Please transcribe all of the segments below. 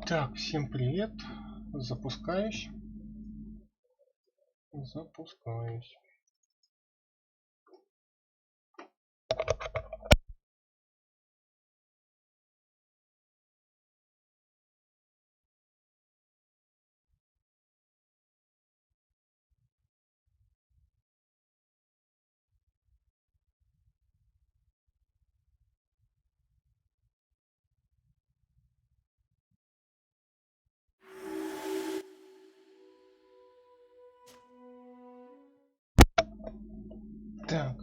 Так, всем привет. Запускаюсь. Запускаюсь. Так.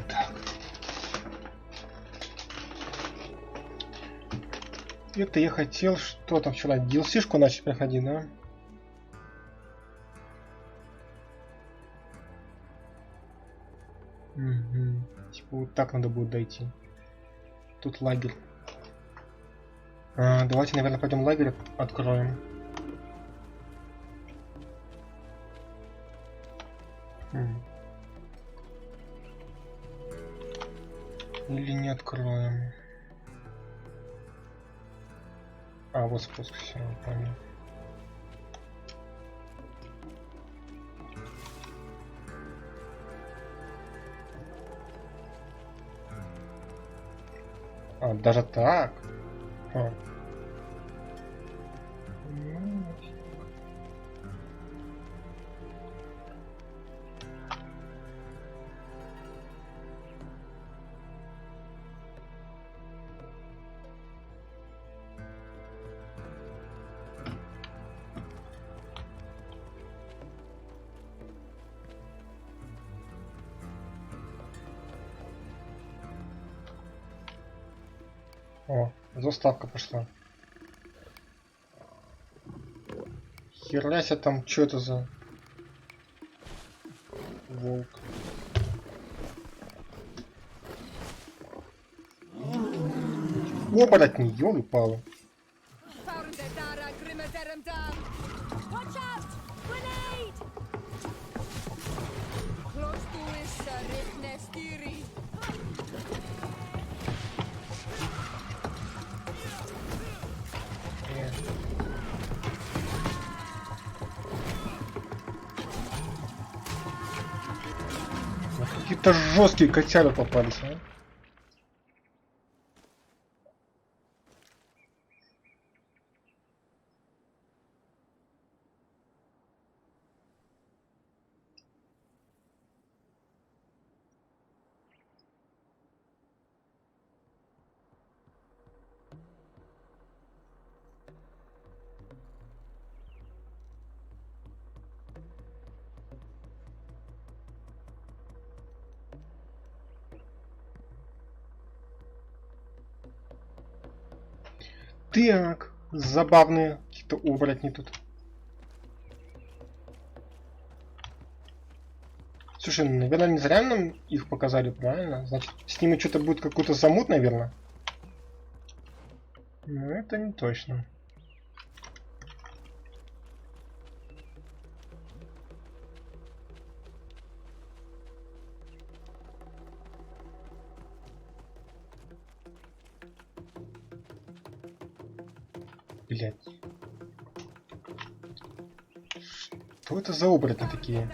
Так. Это я хотел что-то вчера DLC-шку начать проходить, да? Угу. Типа вот так надо будет дойти. Тут лагерь. Давайте, наверное, пойдем лагерь откроем. Или не откроем. Вот спуск, все, понял. Даже так? Заставка пошла. Херася там, что это за волк? Оборотни, ёлы-палы. Какие-то жесткие котята попались, а? Так, забавные какие-то оборотни тут. Слушай, наверное, не зря нам их показали, правильно? Значит, с ними что-то будет какой-то замут, наверное. Но это не точно. Блять. Что это за оборотни такие?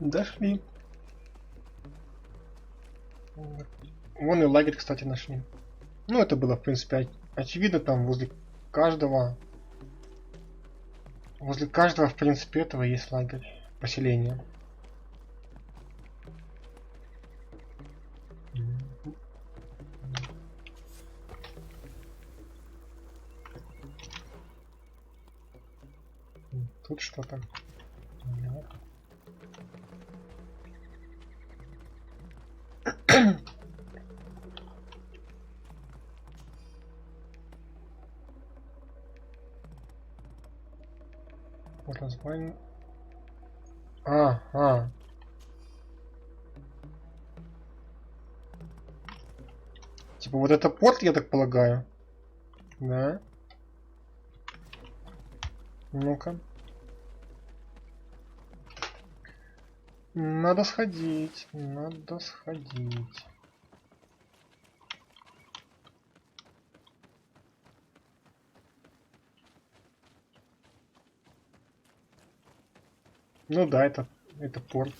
Дошли. Вон и лагерь, кстати, нашли. Ну, это было, в принципе, очевидно, там возле каждого, в принципе, этого есть лагерь, поселение. Тут что-то. Развалин. Типа вот это порт, я так полагаю. Да. Ну-ка. Надо сходить. Надо сходить. Ну да, это порт.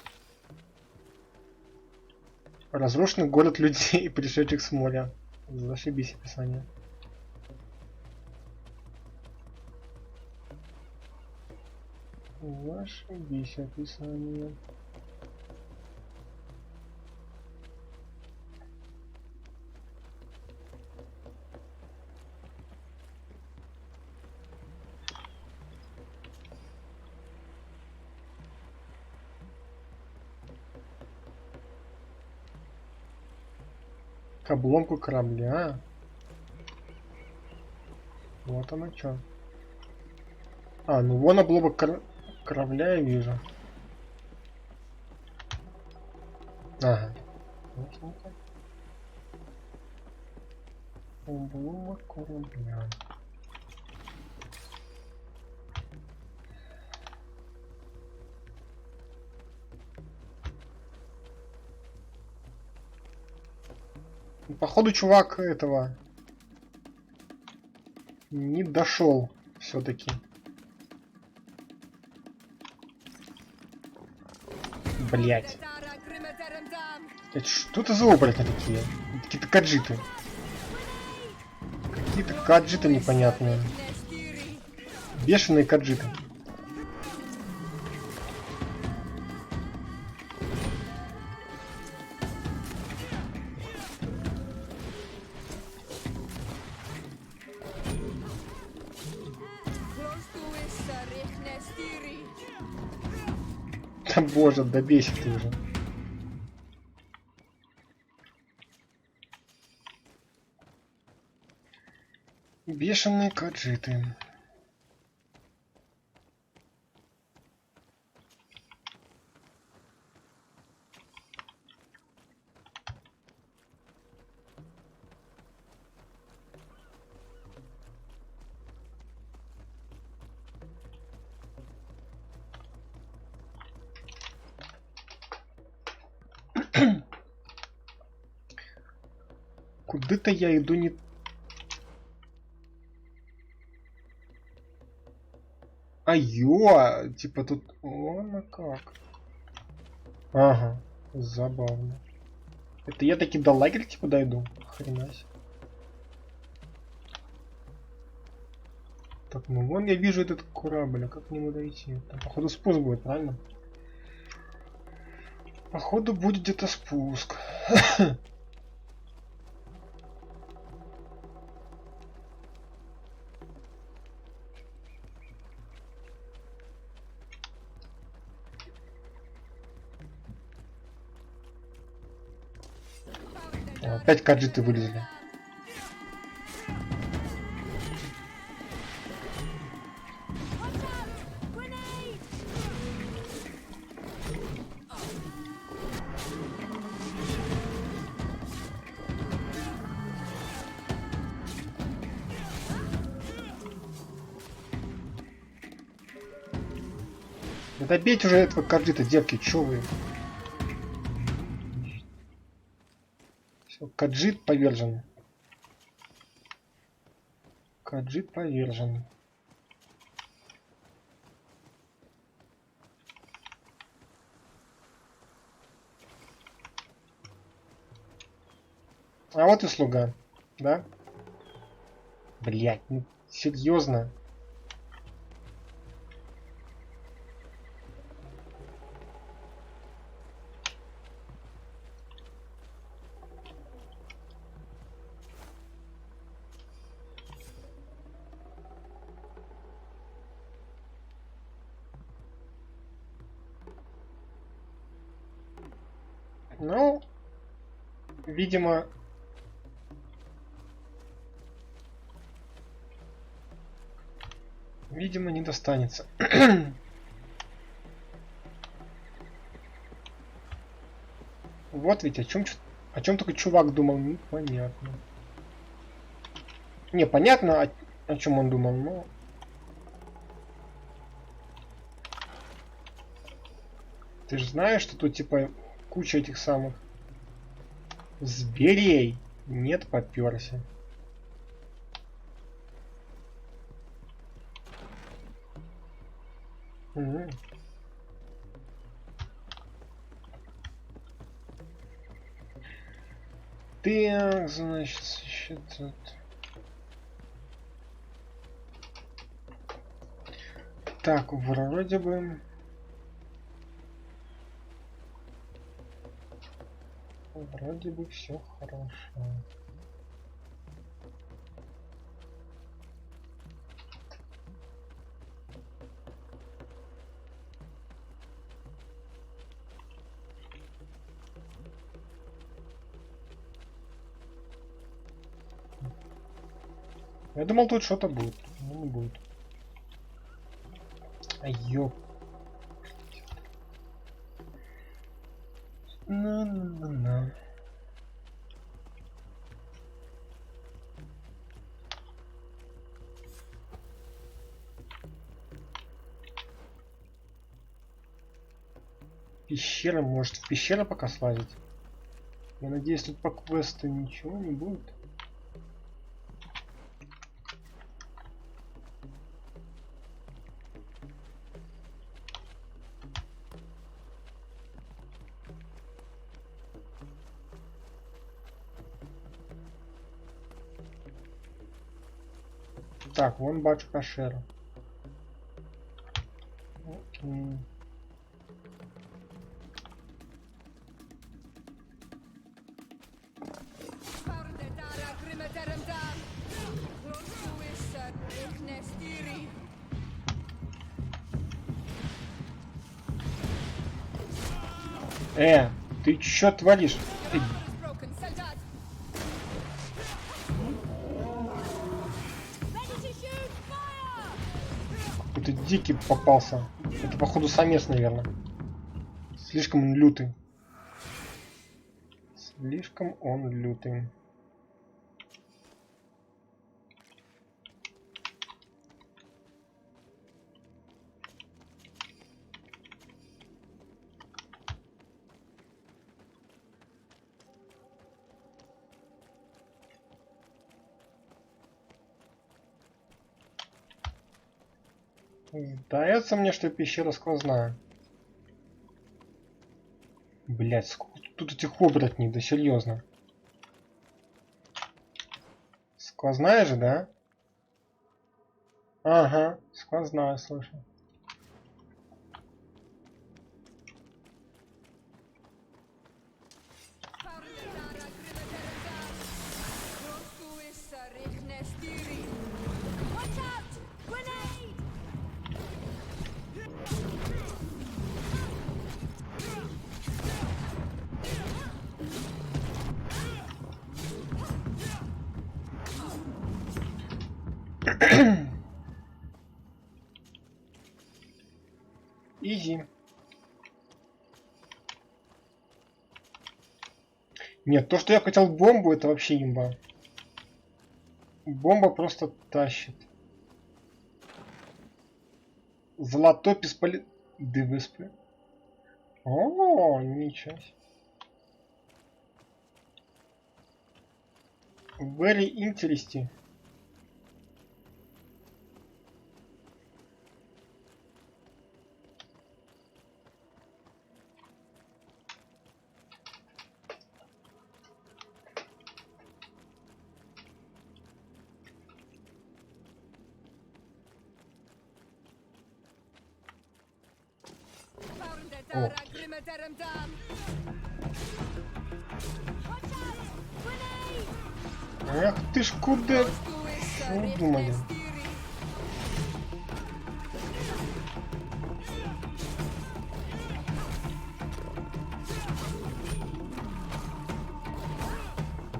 Разрушенный город людей, пришедших с моря. Зашибись описание. Зашибись описание. К обломку корабля. Вот оно что. Ну вон обломок корабля я вижу. Ага. Вот. Обломок корабля. Походу, чувак этого не дошел все-таки. Блять. Это что это за оборотни такие? Какие-то каджиты. Какие-то каджиты непонятные. Бешеные каджиты. Да боже, да бесит ты уже. Бешеные каджиты. Куда-то я иду не... Типа тут... О, как. Ага, забавно. Это я таки до лагеря типа дойду? Хрена себе. Так, ну вон я вижу этот корабль, а как к нему дойти? Там, походу, спуск будет, правильно? Походу будет где-то спуск. 5 каджиты вылезли. Да добейте уже этого каджита, девки, чё вы? Все, каджит повержен. Каджит повержен. А вот и слуга, да? Блять, ну серьезно. Ну, видимо, не достанется. Вот ведь о чем только чувак думал, непонятно. Не, понятно, о чем он думал, но... Ты же знаешь, что тут, типа, куча этих самых... Зверей! Нет, попёрся. Угу. Так, значит, еще тут... Так, вроде бы... Вроде бы все хорошо. Я думал, тут что-то будет. Но не будет. А ёп. На-на-на-на. Пещера, может в пещеру пока слазить? Я надеюсь, тут по квесту ничего не будет. Так, вон бачу пещеру. Окей. Ты чё творишь? Какой-то дикий попался. Это походу самец, наверное. Слишком он лютый. Слишком он лютый. Сдается мне, что пещера сквозная. Блять, сколько тут этих оборотней, да серьезно. Сквозная же, да? Ага, сквозная, слышу. Изи. Нет, то, что я хотел бомбу, это вообще имба. Бомба просто тащит. Золотой пистолет. Дывыспы. О, ничего себе. Very interesting. О. Эх ты ж куда? Что думали?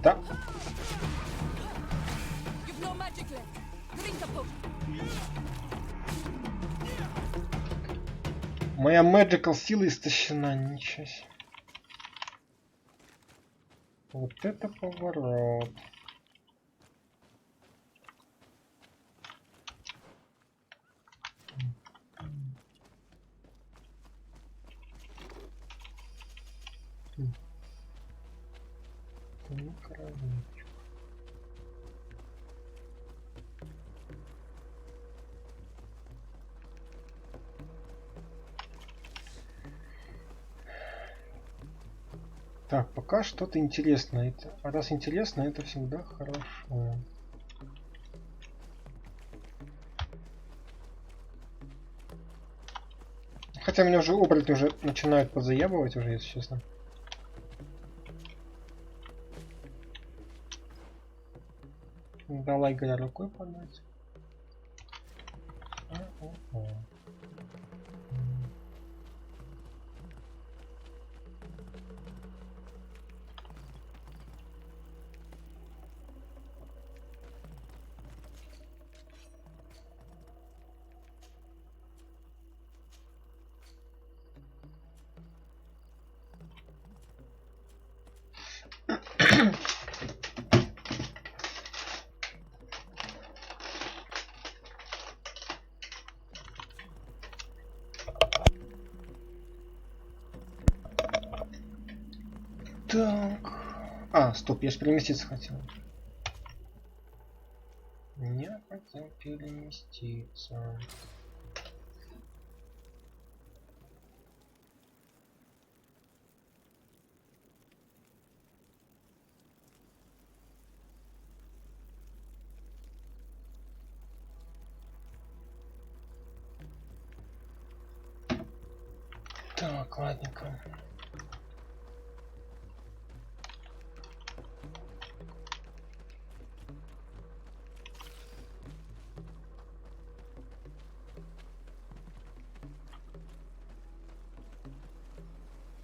Да. Моя magical сила истощена, ничего себе. Вот это поворот. Так, пока что-то интересное. А раз интересно, это всегда хорошо. Хотя меня уже оборотни уже начинают подзаябывать уже, если честно. Давай, Галя, рукой подать. Так. А, стоп, я же переместиться хотел. Не хотел переместиться. Так, ладненько.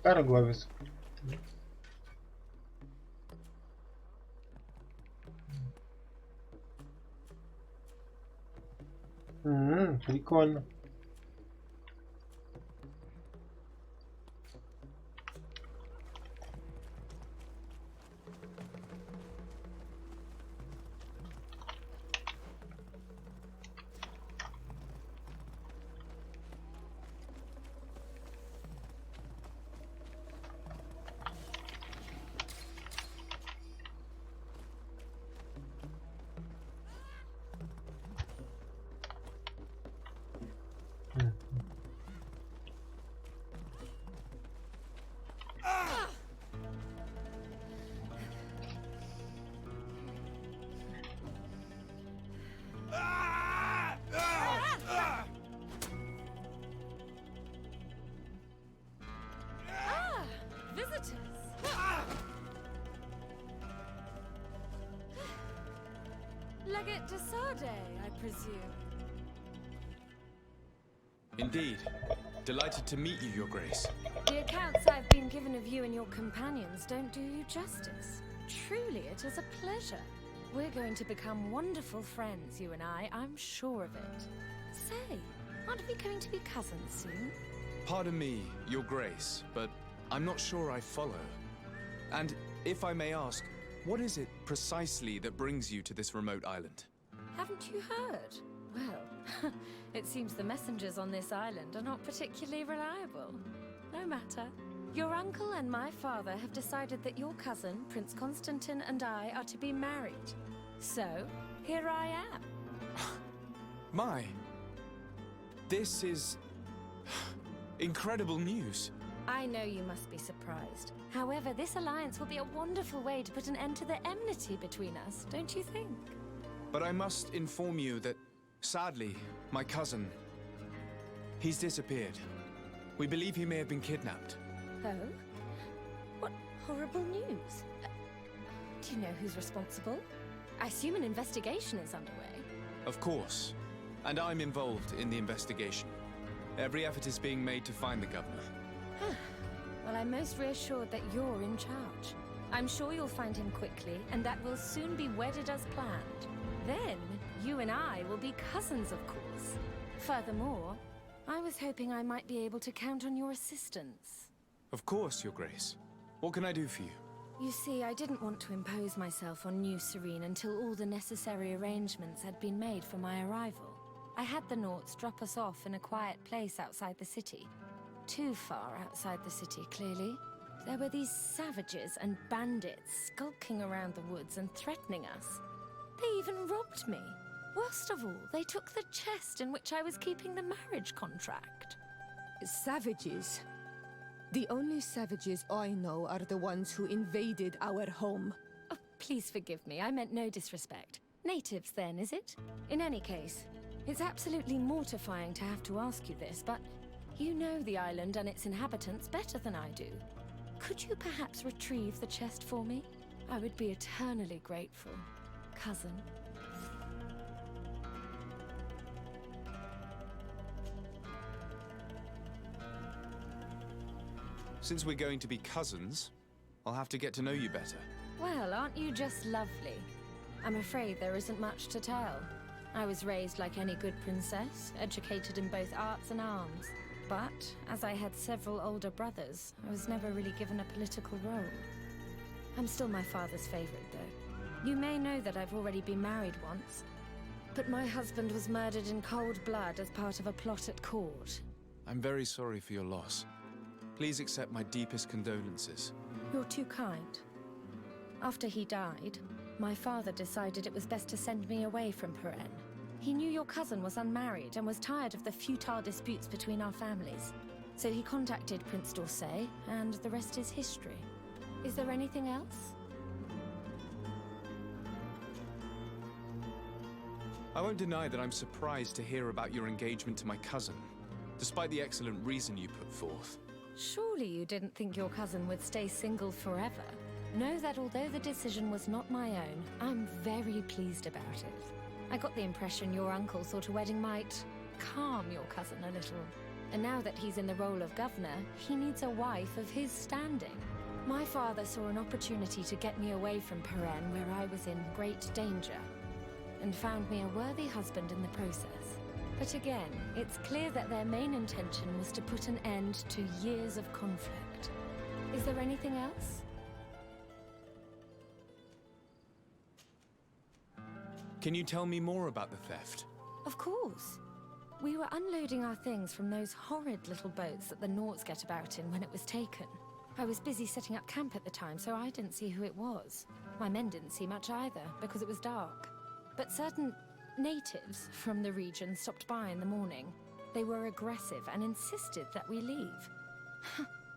Пароглавец. Прикольно. Legate de Sade, I presume. Indeed. Delighted to meet you, Your Grace. The accounts I've been given of you and your companions don't do you justice. Truly, it is a pleasure. We're going to become wonderful friends, you and I'm sure of it. Say, aren't we going to be cousins soon? Pardon me, Your Grace, but I'm not sure I follow. And if I may ask, what is it precisely that brings you to this remote island? Haven't you heard? Well, it seems the messengers on this island are not particularly reliable. No matter. Your uncle and my father have decided that your cousin, Prince Constantine, and I are to be married. So, here I am. My. This is incredible news. I know you must be surprised. However, this alliance will be a wonderful way to put an end to the enmity between us, don't you think? But I must inform you that, sadly, my cousin, he's disappeared. We believe he may have been kidnapped. Oh? What horrible news? Do you know who's responsible? I assume an investigation is underway. Of course. And I'm involved in the investigation. Every effort is being made to find the governor. Well, I'm most reassured that you're in charge. I'm sure you'll find him quickly, and that we'll soon be wedded as planned. Then, you and I will be cousins, of course. Furthermore, I was hoping I might be able to count on your assistance. Of course, Your Grace. What can I do for you? You see, I didn't want to impose myself on New Serene until all the necessary arrangements had been made for my arrival. I had the Nauts drop us off in a quiet place outside the city. Too far outside the city, clearly. There were these savages and bandits skulking around the woods and threatening us. They even robbed me. Worst of all, they took the chest in which I was keeping the marriage contract. Savages? The only savages I know are the ones who invaded our home. Oh, please forgive me, I meant no disrespect. Natives then, is it? In any case, it's absolutely mortifying to have to ask you this, but you know the island and its inhabitants better than I do. Could you perhaps retrieve the chest for me? I would be eternally grateful, cousin. Since we're going to be cousins, I'll have to get to know you better. Well, aren't you just lovely? I'm afraid there isn't much to tell. I was raised like any good princess, educated in both arts and arms. But, as I had several older brothers, I was never really given a political role. I'm still my father's favorite, though. You may know that I've already been married once, but my husband was murdered in cold blood as part of a plot at court. I'm very sorry for your loss. Please accept my deepest condolences. You're too kind. After he died, my father decided it was best to send me away from Peren. He knew your cousin was unmarried and was tired of the futile disputes between our families. So he contacted Prince d'Orsay, and the rest is history. Is there anything else? I won't deny that I'm surprised to hear about your engagement to my cousin, despite the excellent reason you put forth. Surely you didn't think your cousin would stay single forever. Know that although the decision was not my own, I'm very pleased about it. I got the impression your uncle thought a wedding might calm your cousin a little. And now that he's in the role of governor, he needs a wife of his standing. My father saw an opportunity to get me away from Peren, where I was in great danger, and found me a worthy husband in the process. But again, it's clear that their main intention was to put an end to years of conflict. Is there anything else? Can you tell me more about the theft? Of course. We were unloading our things from those horrid little boats that the Nauts get about in when it was taken. I was busy setting up camp at the time, so I didn't see who it was. My men didn't see much either, because it was dark. But certain natives from the region stopped by in the morning. They were aggressive and insisted that we leave.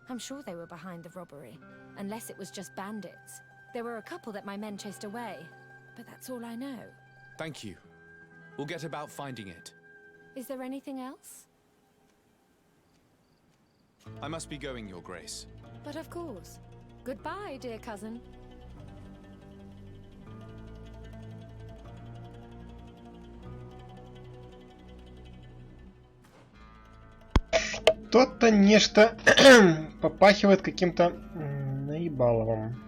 I'm sure they were behind the robbery, unless it was just bandits. There were a couple that my men chased away, but that's all I know. Thank you. We'll get about finding it. Is there anything else? I must be going, Your Grace. But of course. Goodbye, dear cousin. Что-то нечто попахивает каким-то наебаловым.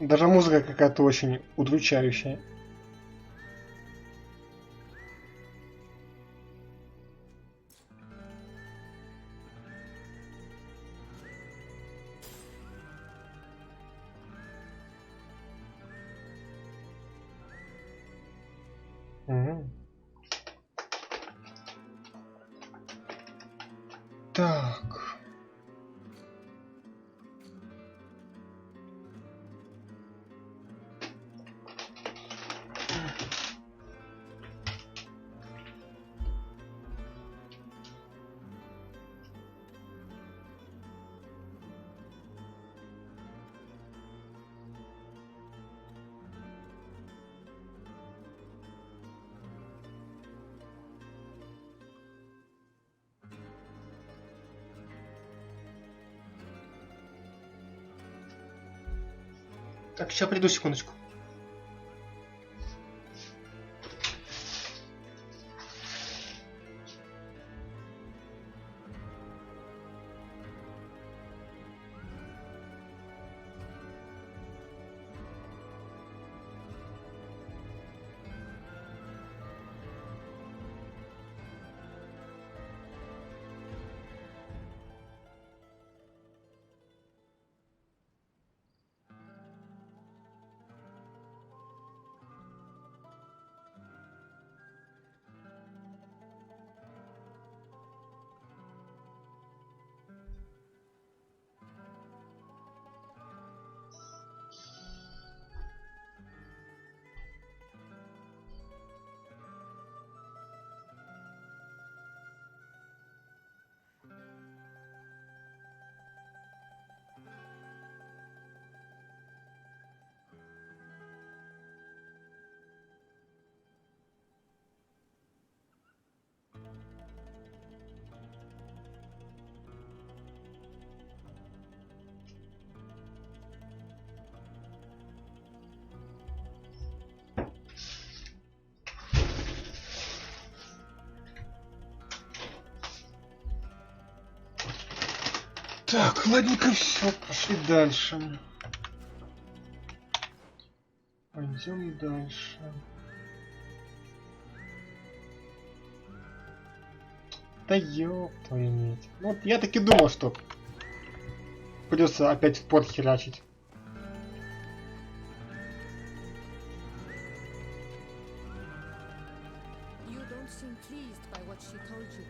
Даже музыка какая-то очень удручающая. Так. Так, сейчас приду, секундочку. Так, ладненько, все, пошли дальше. Пойдем дальше. Да ёб твою медь. Ну, вот я таки думал, что придется опять в порт херачить. You don't seem pleased by what she told you.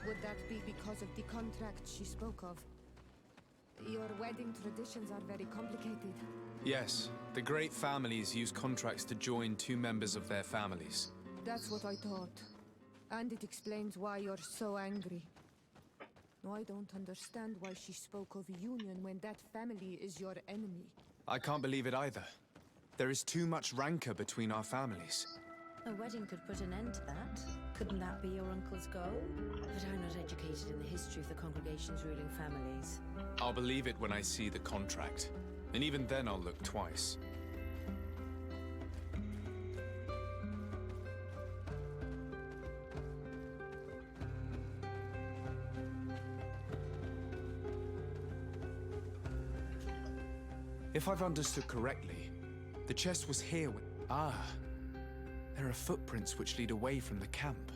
Would that be because of the contract she spoke of? Your wedding traditions are very complicated. Yes, the great families use contracts to join two members of their families. That's what I thought. And it explains why you're so angry. No, I don't understand why she spoke of union when that family is your enemy. I can't believe it either. There is too much rancor between our families. A wedding could put an end to that. Couldn't that be your uncle's goal? But I'm not educated in the history of the congregation's ruling families. I'll believe it when I see the contract. And even then I'll look twice. If I've understood correctly, the chest was here when... Ah, there are footprints which lead away from the camp.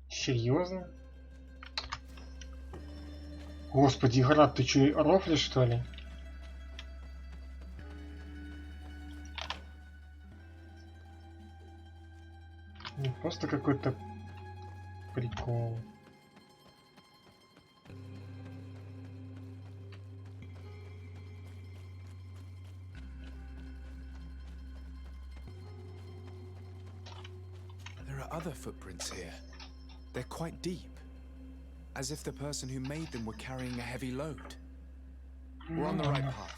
Серьезно? Господи, Град, ты чё, рофлишь, что ли? Не просто какой-то прикол. There are other footprints here. They're quite deep, as if the person who made them were carrying a heavy load. We're on the right path.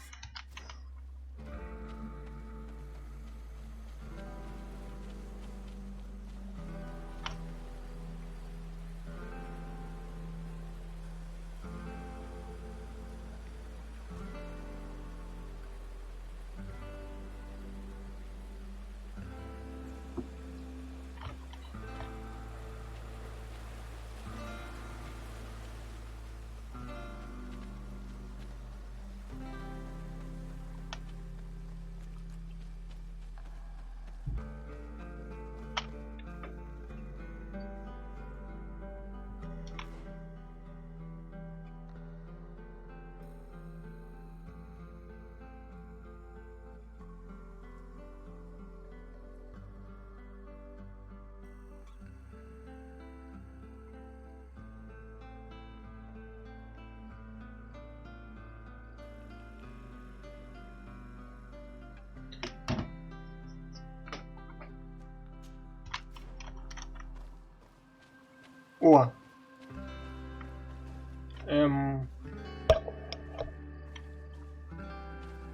О!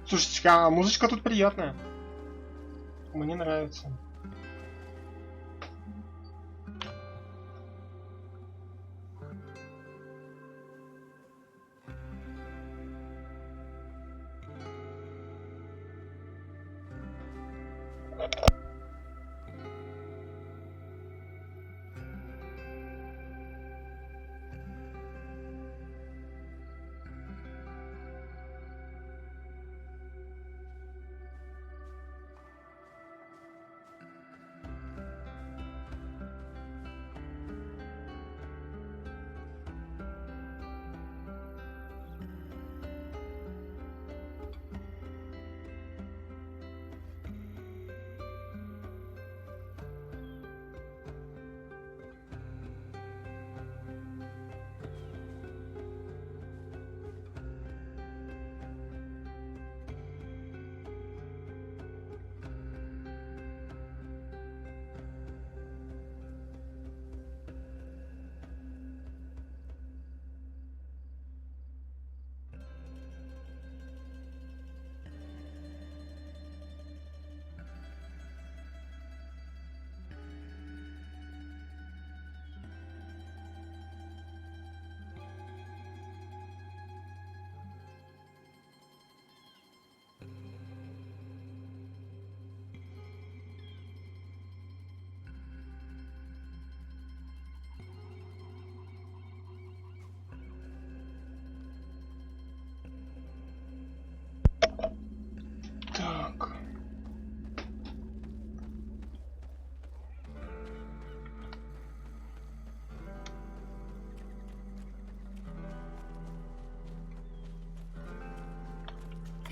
Слушайте, а музычка тут приятная. Мне нравится.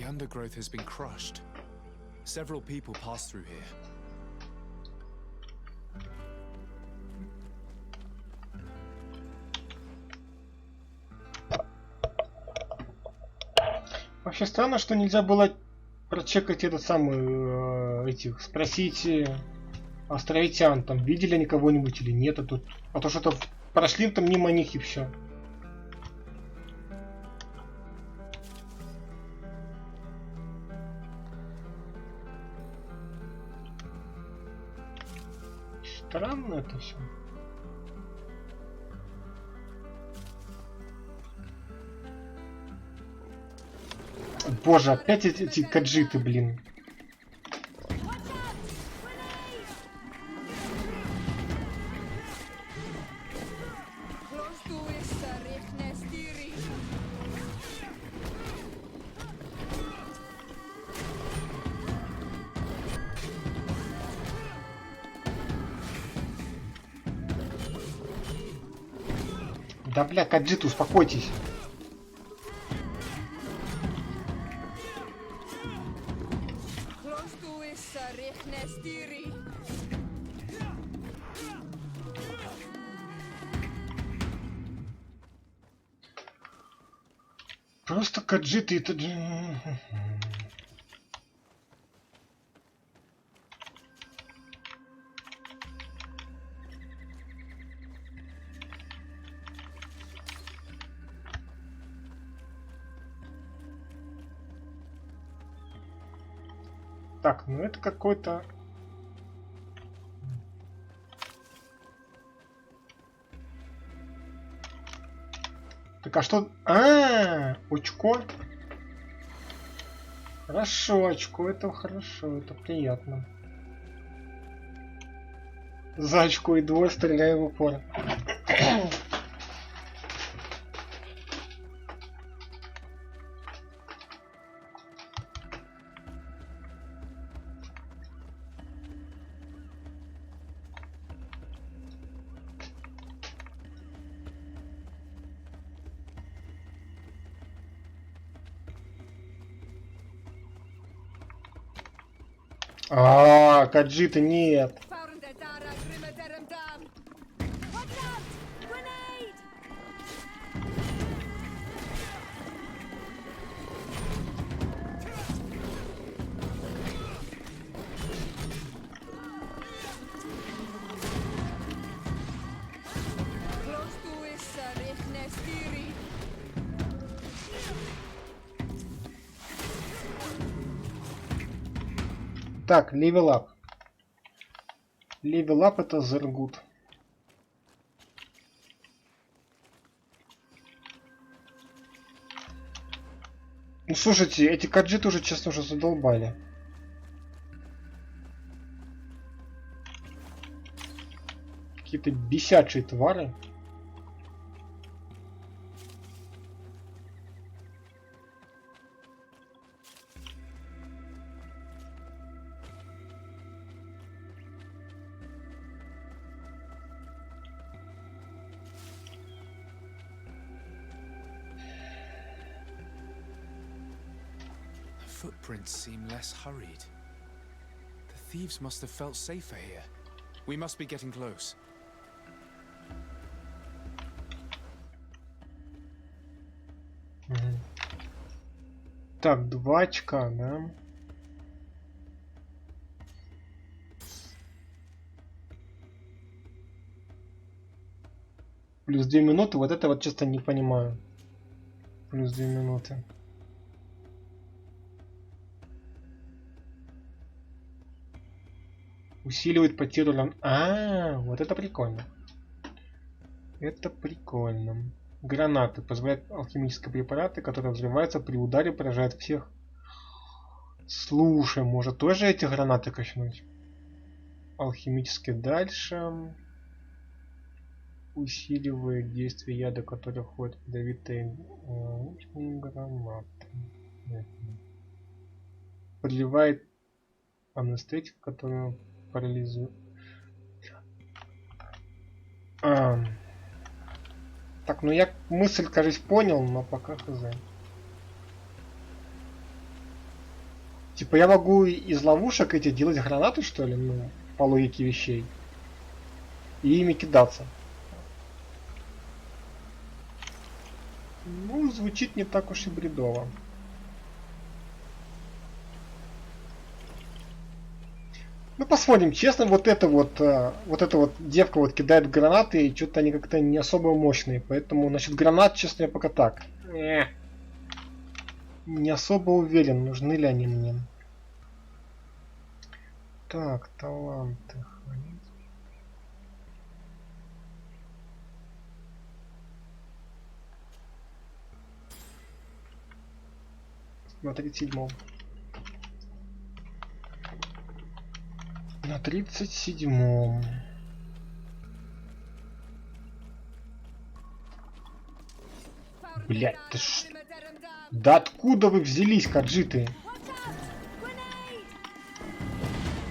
undergrowth has been crushed. Several people pass through here. Вообще странно, что нельзя было прочекать этот самый этих, спросить островитян, там видели они кого-нибудь или нет, а то что-то прошли там мимо них и все. Странно это все. Боже, опять эти каджиты, блин. Да бля, каджиты, успокойтесь. Просто каджиты это... Так, ну это какой-то... Так, а что... очко. Хорошо, очко, это хорошо, это приятно. За очко иду, стреляю в упор. Каджита, нет. Так, level up. Level up это Зергут. Ну слушайте, эти каджиты уже, честно, уже задолбали. Какие-то бесячие твари. Footprints seem less hurried. The thieves must have felt safer here. We must be getting close. Так, 2 очка, да? Плюс 2 минуты, вот это вот честно не понимаю. Плюс 2 минуты. Усиливает потерю вот это прикольно. Это прикольно. Гранаты. Позволяют алхимические препараты, которые взрываются при ударе, поражают всех. Слушай, может тоже эти гранаты качнуть? Алхимические дальше. Усиливает действие яда, который входит в ядовитые гранаты. Подливает анестетик, который парализует. Так, ну я мысль, кажется, понял, но пока хз. Типа я могу из ловушек эти делать гранаты, что ли, ну, по логике вещей. И ими кидаться. Ну, звучит не так уж и бредово. Ну, посмотрим. Честно, вот эта вот девка вот кидает гранаты, и что-то они как-то не особо мощные. Поэтому, насчет гранат, честно, я пока так. Не особо уверен, нужны ли они мне. Так, таланты. На 37-м. На 37-м. Блять, ты ж... Да откуда вы взялись, каджиты?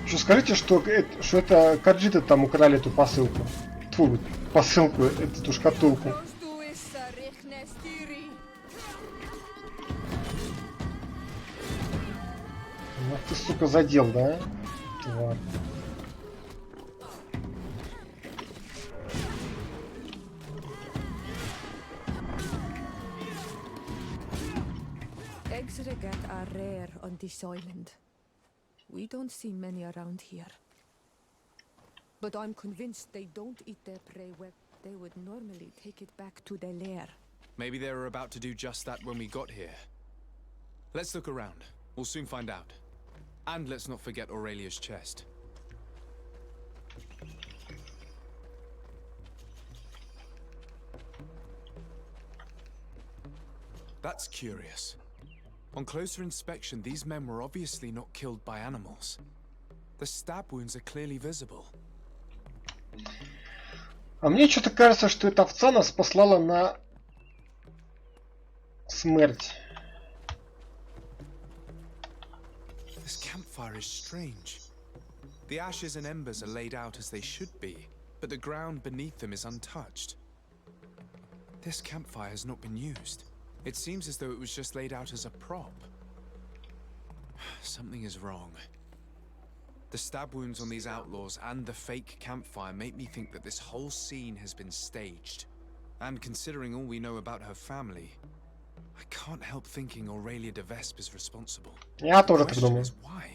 Что скажите, что это каджиты там украли эту посылку? Тьфу, посылку, эту шкатулку. Ну ты, сука, задел, да? Тварь. Eggs regat are rare on this island. We don't see many around here. But I'm convinced they don't eat their prey well. They would normally take it back to their lair. Maybe they were about to do just that when we got here. Let's look around. We'll soon find out. And let's not forget Aurelia's chest. That's curious. On closer inspection, these men were obviously not killed by animals. The stab wounds are clearly visible. А мне что-то кажется, что эта овца нас послала на смерть. This campfire is strange. The ashes and embers are laid out as they should be, but the ground beneath them is untouched. This campfire has not been used. It seems as though it was just laid out as a prop. Something is wrong. The stab wounds on these outlaws and the fake campfire make me think that this whole scene has been staged. And considering all we know about her family, I can't help thinking Aurelia de Vespe is responsible. Я The тоже так question думаю. is why?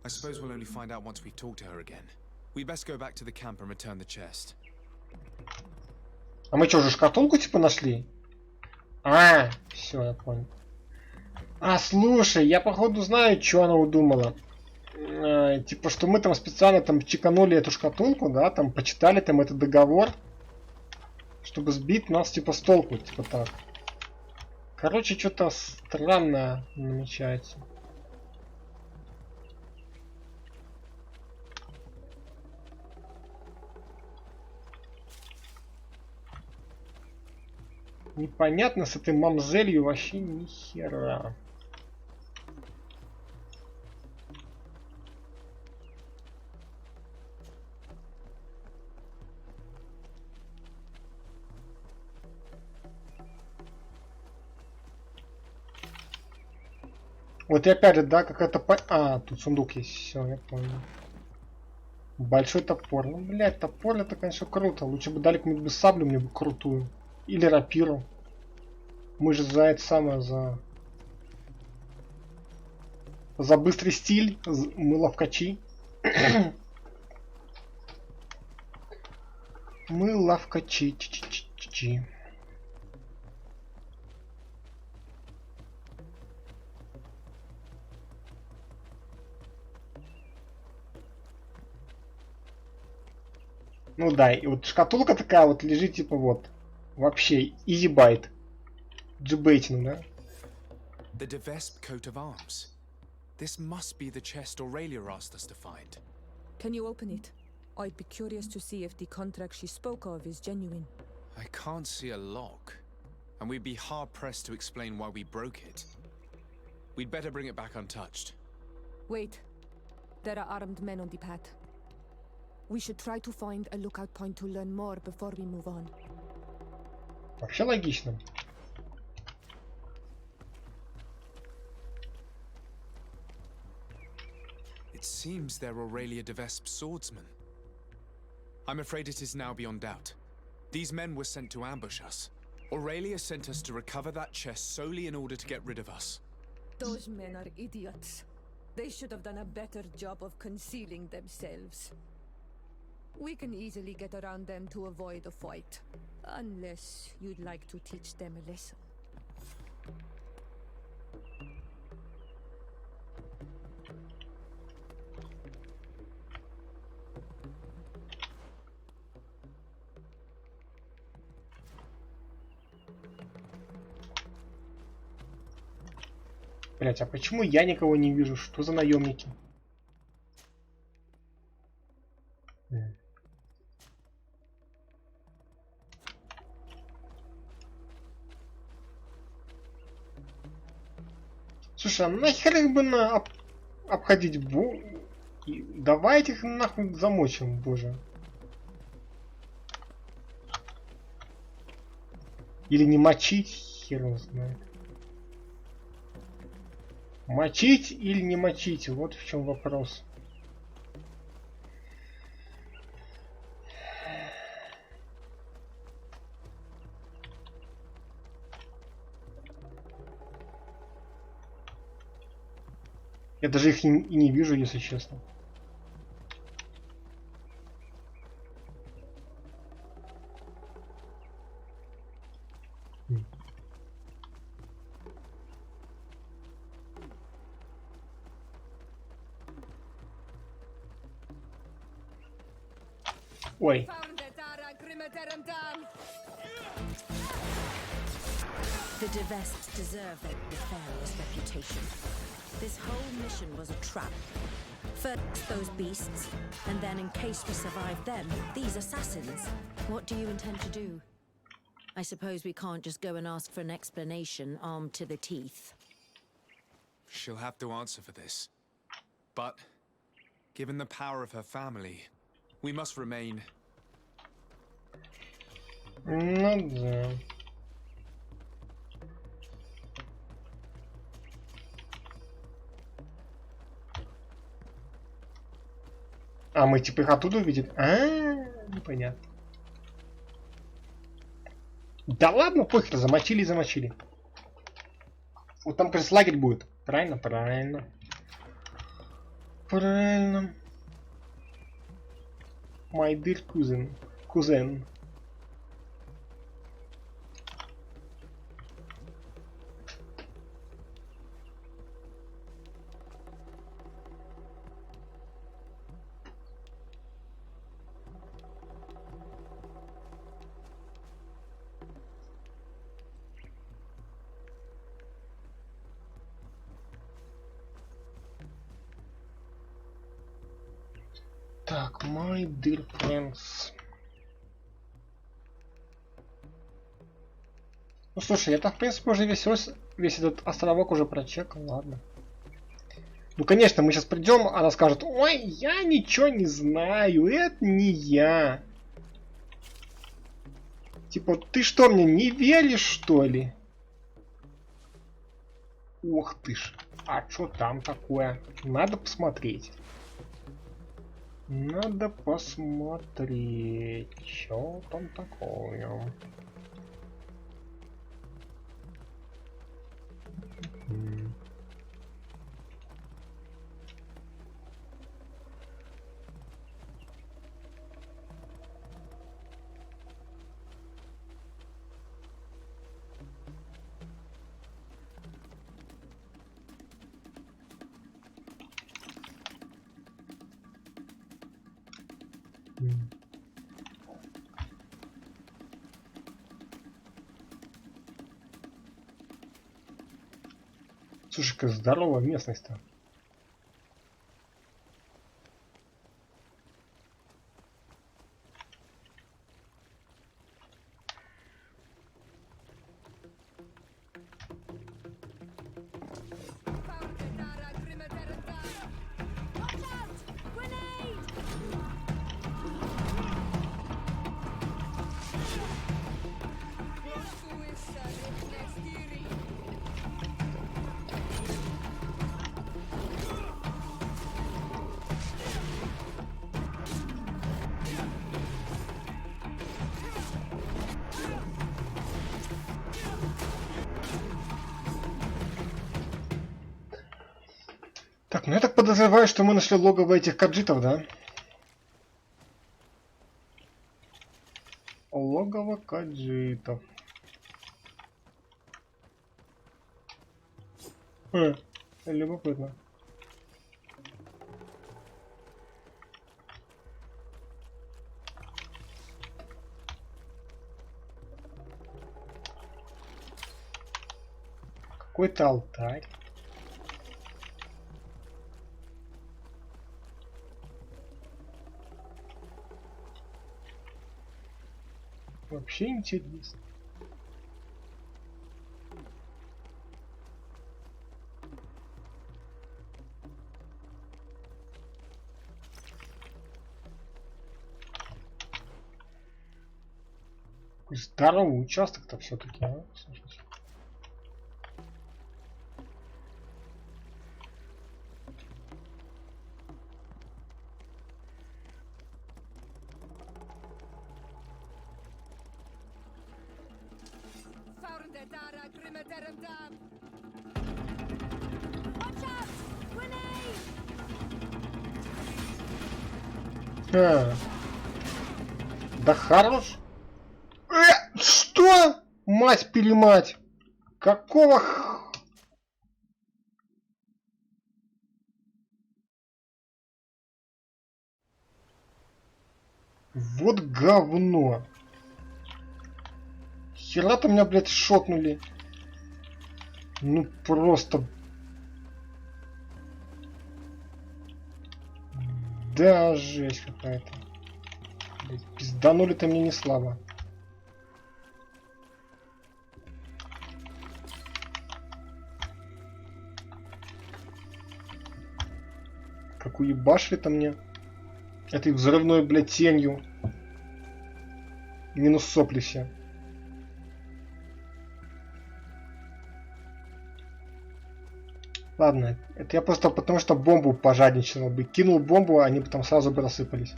I suppose we'll only find out once we've talked to her again. We'd best go back to the camp and return the chest. А мы что, уже шкатулку типа нашли? А, все, я понял. А, слушай, я походу знаю, что она удумала. Типа, что мы там специально там чеканули эту шкатулку, да, там почитали там этот договор, чтобы сбить нас типа с толку, типа так. Короче, что-то странное намечается. Непонятно с этой мамзелью вообще ни хера. Вот и опять же, да, какая-то... А, тут сундук есть, все, я понял. Большой топор. Ну, блядь, топор это, конечно, круто. Лучше бы дали какую-нибудь саблю мне бы крутую. Или рапиру. Мы же за это самое, за быстрый стиль. Мы ловкачи. Мы ловкачи. Чи-чи-чи-чи. Ну да, и вот шкатулка такая вот лежит, типа вот. Вообще, easy байт. Джибейтинг, да? The de Vespe coat of arms. This must be the chest Aurelia asked us to find. Can you open it? I'd be curious to see if the contract she spoke of is genuine. I can't see a lock, and we'd be hard-pressed to explain why we broke it. We'd better bring it back untouched. Wait. There are armed men on the path. We should try to find a lookout point to learn more before we move on. Вообще логично. seems they're Aurelia de Vesp's swordsmen. I'm afraid it is now beyond doubt. These men were sent to ambush us. Aurelia sent us to recover that chest solely in order to get rid of us. Those men are idiots. They should have done a better job of concealing themselves. We can easily get around them to avoid a fight. Unless you'd like to teach them a lesson. Блять, а почему я никого не вижу? Что за наемники? Слушай, а нахер их бы обходить? Давайте их нахуй замочим, боже. Или не мочить, хер его знает. Мочить или не мочить? Вот в чем вопрос. Я даже их и не вижу, если честно. Ой. The de Vesps deserve their nefarious reputation. This whole mission was a trap. First those beasts, and then in case we survive them, these assassins. What do you intend to do? I suppose we can't just go and ask for an explanation armed to the teeth. She'll have to answer for this. But, given the power of her family, we must remain... Ну да. А мы типа их оттуда увидим? Непонятно. Да ладно, похер, замочили и замочили. Вот там, кажется, лагерь будет. Правильно? Правильно. Правильно. My dear cousin. Так, my dear friends. Ну слушай, я так в принципе уже весь этот островок уже прочекал, ладно. Ну конечно, мы сейчас придем, она скажет: ой, я ничего не знаю, это не я. Типа, ты что, мне не веришь, что ли? Ох ты ж, а что там такое? Надо посмотреть. Надо посмотреть, что там такое. Слушай, какая здоровая местность-то. Так, ну я так подозреваю, что мы нашли логово этих каджитов, да? Логово каджитов. Любопытно. Какой-то алтарь. Вообще интересно. Какой здоровый участок-то все-таки, а? Слушайте. А, да хорош. Что? Мать-перемать. Какого Вот говно. Хера-то меня, блядь, шотнули. Ну просто... Да, жесть какая-то. Блядь, пизданули-то мне не слабо. Как уебашили-то мне. Этой взрывной, блядь, тенью. Минус сопли все. Ладно, это я просто потому что бомбу пожадничал бы. Кинул бомбу, а они потом сразу бы рассыпались.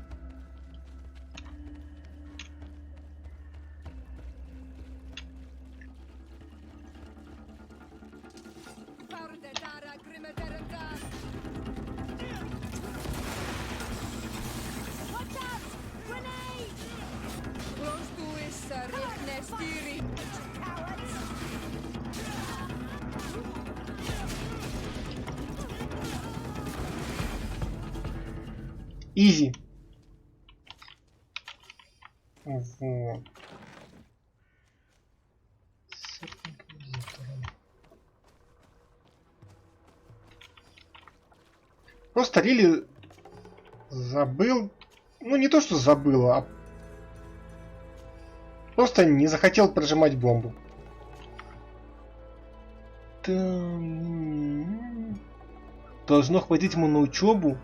Изи. Вот. Просто Рили забыл. Ну не то, что забыл, а просто не захотел прожимать бомбу. Должно хватить ему на учебу.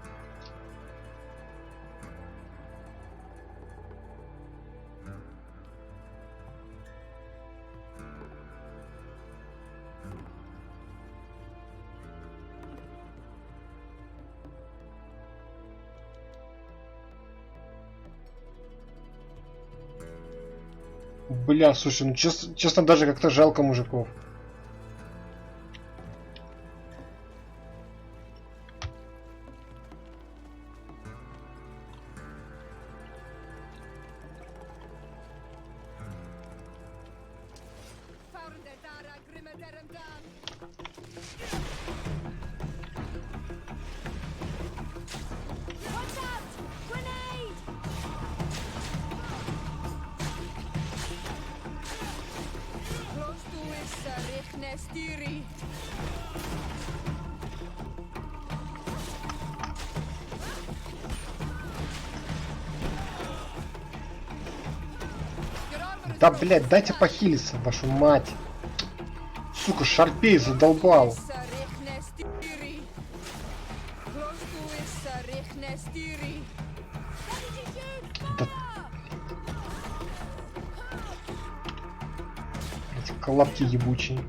Бля, слушай, ну честно даже как-то жалко мужиков. Да, блядь, дайте похилиться, вашу мать. Сука, Шарпей задолбал. Да... Эти колобки ебучие.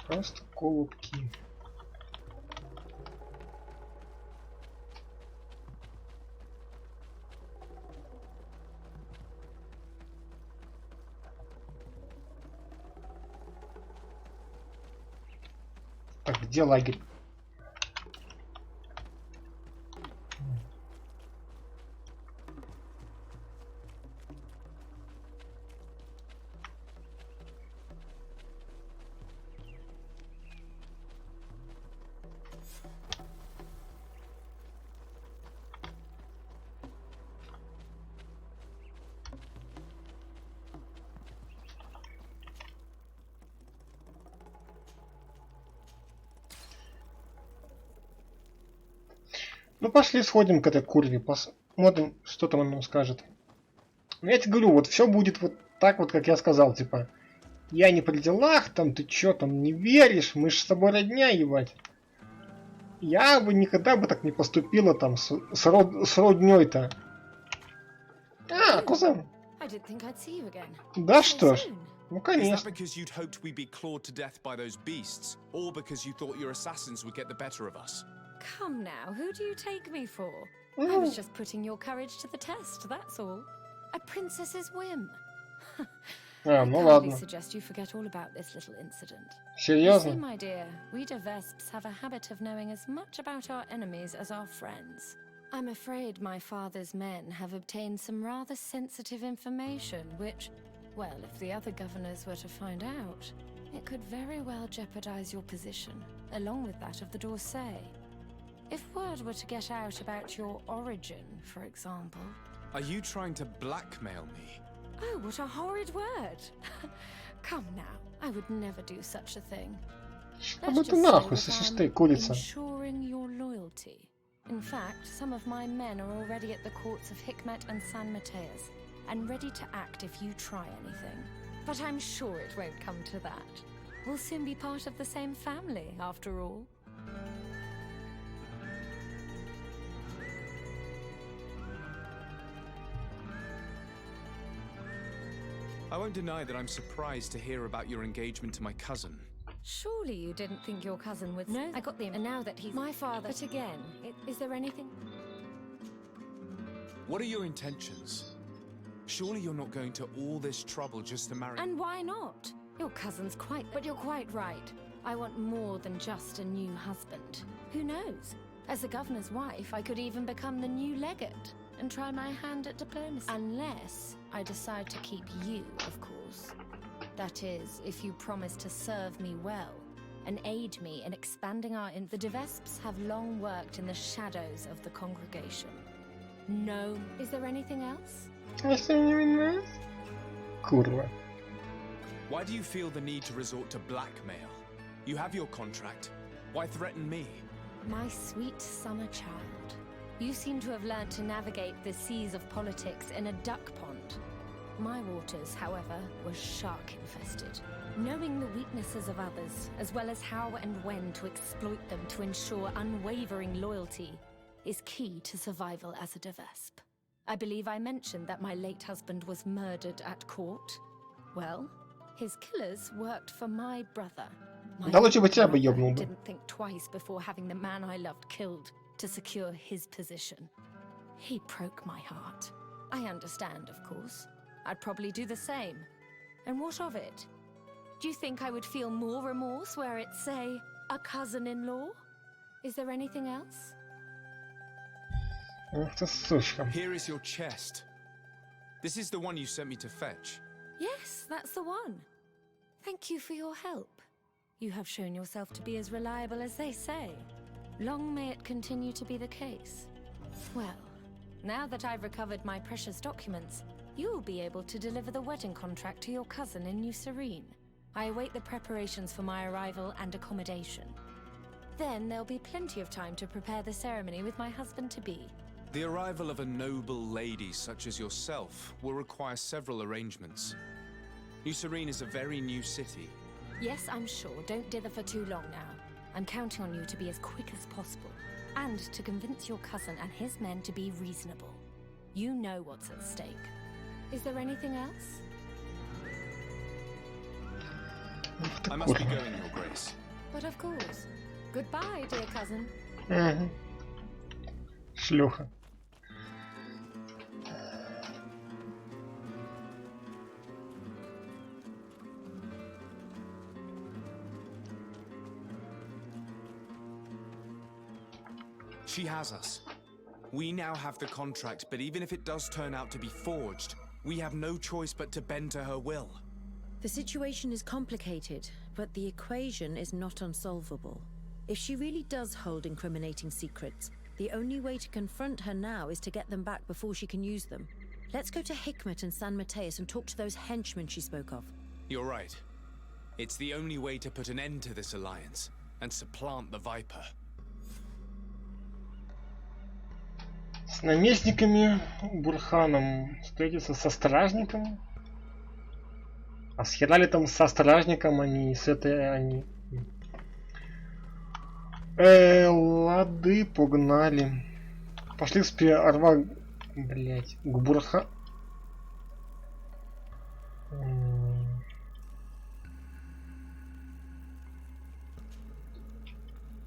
Просто колобки. Так, где лагерь? Ну пошли сходим к этой курве, посмотрим, что там он нам скажет. Ну я тебе говорю, вот все будет вот так вот, как я сказал, типа, я не при делах, там, ты чё там не веришь, мы ж с тобой родня, ебать. Я бы никогда бы так не поступила там с роднёй-то. А, кузен. I didn't think I'd see you again. Да So что ж, soon. ну Is that конечно. because you'd hoped we'd be clawed to death by those beasts, or because you thought your assassins would get the better of us? Come now, who do you take me for? I Ну, was just putting your courage to the test, that's all. A princess's whim. а, I ну kindly ладно. suggest you forget all about this little incident. You see, Серьезно? my dear, we Devesps have a habit of knowing as much about our enemies as our friends. I'm afraid my father's men have obtained some rather sensitive information, which, well, if the other governors were to find out, it could very well jeopardize your position, along with that of the D'Orsay. If word were to get out about your origin, for example... Are you trying to blackmail me? Oh, what a horrid word! Come now, I would never do such a thing. Что бы Let's ты just нахуй, say that слышишь I'm ты, курица? ensuring your loyalty. In fact, some of my men are already at the courts of Hikmet and San Mateus, and ready to act if you try anything. But I'm sure it won't come to that. We'll soon be part of the same family, after all. I won't deny that I'm surprised to hear about your engagement to my cousin. Surely you didn't think your cousin would... No, I got the... And now that he's my father... But again, is there anything... What are your intentions? Surely you're not going to all this trouble just to marry... And why not? Your cousin's quite... But you're quite right. I want more than just a new husband. Who knows? As the governor's wife, I could even become the new legate and try my hand at diplomacy. Unless I decide to keep you, of course. That is, if you promise to serve me well and aid me in expanding our... The Devesps have long worked in the shadows of the congregation. No. Is there anything else? Курва. Why do you feel the need to resort to blackmail? You have your contract. Why threaten me? My sweet summer child. You seem to have learned to navigate the seas of politics in a duck pond. My waters, however, were shark-infested. Knowing the weaknesses of others, as well as how and when to exploit them to ensure unwavering loyalty, is key to survival as a Devesp. I believe I mentioned that my late husband was murdered at court. Well, his killers worked for my brother. My Да лучше бы тебя бы brother ёбнул бы. didn't think twice before having the man I loved killed to secure his position. He broke my heart. I understand, of course. I'd probably do the same. And what of it? Do you think I would feel more remorse were it, say, a cousin-in-law? Is there anything else? Ах ты сучка. Here is your chest. This is the one you sent me to fetch. Yes, that's the one. Thank you for your help. You have shown yourself to be as reliable as they say. Long may it continue to be the case. Well, now that I've recovered my precious documents, you'll be able to deliver the wedding contract to your cousin in New Serene. I await the preparations for my arrival and accommodation. Then there'll be plenty of time to prepare the ceremony with my husband-to-be. The arrival of a noble lady such as yourself will require several arrangements. New Serene is a very new city. Yes, I'm sure. Don't dither for too long now. I'm counting on you to be as quick as possible. And to convince your cousin and his men to be reasonable. You know what's at stake. Is there anything else? I must be going, Your Grace. But of course. Goodbye, dear cousin. Угу. Шлюха. She has us. We now have the contract, but even if it does turn out to be forged, we have no choice but to bend to her will. The situation is complicated, but the equation is not unsolvable. If she really does hold incriminating secrets, the only way to confront her now is to get them back before she can use them. Let's go to Hikmet and San Mateus and talk to those henchmen she spoke of. You're right. It's the only way to put an end to this alliance and supplant the Viper. С наместниками Бурханом встретиться со стражником. А с хера ли там со стражником, они с этой они. Лады, погнали. Пошли к сперва, блять, к Бурха.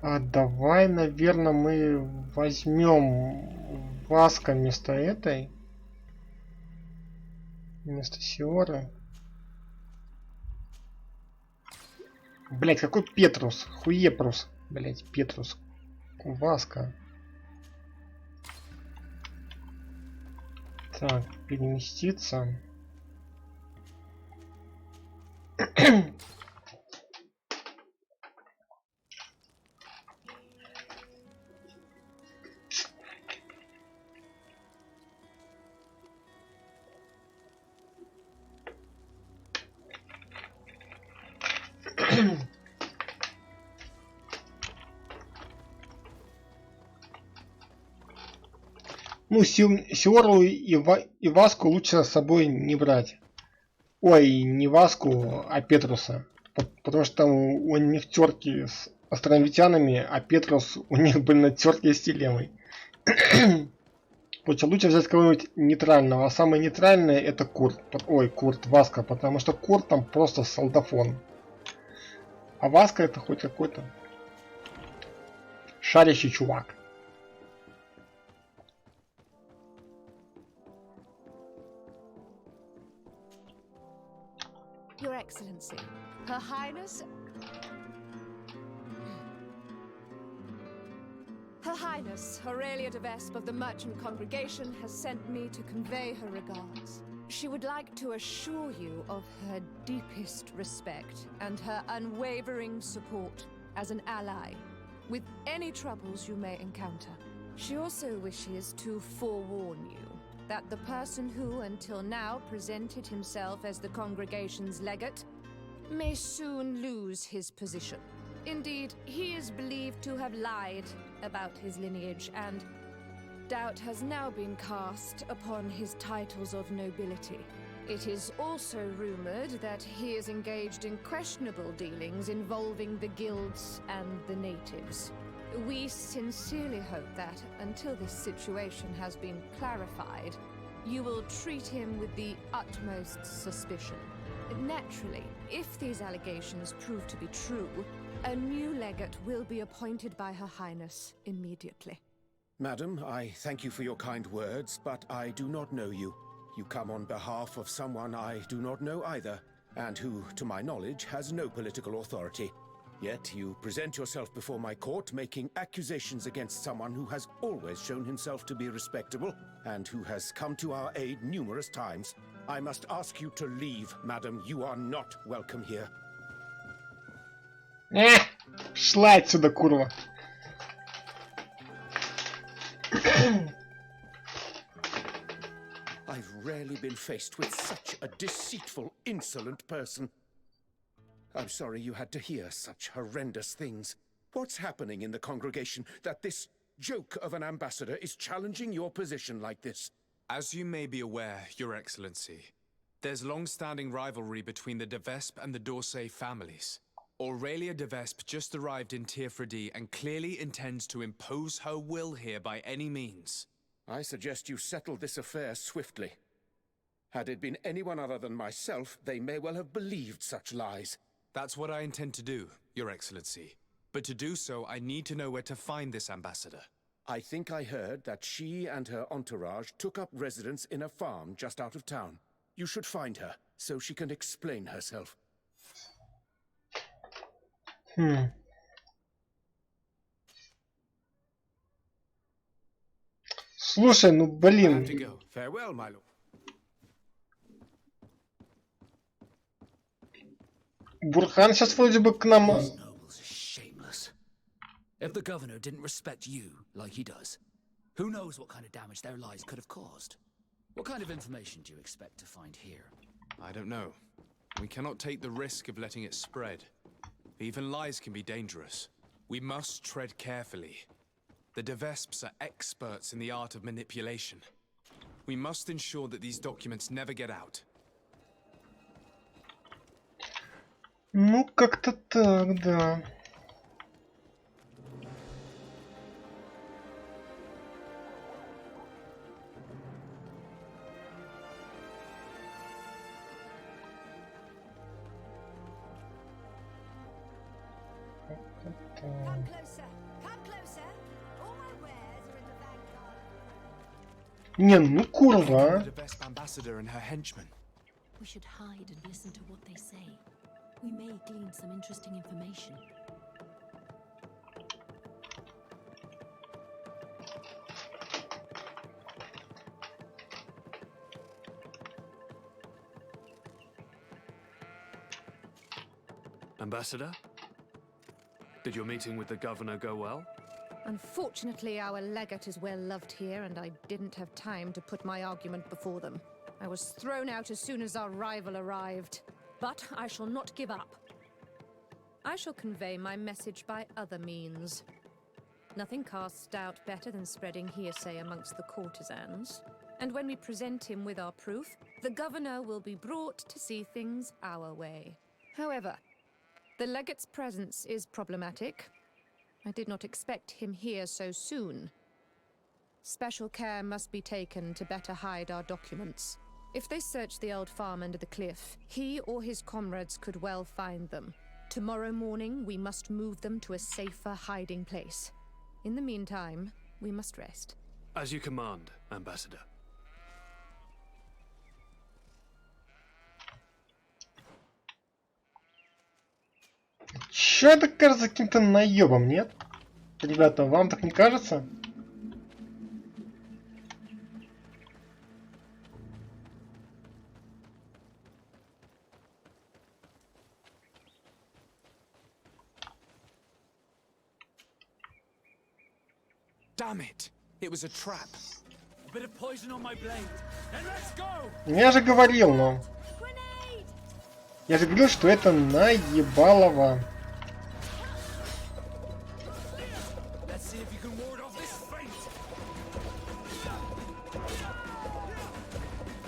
А давай, наверное, мы возьмем Васка вместо этой. Вместо Сиоры. Блять, какой Петрус? Хуепрус. Блять, Петрус. Васка. Так, переместиться. Ну, Сиору и Васку лучше с собой не брать. Ой, не Васку, а Петруса. Потому что там у них терки с островитянами, а Петрус у них, блин, терки с Телемой. Лучше взять кого-нибудь нейтрального. А самое нейтральное это Курт. Ой, Курт, Васка. Потому что Курт там просто солдафон. А Васка это хоть какой-то шарящий чувак. Your Excellency, Her Highness... Her Highness, Aurelia de Vespe of the Merchant Congregation has sent me to convey her regards. She would like to assure you of her deepest respect and her unwavering support as an ally with any troubles you may encounter. She also wishes to forewarn you that the person who until now presented himself as the congregation's legate may soon lose his position. Indeed, he is believed to have lied about his lineage, and doubt has now been cast upon his titles of nobility. It is also rumored that he is engaged in questionable dealings involving the guilds and the natives. We sincerely hope that, until this situation has been clarified, you will treat him with the utmost suspicion. Naturally, if these allegations prove to be true, a new legate will be appointed by Her Highness immediately. Madam, I thank you for your kind words, but I do not know you. You come on behalf of someone I do not know either, and who, to my knowledge, has no political authority. Yet you present yourself before my court making accusations against someone who has always shown himself to be respectable and who has come to our aid numerous times. I must ask you to leave, madam. You are not welcome here. Шла отсюда, курва. I've rarely been faced with such a deceitful, insolent person. I'm sorry you had to hear such horrendous things. What's happening in the congregation that this joke of an ambassador is challenging your position like this? As you may be aware, Your Excellency, there's long-standing rivalry between the de Vespe and the d'Orsay families. Aurelia de Vespe just arrived in Tirfredi and clearly intends to impose her will here by any means. I suggest you settle this affair swiftly. Had it been anyone other than myself, they may well have believed such lies. That's what I intend to do, Your Excellency. But to do so, I need to know where to find this ambassador. I think I heard that she and her entourage took up residence in a farm just out of town. You should find her, so she can explain herself. Слушай, ну I блин. have to go. Farewell, my lord. Бурхан сейчас вроде бы к нам... These nobles are shameless. If the governor didn't respect you like he does, who knows what kind of damage their lies could have caused? What kind of information do you expect to find here? I don't know. We cannot take the risk of letting it spread. Even lies can be dangerous. We must tread carefully. The De Vesps are experts in the art of manipulation. We must ensure that these documents never get out. Ну, как-то так, да. Come closer. Come closer. All my wares are in the vanguard. Не, ну курва, The De Vesp ambassador and her henchmen. We should hide and listen to what they say. We may glean some interesting information. Ambassador? Did your meeting with the governor go well? Unfortunately, our legate is well loved here, and I didn't have time to put my argument before them. I was thrown out as soon as our rival arrived. But I shall not give up. I shall convey my message by other means. Nothing casts doubt better than spreading hearsay amongst the courtesans. And when we present him with our proof, the governor will be brought to see things our way. However, the legate's presence is problematic. I did not expect him here so soon. Special care must be taken to better hide our documents. If they search the old farm under the cliff, he or his comrades could well find them. Tomorrow morning, we must move them to a safer hiding place. In the meantime, we must rest. As you command, Ambassador. чё это кажется каким-то наебом, нет? Ребята, вам так не кажется? Damn it! It was a trap. A bit of poison on my blade. Then let's go! Я же говорил, но... Я же говорил, что это наебалово. Let's see if you can ward off this fate.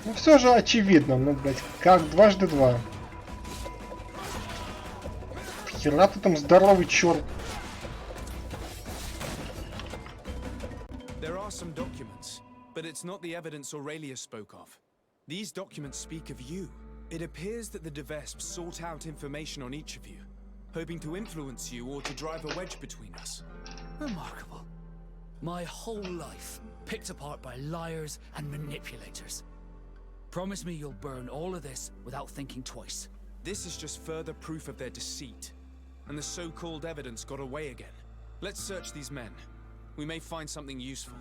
Ну все же очевидно, ну, блядь, как дважды два. Хера ты там здоровый черт. There are some documents, but it's not the evidence Aurelia spoke of. These documents speak of you. It appears that the De Vesp sought out information on each of you, hoping to influence you or to drive a wedge between us. Remarkable. My whole life picked apart by liars and manipulators. Promise me you'll burn all of this without thinking twice. This is just further proof of their deceit, and the so-called evidence got away again. Let's search these men. We may find something useful.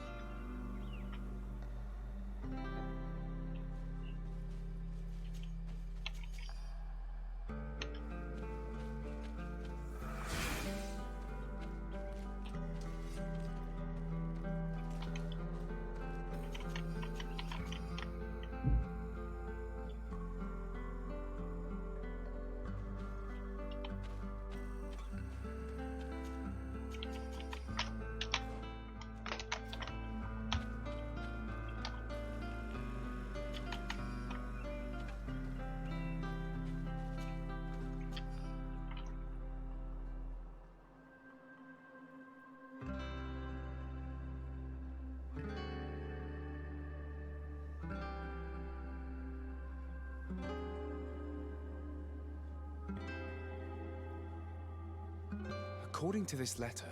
According to this letter,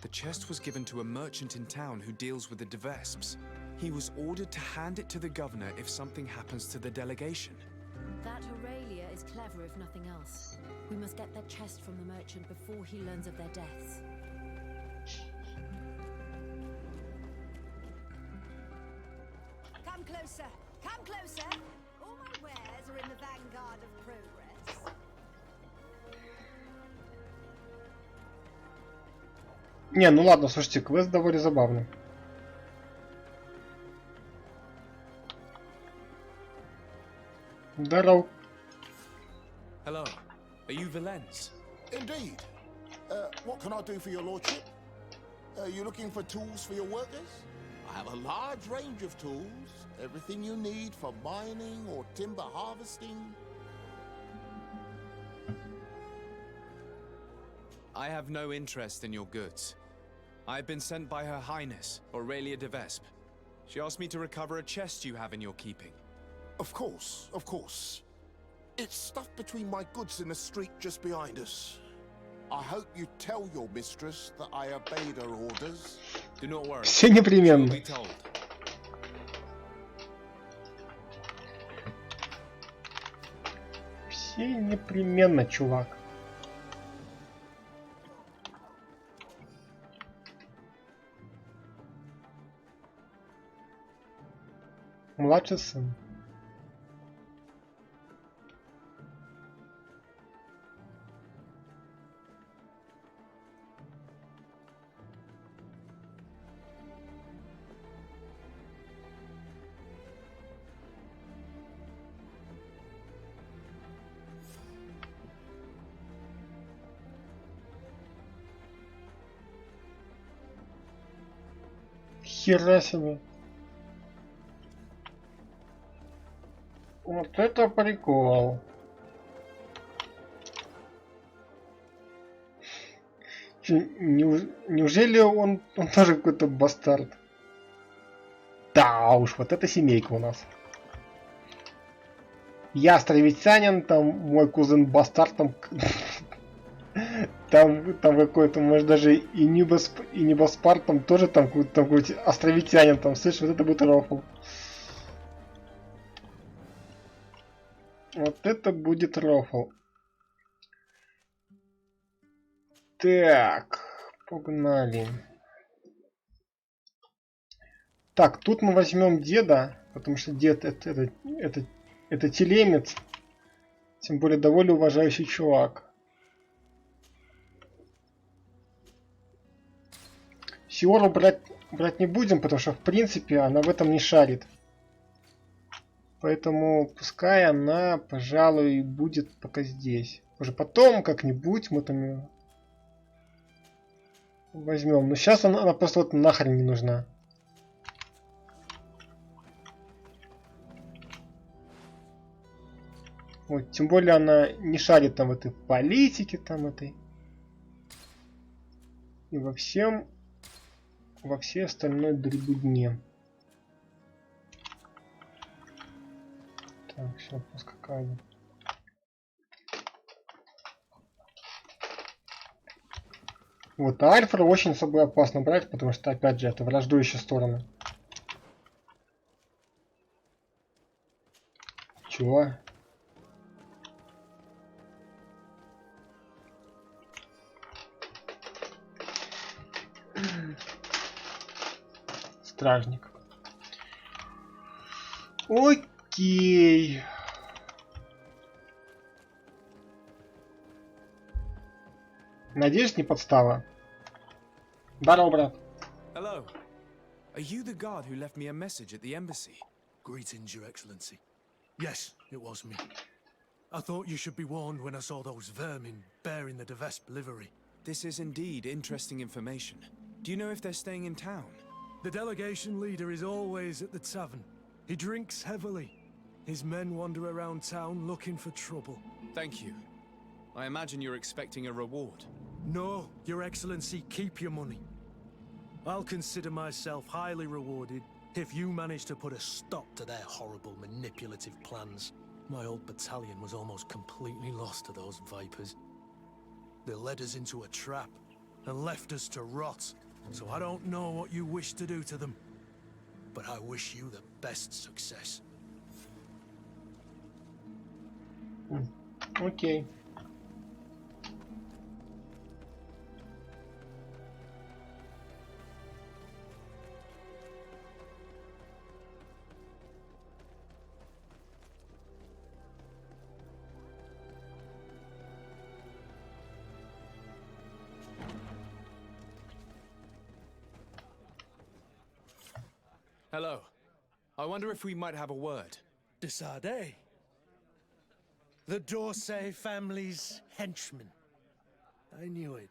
the chest was given to a merchant in town who deals with the Devesps. He was ordered to hand it to the governor if something happens to the delegation. That Aurelia is clever if nothing else. We must get that chest from the merchant before he learns of their deaths. Come closer! Come closer! All my wares are in the vanguard of progress. Не, ну ладно, слушайте, квест довольно забавный. Здоров. Hello, are you Valens? Indeed. What can I do for your lordship? Are you looking for tools for your workers? I have a large range of tools. Everything you need for mining or timber harvesting. I have no interest in your goods. I've been sent by Her Highness, Aurelia de Vesp. She asked me to recover a chest you have in your keeping. Of course, of course. It's stuffed between my goods in the street just behind us. I hope you tell your mistress that I obeyed her orders. Do not worry. Все She will непременно. be told. Все непременно, чувак. Младший сын. Хера себе. Вот это прикол. Неужели он тоже какой-то бастард? Да уж, вот это семейка у нас. Я островитянин, там мой кузен бастард, там какой-то, может, даже и Небоспарт, там тоже там какой-то островитянин, там, слышишь, вот это будет рофл. Вот это будет рофл. Так, погнали. Так, тут мы возьмем деда, потому что дед это телемец. Тем более довольно уважающий чувак. Сиору брать не будем, потому что в принципе она в этом не шарит. Поэтому пускай она, пожалуй, будет пока здесь. Уже потом как-нибудь мы там ее возьмем. Но сейчас она просто вот нахрен не нужна. Вот, тем более она не шарит там в этой политике, там этой. И во всей остальной дребедне. Так, все, поскакали. Вот, а Альфра очень с собой опасно брать, потому что, опять же, это враждующие стороны. Чего? Стражник. Окей. Надеюсь, не подстава. Здорово, брат. Hello. Are you the guard who left me a message at the embassy? Greetings, Your Excellency. Yes, it was me. I thought you should be warned when I saw those vermin bearing the Devesp livery. This is indeed interesting information. Do you know if they're staying in town? The delegation leader is always at the tavern. He drinks heavily. His men wander around town looking for trouble. Thank you. I imagine you're expecting a reward. No, Your Excellency, keep your money. I'll consider myself highly rewarded if you manage to put a stop to their horrible manipulative plans. My old battalion was almost completely lost to those vipers. They led us into a trap and left us to rot. So I don't know what you wish to do to them, but I wish you the best success. Окей. Hello. I wonder if we might have a word. Desade, the Dorsey family's henchman. I knew it.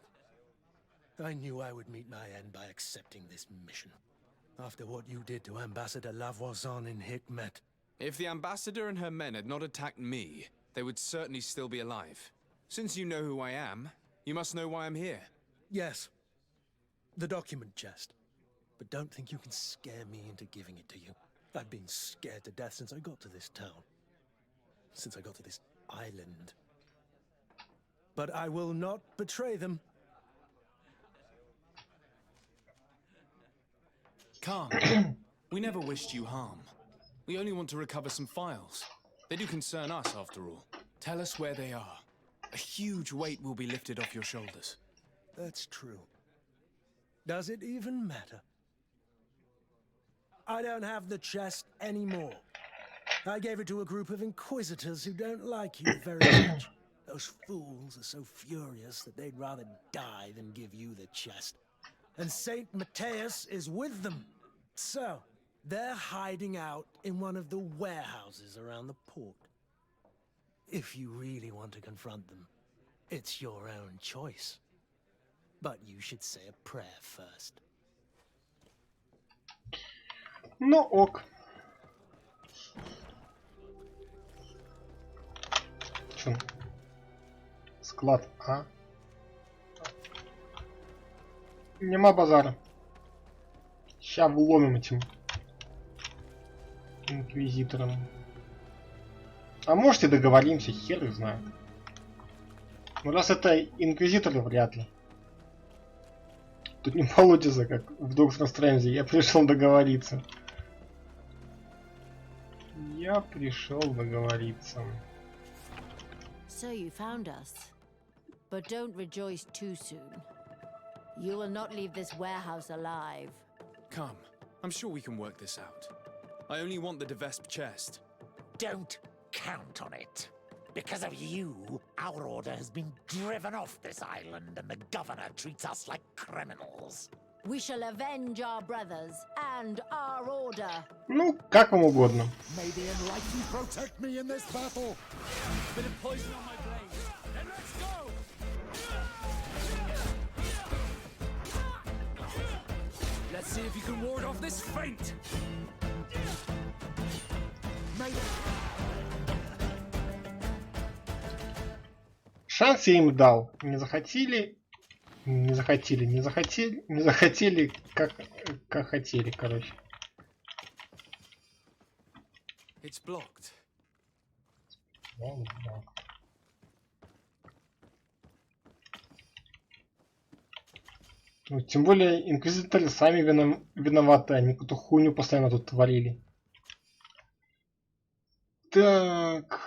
I knew I would meet my end by accepting this mission. After what you did to Ambassador Lavoisin in Hikmet. If the ambassador and her men had not attacked me, they would certainly still be alive. Since you know who I am, you must know why I'm here. Yes. The document chest. But don't think you can scare me into giving it to you. I've been scared to death since I got to this town. Since I got to this island. But I will not betray them. Calm. We never wished you harm. We only want to recover some files. They do concern us, after all. Tell us where they are. A huge weight will be lifted off your shoulders. That's true. Does it even matter? I don't have the chest anymore. I gave it to a group of inquisitors who don't like you very much. Those fools are so furious that they'd rather die than give you the chest. And Saint Matthias is with them. So, they're hiding out in one of the warehouses around the port. If you really want to confront them, it's your own choice. But you should say a prayer first. Ну ок. Чё? Склад, а? Нема базара. Ща вломим этим инквизитором. А можете договоримся, хер их знает. Ну раз это инквизиторы, вряд ли. Тут не получится, как в Докторе Стрэнджи. Я пришел договориться. Я пришел договориться. So you found us. But don't rejoice too soon. You will not leave this warehouse alive. Come. I'm sure we can work this out. I only want the Devesp chest. Don't count on it. Because of you, our order has been driven off this island and the governor treats us like criminals. We shall avenge our brothers and our order. Ну, как вам угодно. May the enlightened protect me in this battle. Bit of poison on my blade. Then let's go! Let's see if you can ward off this feint. Шанс я им дал. Не захотели, как хотели, короче. It's blocked. Ну, тем более инквизиторы сами виноваты, они какую-то хуйню постоянно тут творили. Так.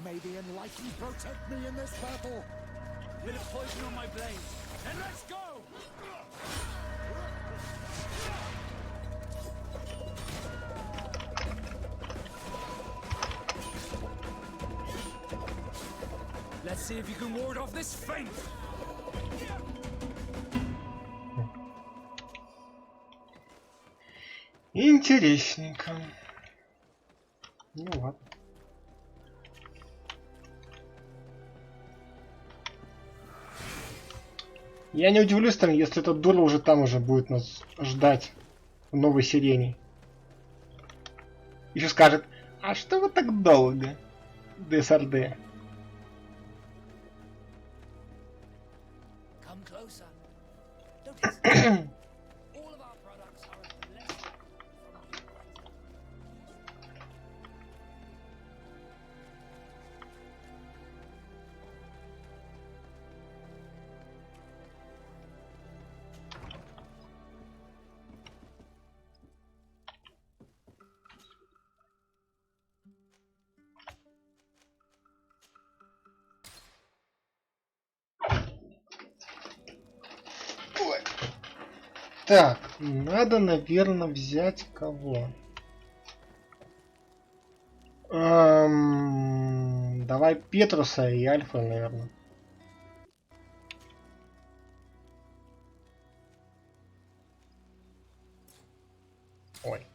May the enlightened protect me in this battle. Bit of poison on my blade. Then let's go! Let's see if you can ward off this feint. Интересненько. Ну ладно. Я не удивлюсь, там, если этот дура уже там уже будет нас ждать в новой сирене. Еще скажет, а что вы так долго, ДСРД? Come closer. Don't hesitate. All of our products are a blessing from you. Так, надо, наверное, взять кого? Давай Петруса и Альфа, наверное. Ой.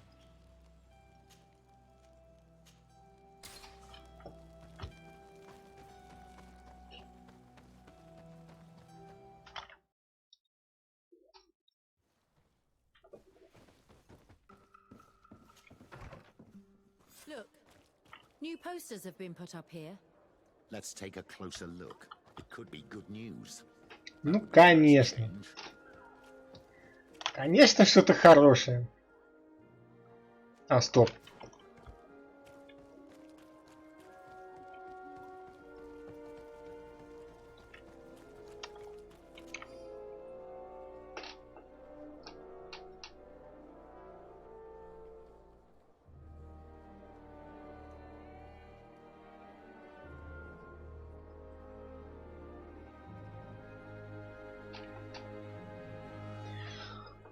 Look, new posters have been put up here. Let's take a closer look. It could be good news. Ну, конечно. Конечно, что-то хорошее. А, стоп.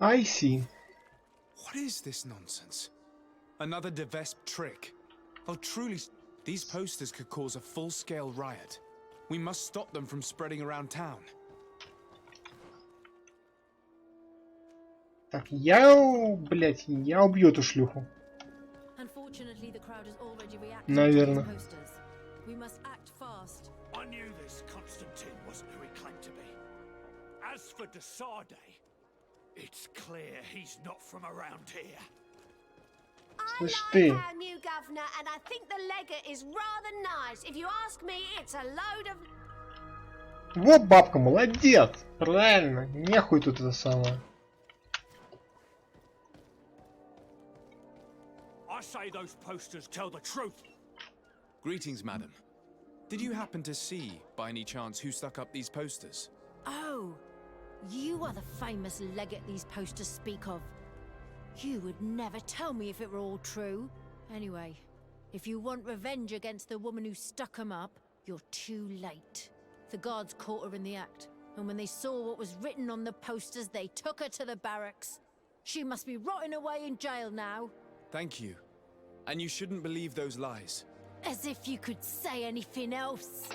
I see. What is this nonsense? Another Devesp trick? Oh, truly, these posters could cause a full-scale riot. We must stop them from spreading around town. Так, я убью эту шлюху. Unfortunately, the crowd has already reacted to Наверное. these posters. We must act fast. I knew this Constantine wasn't who he claimed to be. As for Desade, it's clear he's not from around here. Слышь I ты. like our new governor, and I think the legate is rather nice. If you ask me, it's a load of... Вот бабка, молодец. Правильно. Нехуй тут это самое. I say those posters tell the truth. Greetings, madam. Did you happen to see, by any chance, who stuck up these posters? Oh, you are the famous legate these posters speak of. You would never tell me if it were all true. Anyway, if you want revenge against the woman who stuck 'em up, you're too late. The guards caught her in the act, and when they saw what was written on the posters, they took her to the barracks. She must be rotting away in jail now. Thank you. And you shouldn't believe those lies. As if you could say anything else.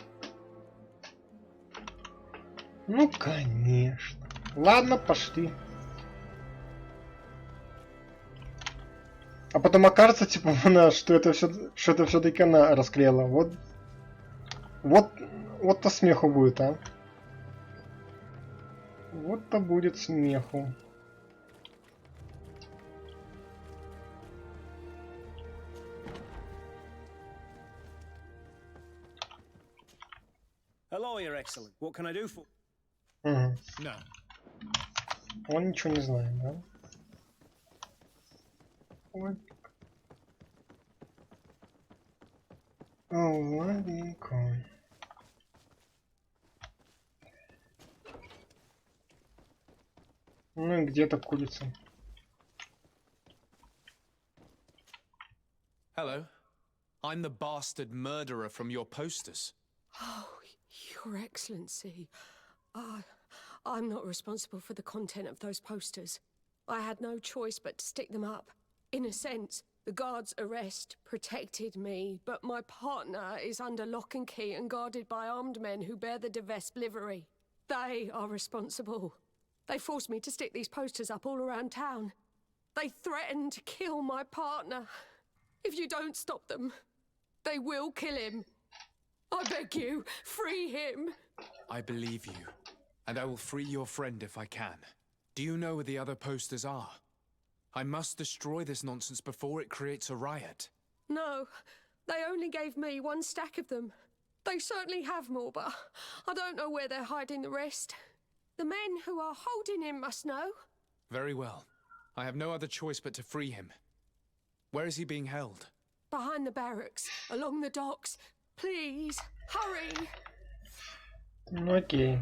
Ну, конечно. Ладно, пошли. А потом окажется, типа, она, что это все-таки она расклеила. Вот-то смеху будет, а. Вот-то будет смеху. Hello, Your Excellency. What can I do for? Угу. No. Он ничего не знает, да? Ой. Ладненько. Ну и где-то курица. Hello. I'm the bastard murderer from your posters. Oh, Your Excellency. I'm not responsible for the content of those posters. I had no choice but to stick them up. In a sense, the guards' arrest protected me, but my partner is under lock and key and guarded by armed men who bear the Devesp livery. They are responsible. They forced me to stick these posters up all around town. They threatened to kill my partner. If you don't stop them, they will kill him. I beg you, free him. I believe you, and I will free your friend if I can. Do you know where the other posters are? I must destroy this nonsense before it creates a riot. No, they only gave me 1 stack of them. They certainly have more, but I don't know where they're hiding the rest. The men who are holding him must know. Very well. I have no other choice but to free him. Where is he being held? Behind the barracks, along the docks. Please, hurry. Ну окей.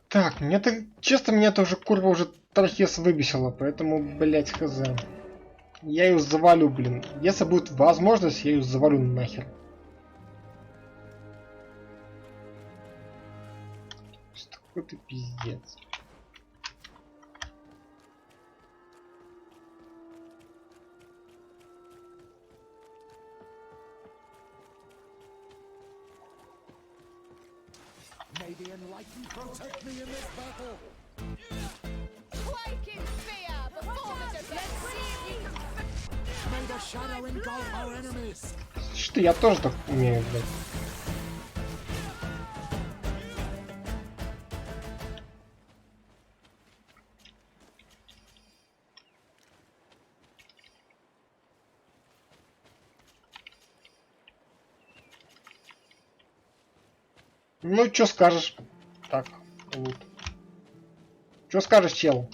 Так, честно, меня тоже курва уже трахес выбесила, поэтому, блять, хз. Я ее завалю, блин. Если будет возможность, я ее завалю нахер. Что какой-то пиздец. May the enlightened protect me in this battle. Quake in fear before the defense. May the shadow engulf our enemies. Что я тоже так умею, блядь. Ну, чё скажешь? Так, вот. Чё скажешь, чел?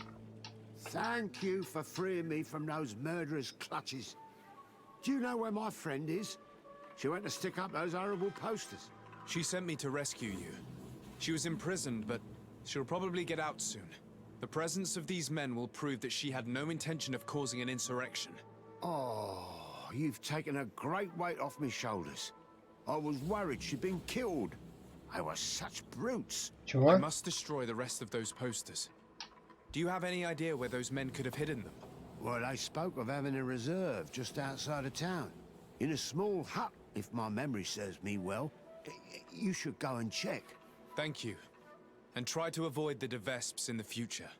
Thank you for freeing me from those murderers' clutches. Do you know where my friend is? She went to stick up those horrible posters. She sent me to rescue you. She was imprisoned, but she'll probably get out soon. The presence of these men will prove that she had no intention of causing an insurrection. Oh, you've taken a great weight off my shoulders. I was worried she'd been killed. They were such brutes. I must destroy the rest of those posters. Do you have any idea where those men could have hidden them? Well, they spoke of having a reserve just outside of town. In a small hut, if my memory serves me well. You should go and check. Thank you. And try to avoid the Devesps in the future.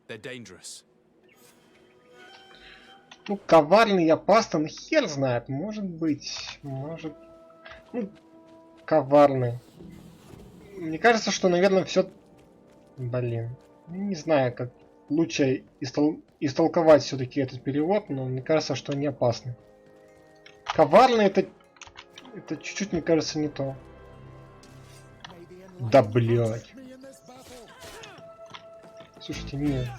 They're dangerous. Ну, коварный и опасный, хер знает. Может быть, может... Ну, коварный. Мне кажется, что, наверное, все... Блин. Не знаю, как лучше истолковать все-таки этот перевод, но мне кажется, что они опасны. Коварный это чуть-чуть, мне кажется, не то. Да, блядь. Слушайте, нет.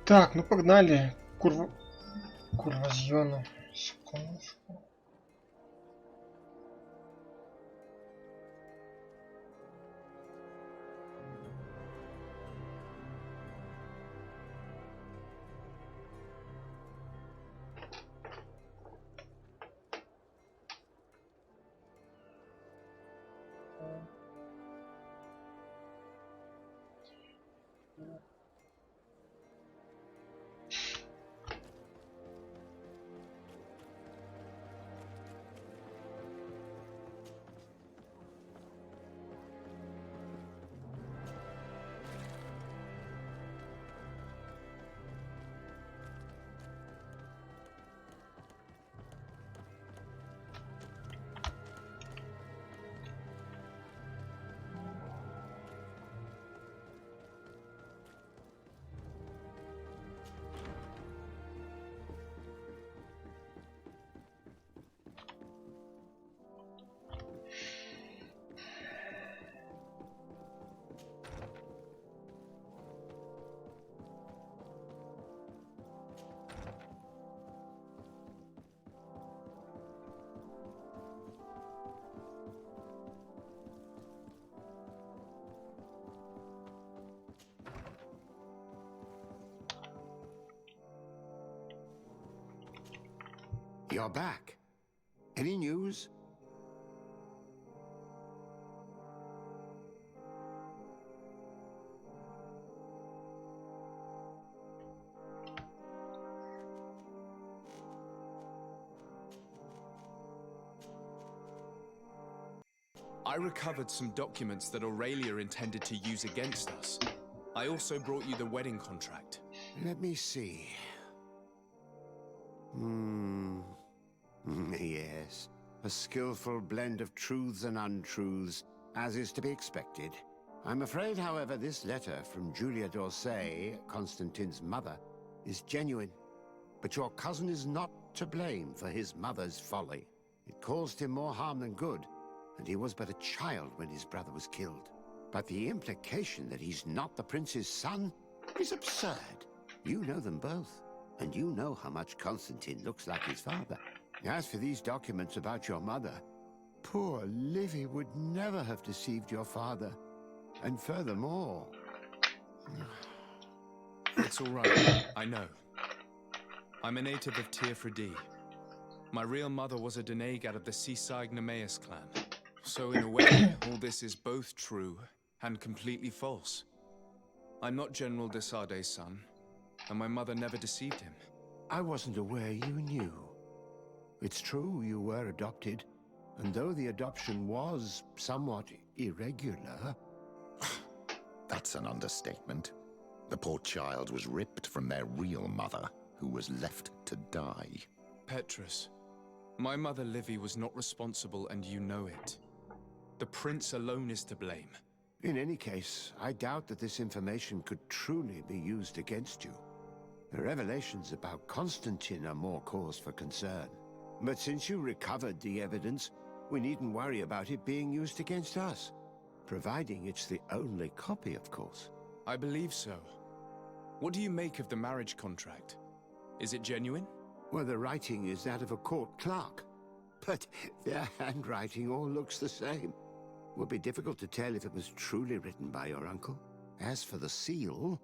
Так, ну погнали. Курвазьону. Секундочку. You're back. Any news? I recovered some documents that Aurelia intended to use against us. I also brought you the wedding contract. Let me see. Yes. A skillful blend of truths and untruths, as is to be expected. I'm afraid, however, this letter from Julia d'Orsay, Constantine's mother, is genuine. But your cousin is not to blame for his mother's folly. It caused him more harm than good, and he was but a child when his brother was killed. But the implication that he's not the prince's son is absurd. You know them both, and you know how much Constantine looks like his father. As for these documents about your mother, poor Livy would never have deceived your father. And furthermore... It's all right, I know. I'm a native of Tir-Fredie. My real mother was a Deneg out of the seaside Nemeus clan. So in a way, all this is both true and completely false. I'm not General de Sarde's son, and my mother never deceived him. I wasn't aware you knew. It's true you were adopted, and though the adoption was somewhat irregular... That's an understatement. The poor child was ripped from their real mother, who was left to die. Petrus, my mother Livy was not responsible, and you know it. The prince alone is to blame. In any case, I doubt that this information could truly be used against you. The revelations about Constantine are more cause for concern. But since you recovered the evidence, we needn't worry about it being used against us. Providing it's the only copy, of course. I believe so. What do you make of the marriage contract? Is it genuine? Well, the writing is that of a court clerk. But their handwriting all looks the same. It would be difficult to tell if it was truly written by your uncle. As for the seal,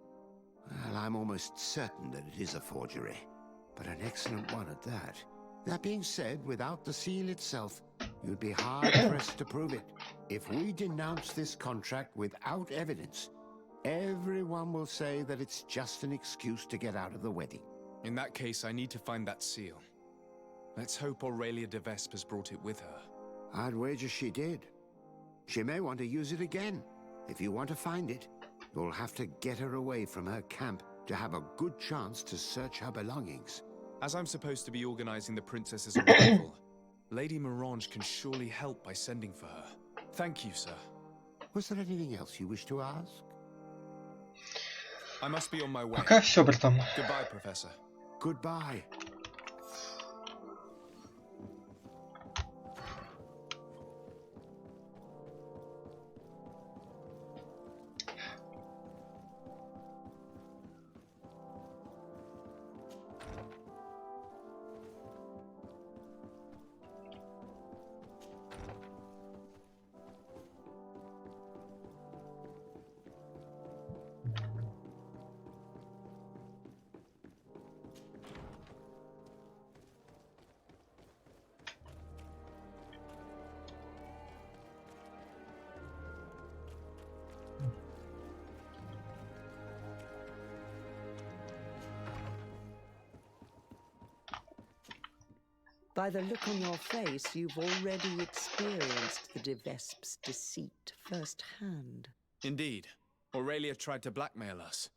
well, I'm almost certain that it is a forgery. But an excellent one at that. That being said, without the seal itself, you'd be hard-pressed to prove it. If we denounce this contract without evidence, everyone will say that it's just an excuse to get out of the wedding. In that case, I need to find that seal. Let's hope Aurelia de Vespe has brought it with her. I'd wager she did. She may want to use it again. If you want to find it, you'll have to get her away from her camp to have a good chance to search her belongings. As I'm supposed to be organizing the princess's arrival, Lady Mirange can surely help by sending for her. Thank you, sir. Was there anything else you wish to ask? I must be on my way. Пока все, братан. Goodbye, Professor. Goodbye. By the look on your face, you've already experienced the de Vespe's deceit firsthand. Indeed. Aurelia tried to blackmail us.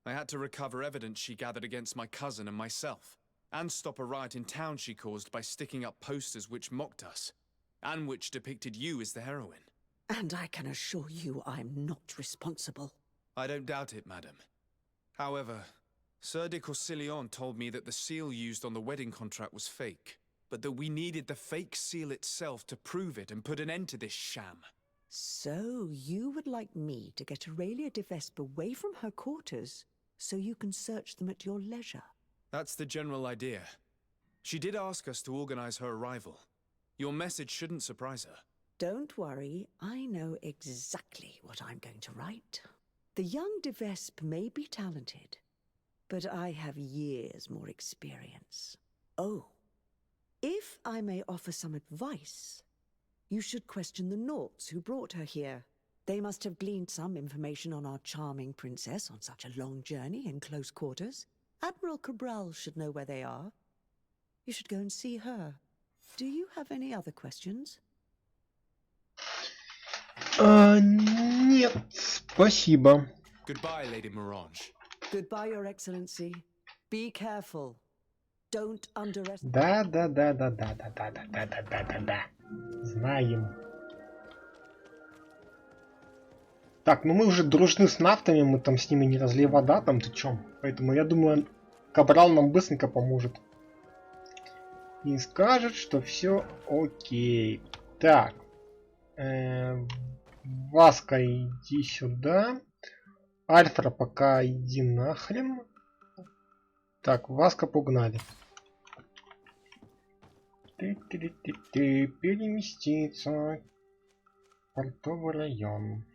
I had to recover evidence she gathered against my cousin and myself, and stop a riot in town she caused by sticking up posters which mocked us, and which depicted you as the heroine. And I can assure you I'm not responsible. I don't doubt it, madam. However, Sir de Corsillon told me that the seal used on the wedding contract was fake, but that we needed the fake seal itself to prove it and put an end to this sham. So you would like me to get Aurelia de Vespe away from her quarters so you can search them at your leisure? That's the general idea. She did ask us to organize her arrival. Your message shouldn't surprise her. Don't worry, I know exactly what I'm going to write. The young de Vespe may be talented, but I have years more experience. Oh, if I may offer some advice, you should question the Nauts who brought her here. They must have gleaned some information on our charming princess on such a long journey in close quarters. Admiral Cabral should know where they are. You should go and see her. Do you have any other questions? Нет, спасибо. Goodbye, Lady Mirange. Goodbye, Your Excellency. Be careful. Don't underestimate. Да. Знаем. Так, ну мы уже дружны с нафтами, мы там с ними не разлей вода, там ты чё? Поэтому я думаю, Кабрал нам быстренько поможет. И скажет, что все окей. Так. Васка, иди сюда. Альфра, пока иди нахрен. Так, Васка погнали. Переместиться. Портовый район.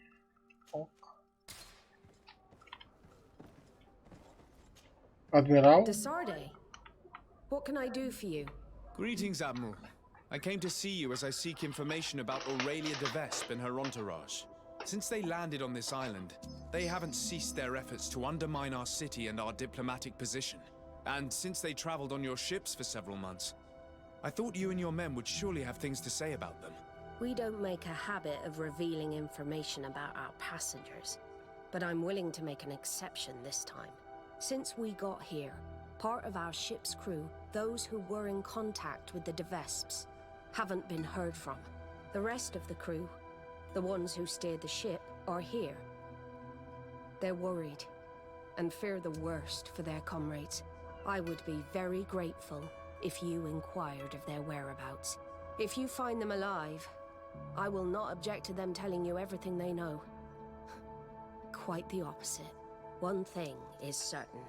Адмирал. Desarde, what can I do for you? Greetings, Admiral. I came to see you as I seek information about Aurelia de Vespe and her entourage. Since they landed on this island, they haven't ceased their efforts to undermine our city and our diplomatic position. And since they traveled on your ships for several months, I thought you and your men would surely have things to say about them. We don't make a habit of revealing information about our passengers, but I'm willing to make an exception this time. Since we got here, part of our ship's crew, those who were in contact with the de Vespes, haven't been heard from. The rest of the crew, the ones who steered the ship, are here. They're worried and fear the worst for their comrades. I would be very grateful if you inquired of their whereabouts. If you find them alive, I will not object to them telling you everything they know. Quite the opposite. One thing is certain.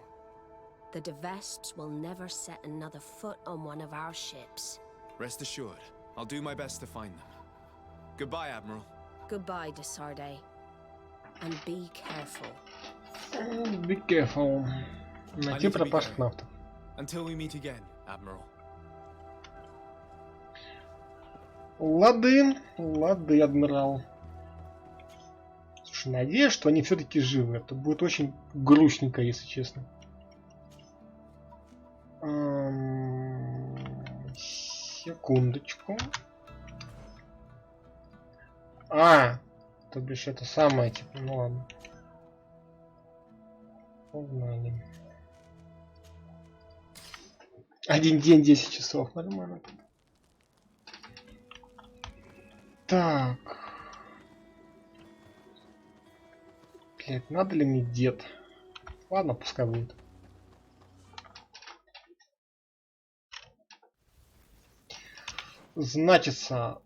The de Vespes will never set another foot on one of our ships. Rest assured, I'll do my best to find them. Goodbye, Admiral. Goodbye, Desarde. And be careful. Be careful. Найти пропавших нафтов. Until we meet again, Admiral. Лады, адмирал. Слушай, надеюсь, что они все-таки живы. Это будет очень грустненько, если честно. Секундочку. То бишь это самое, типа, ну ладно. Погнали. 1 день, 10 часов, нормально. Так. Блять, надо ли мне дед? Ладно, пускай будет. Значится,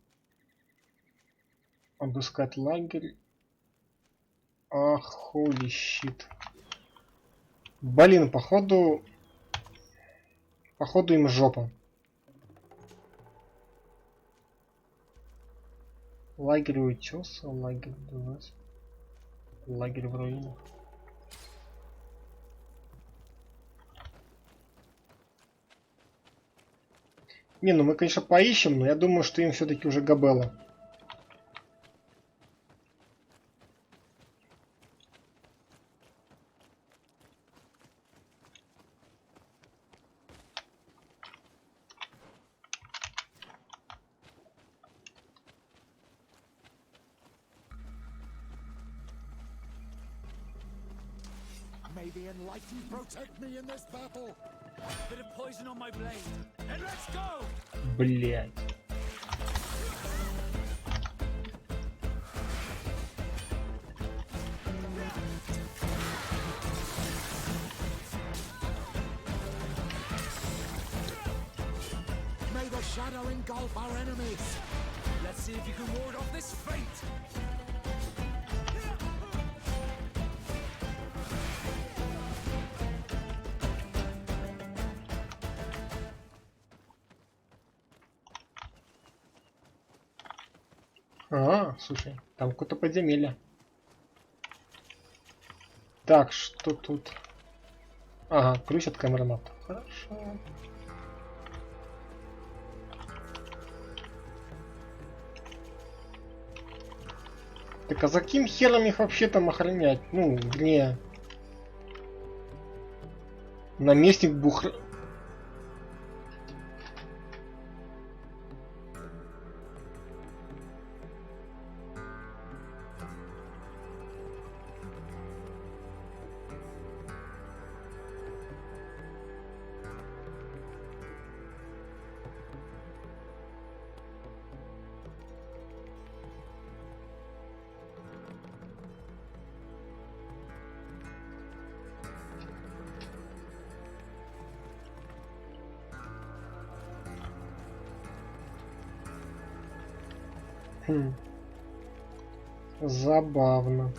обыскать лагерь. Ах, holy shit. Блин, походу им жопа. Лагерь у утеса, лагерь у нас. Лагерь в руинах. Не, ну мы, конечно, поищем, но я думаю, что им все-таки уже габелла. May the enlightened protect me in this battle. Bit of poison on my blade. And let's go! Блять. May the shadow engulf our enemies. Let's see if you can ward off this fate. Слушай, там какое-то подземелье. Так, что тут? Ага, ключ от камеры нафты. Хорошо. Так а за каким хером их вообще там охранять? Ну, вернее... Наместник Бухр... Забавно.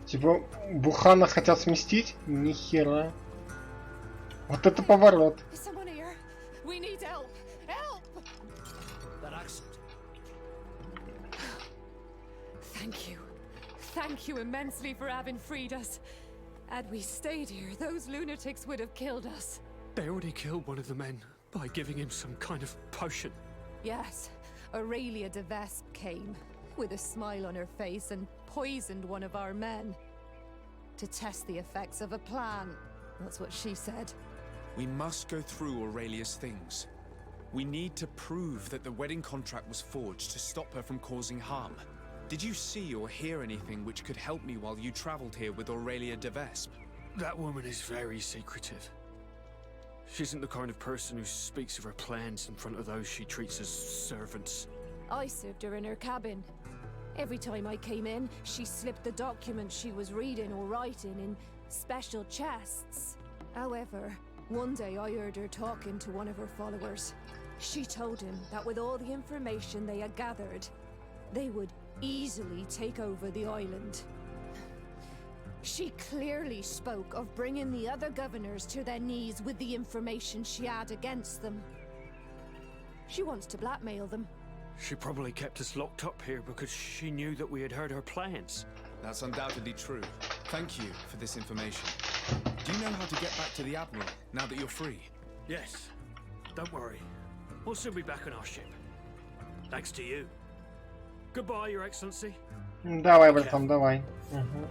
Типа, Бухана хотят сместить? Нихера. Вот это поворот. Thank you immensely for having freed us. Had we stayed here, those lunatics would have killed us. They already killed one of the men by giving him some kind of potion. Yes, Aurelia de Vespe came, with a smile on her face, and poisoned one of our men. To test the effects of a plan. That's what she said. We must go through Aurelia's things. We need to prove that the wedding contract was forged to stop her from causing harm. Did you see or hear anything which could help me while you traveled here with Aurelia de Vespe? That woman is very secretive. She isn't the kind of person who speaks of her plans in front of those she treats as servants. I served her in her cabin. Every time I came in, she slipped the documents she was reading or writing in special chests. However, one day I heard her talking to one of her followers. She told him that with all the information they had gathered, they would easily take over the island. She clearly spoke of bringing the other governors to their knees with the information she had against them. She wants to blackmail them. She probably kept us locked up here because she knew that we had heard her plans. That's undoubtedly true. Thank you for this information. Do you know how to get back to the Admiral, now that you're free? Yes. Don't worry. We'll soon be back on our ship. Thanks to you. Goodbye, Your Excellency. Давай, братан, давай. Угу.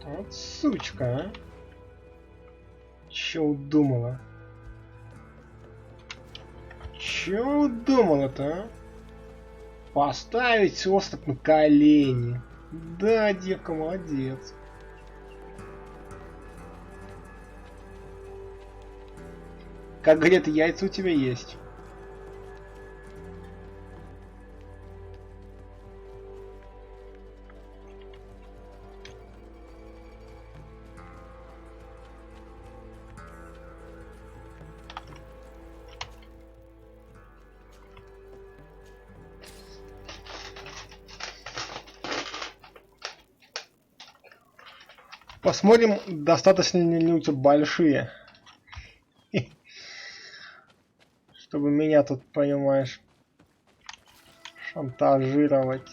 Вот сучка, а. Чё удумала? Чё удумала-то, а? Поставить остров на колени. Да, девка, молодец. Как говорят, яйца у тебя есть. Посмотрим, достаточно ли у тебя большие. Чтобы меня тут, понимаешь, шантажировать.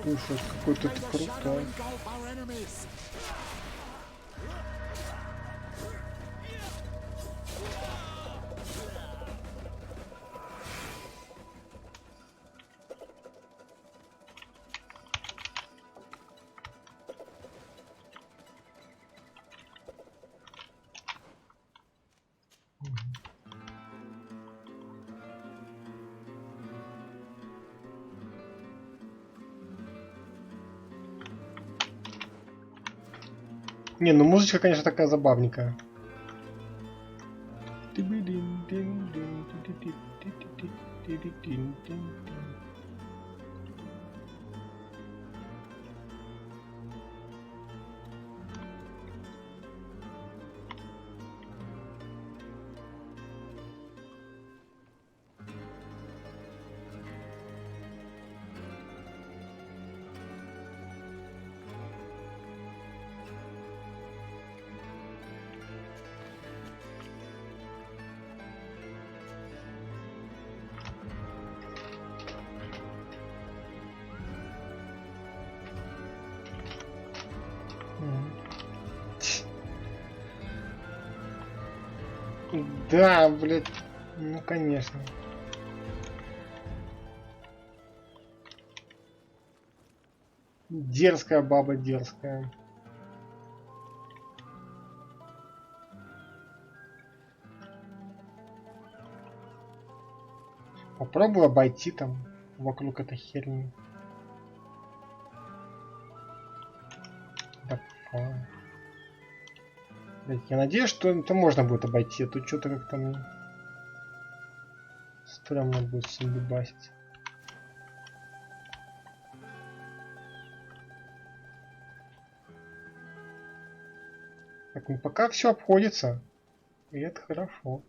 Кушать какой-то крутой. Не, ну музычка, конечно, такая забавненькая. Да, блядь. Ну, конечно. Дерзкая баба, дерзкая. Попробую обойти там вокруг этой херни. Да, блядь, я надеюсь, что это можно будет обойти, а то что-то как-то мне стрёмно будет всем дубасить. Так, ну пока все обходится, и это хорошо.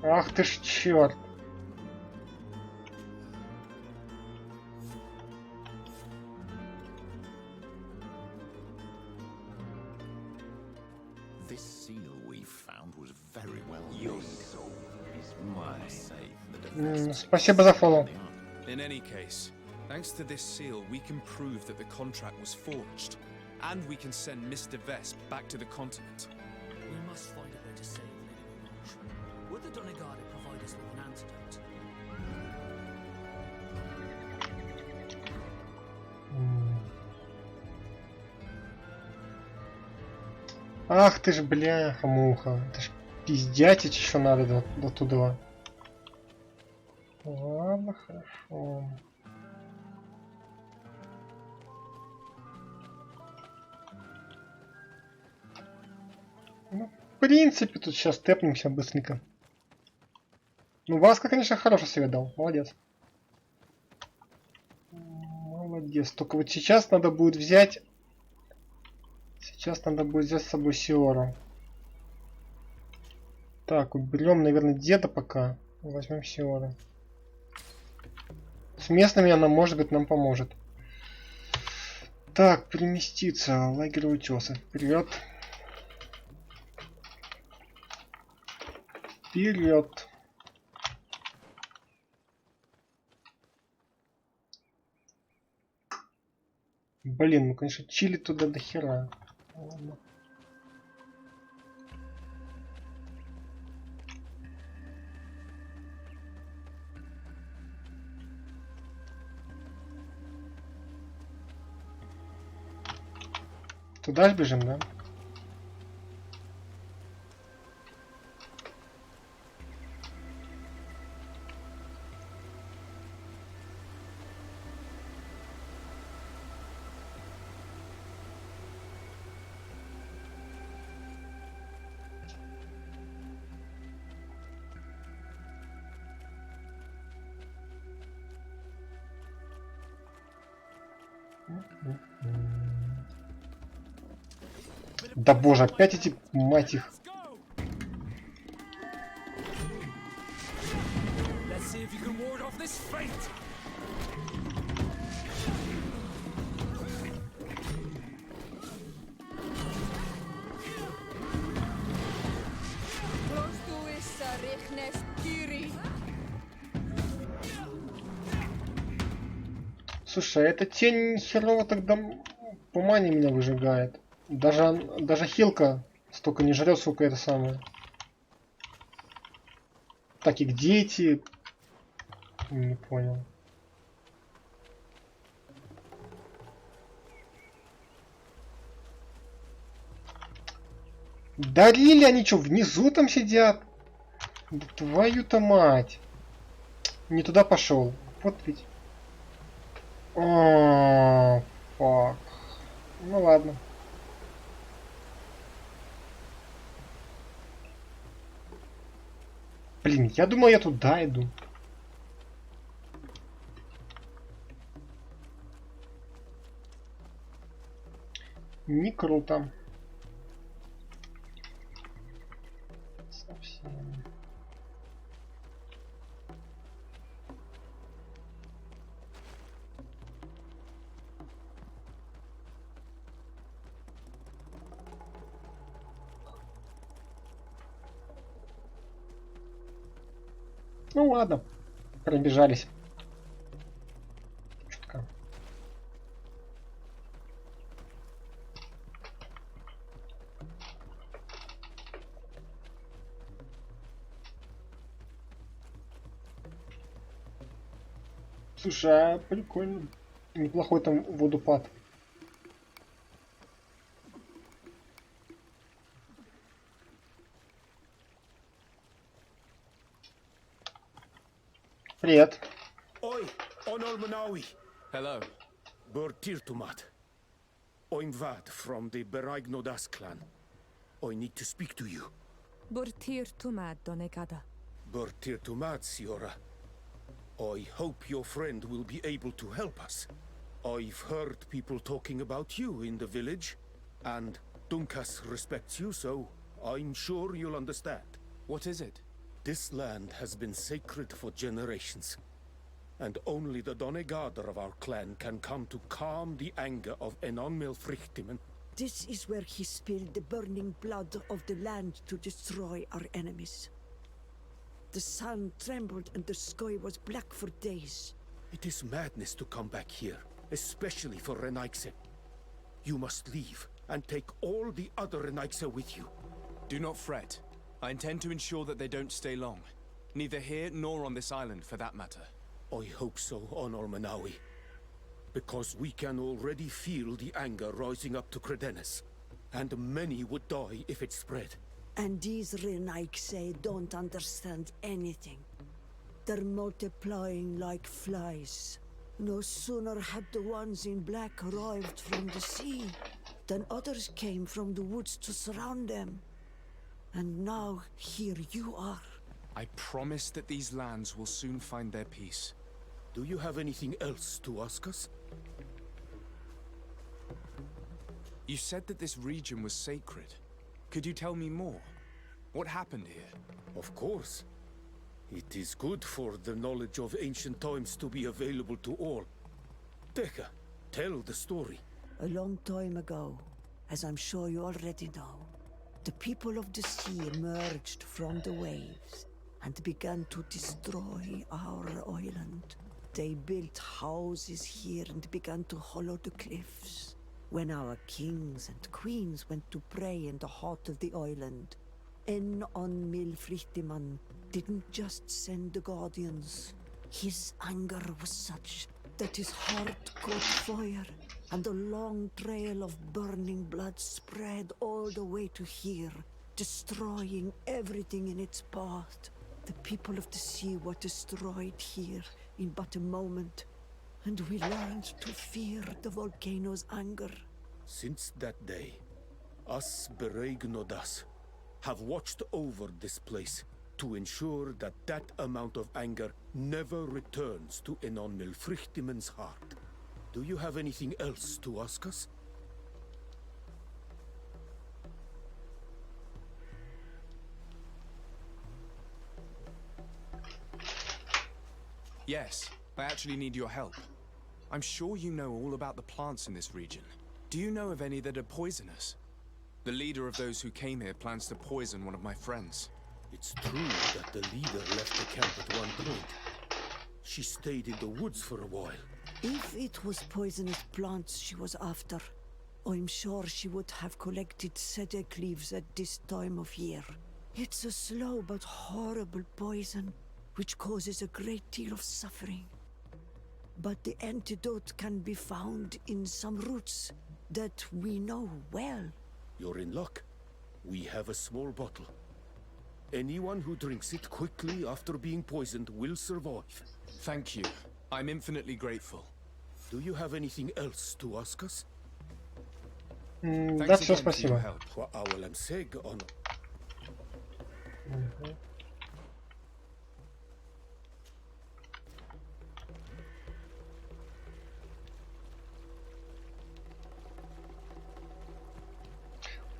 Ах ты ж черт. This seal we found was very well made. Is my save the Спасибо за фоллоу. In any case, thanks to this seal, we can prove that the contract was forged, and we can send Mr. Vesp back to the continent. We must find a way to save Lady March. Would the Donegali provide us with an antidote? Ах ты ж бляха-муха. Это ж пиздятить еще надо до туда. Ладно, хорошо. Ну, в принципе, тут сейчас тэпнемся быстренько. Ну, Васка, конечно, хороший совет дал. Молодец. Молодец. Только вот сейчас надо будет взять... Сейчас надо будет взять с собой Сиора. Так, уберем, наверное, деда пока. Возьмем Сиора. С местными она, может быть, нам поможет. Так, переместиться. Лагерь утеса. Вперед. Вперед. Блин, ну конечно чили туда до хера. Ладно. Туда ж бежим, да? Да боже, опять эти, мать их. Let's see if you can ward off this fate. Слушай, эта тень херово тогда по мане меня выжигает. Даже хилка столько не жрет, сколько это самое. Так, и где эти... Не понял. Дарили они что, внизу там сидят? Да твою-то мать. Не туда пошел. Вот ведь. О, фак. Ну ладно. Блин, я думал, я туда иду. Не круто. Совсем. Ну ладно, пробежались. Чутка. Слушай, а прикольно. Неплохой там водопад. Привет. Oi, Onol Manawi. Hello. Bertirtumat. I'm Vad from the Beraignodas clan. I need to speak to you. Burtir tumad donegada. Bertirtumat, Siora. I hope your friend will be able to help us. I've heard people talking about you in the village, and Dunkas respects you, so I'm sure you'll understand. What is it? This land has been sacred for generations, and only the Donegader of our clan can come to calm the anger of Enonmil Frichtimen. This is where he spilled the burning blood of the land to destroy our enemies. The sun trembled and the sky was black for days. It is madness to come back here, especially for Renaigse. You must leave and take all the other Renaigse with you. Do not fret. I intend to ensure that they don't stay long. Neither here nor on this island, for that matter. I hope so, Honor Manawi. Because we can already feel the anger rising up to Credennis. And many would die if it spread. And these Renaigse don't understand anything. They're multiplying like flies. No sooner had the ones in black arrived from the sea than others came from the woods to surround them. And now here you are. I promise that these lands will soon find their peace. Do you have anything else to ask us? You said that this region was sacred. Could you tell me more? What happened here? Of course. It is good for the knowledge of ancient times to be available to all. Teka, tell the story. A long time ago, as I'm sure you already know, the people of the sea emerged from the waves and began to destroy our island. They built houses here and began to hollow the cliffs. When our kings and queens went to pray in the heart of the island, Enonmil Frichtiman didn't just send the guardians. His anger was such that his heart caught fire, and a long trail of burning blood spread all the way to here, destroying everything in its path. The people of the sea were destroyed here in but a moment, and we learned to fear the volcano's anger. Since that day, us Bereignodas have watched over this place to ensure that that amount of anger never returns to Enonmil Frichtimen's heart. Do you have anything else to ask us? Yes, I actually need your help. I'm sure you know all about the plants in this region. Do you know of any that are poisonous? The leader of those who came here plans to poison one of my friends. It's true that the leader left the camp at one point. She stayed in the woods for a while. If it was poisonous plants she was after, I'm sure she would have collected sedek leaves at this time of year. It's a slow but horrible poison, which causes a great deal of suffering. But the antidote can be found in some roots that we know well. You're in luck. We have a small bottle. Anyone who drinks it quickly after being poisoned will survive. Thank you. I'm infinitely grateful. Do you have anything else to ask us? Да, все, спасибо.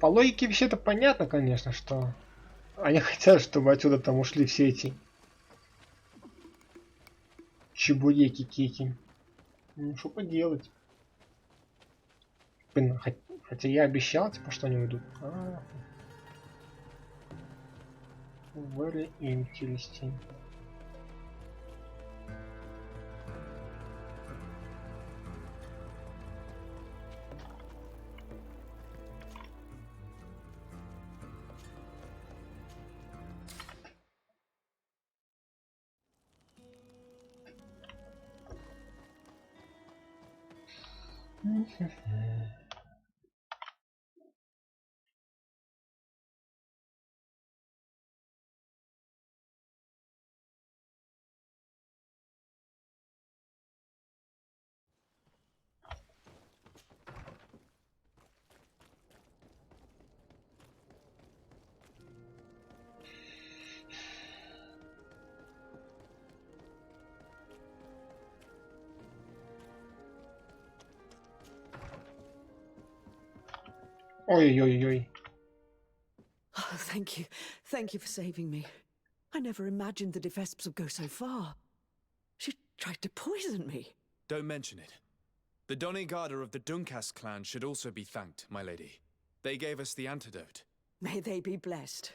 По логике вообще-то понятно, конечно, что они хотят, чтобы отсюда там ушли все эти чебуреки-кеки. Ну, что поделать. Блин, хотя я обещал, типа, что они уйдут. Very interesting. Ой-ой-ой-ой. Oh, thank you. Thank you for saving me. I never imagined the Defesps would go so far. She tried to poison me. Don't mention it. The Doneigada of the Dunkas clan should also be thanked, my lady. They gave us the antidote. May they be blessed.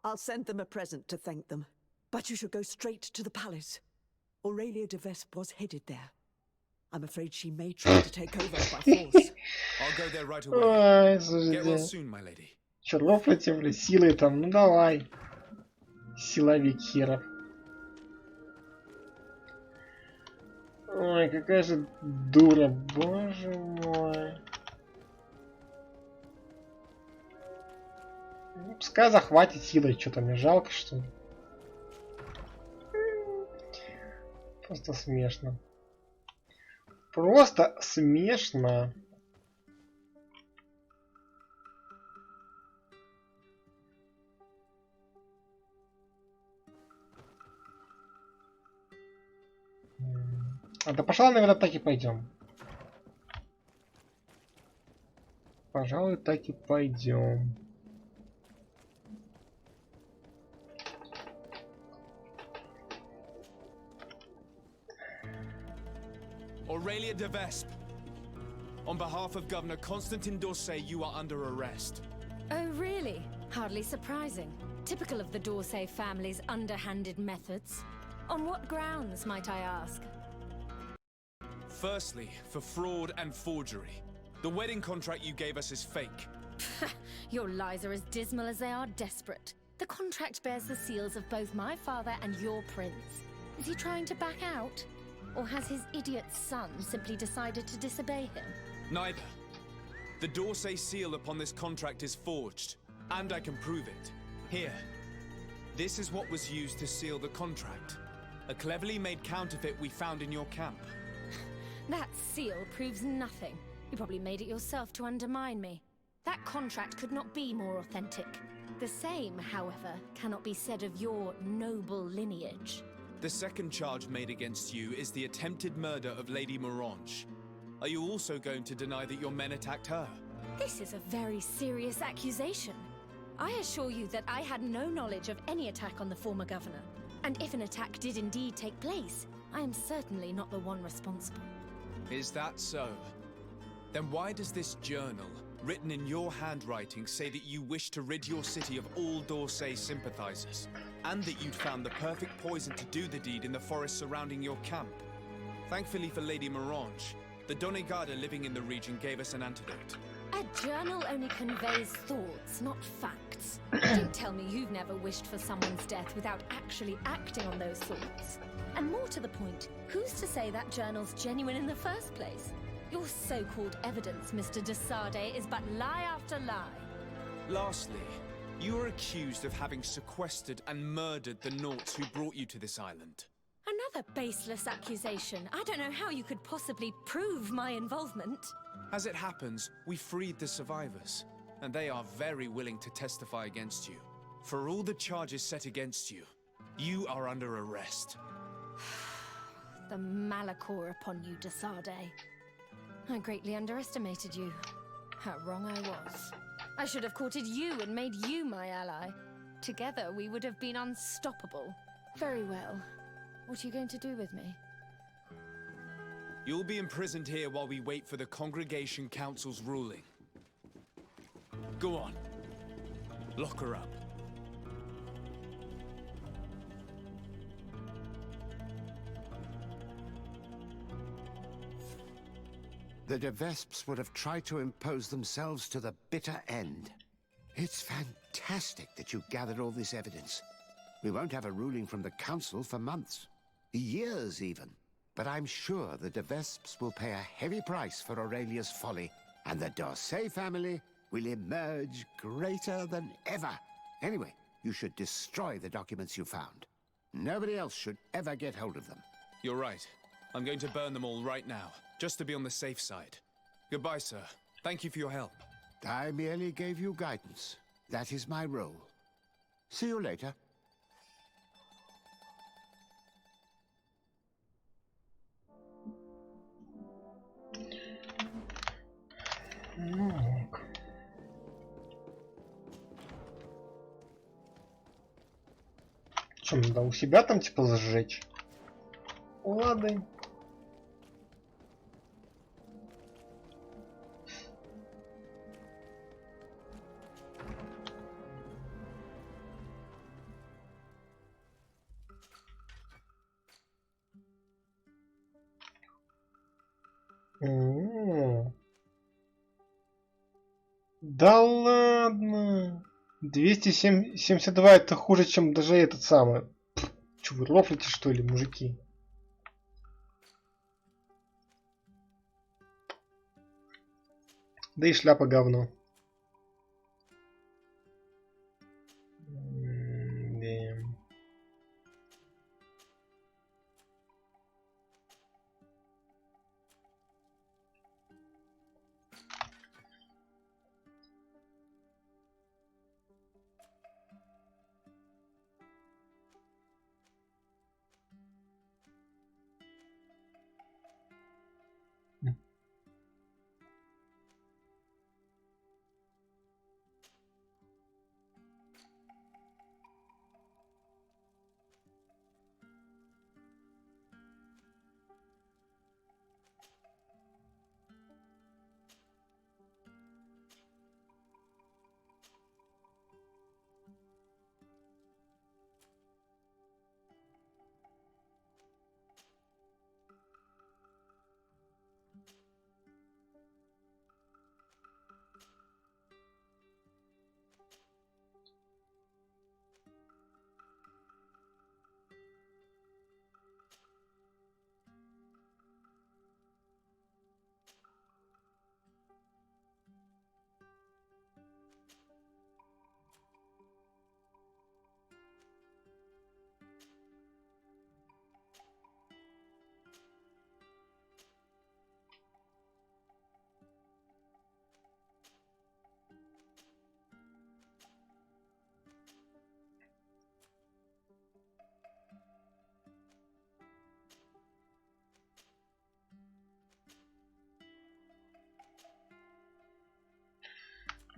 I'll send them a present to thank them. But you should go straight to the palace. Aurelia de Vesp was headed there. I'm afraid she may try to take over by force. I'll go there right away. Ой, Get well слушайте. soon, my lady. Чё, рофлите, бля, силой там? Ну давай. Силовик херов. Ой, какая же дура, боже мой. Ну, пускай захватит силой, что-то мне жалко, что ли. Просто смешно. Просто смешно. Да пожалуй, наверное, так и пойдем. Пожалуй, так и пойдем. Aurelia de Vesp. On behalf of Governor Constantin d'Orsay, you are under arrest. Oh, really? Hardly surprising. Typical of the d'Orsay family's underhanded methods. On what grounds, might I ask? Firstly, for fraud and forgery. The wedding contract you gave us is fake. Your lies are as dismal as they are desperate. The contract bears the seals of both my father and your prince. Is he trying to back out? Or has his idiot son simply decided to disobey him? Neither. The d'Orsay seal upon this contract is forged, and I can prove it. Here. This is what was used to seal the contract. A cleverly made counterfeit we found in your camp. That seal proves nothing. You probably made it yourself to undermine me. That contract could not be more authentic. The same, however, cannot be said of your noble lineage. The second charge made against you is the attempted murder of Lady Morange. Are you also going to deny that your men attacked her? This is a very serious accusation. I assure you that I had no knowledge of any attack on the former governor. And if an attack did indeed take place, I am certainly not the one responsible. Is that so? Then why does this journal, written in your handwriting, say that you wish to rid your city of all d'Orsay sympathizers? And that you'd found the perfect poison to do the deed in the forest surrounding your camp? Thankfully for Lady Morange, the Doneigada living in the region gave us an antidote. A journal only conveys thoughts, not facts. Don't tell me you've never wished for someone's death without actually acting on those thoughts. And more to the point, who's to say that journal's genuine in the first place? Your so-called evidence, Mr. de Sade, is but lie after lie. Lastly, you are accused of having sequestered and murdered the Nauts who brought you to this island. Another baseless accusation. I don't know how you could possibly prove my involvement. As it happens, we freed the survivors, and they are very willing to testify against you. For all the charges set against you, you are under arrest. The Malachor upon you, Desade. I greatly underestimated you. How wrong I was. I should have courted you and made you my ally. Together, we would have been unstoppable. Very well. What are you going to do with me? You'll be imprisoned here while we wait for the Congregation Council's ruling. Go on. Lock her up. The De Vesps would have tried to impose themselves to the bitter end. It's fantastic that you gathered all this evidence. We won't have a ruling from the Council for months. Years, even. But I'm sure the De Vesps will pay a heavy price for Aurelia's folly, and the D'Orsay family will emerge greater than ever. Anyway, you should destroy the documents you found. Nobody else should ever get hold of them. You're right. I'm going to burn them all right now, just to be on the safe side. Goodbye, sir. Thank you for your help. I merely gave you guidance. That is my role. See you later. Что, надо у себя там типа зажечь? Ладно. Да ладно. 272 это хуже, чем даже этот самый. Че, вы рофлите, что ли, мужики? Да и шляпа говно.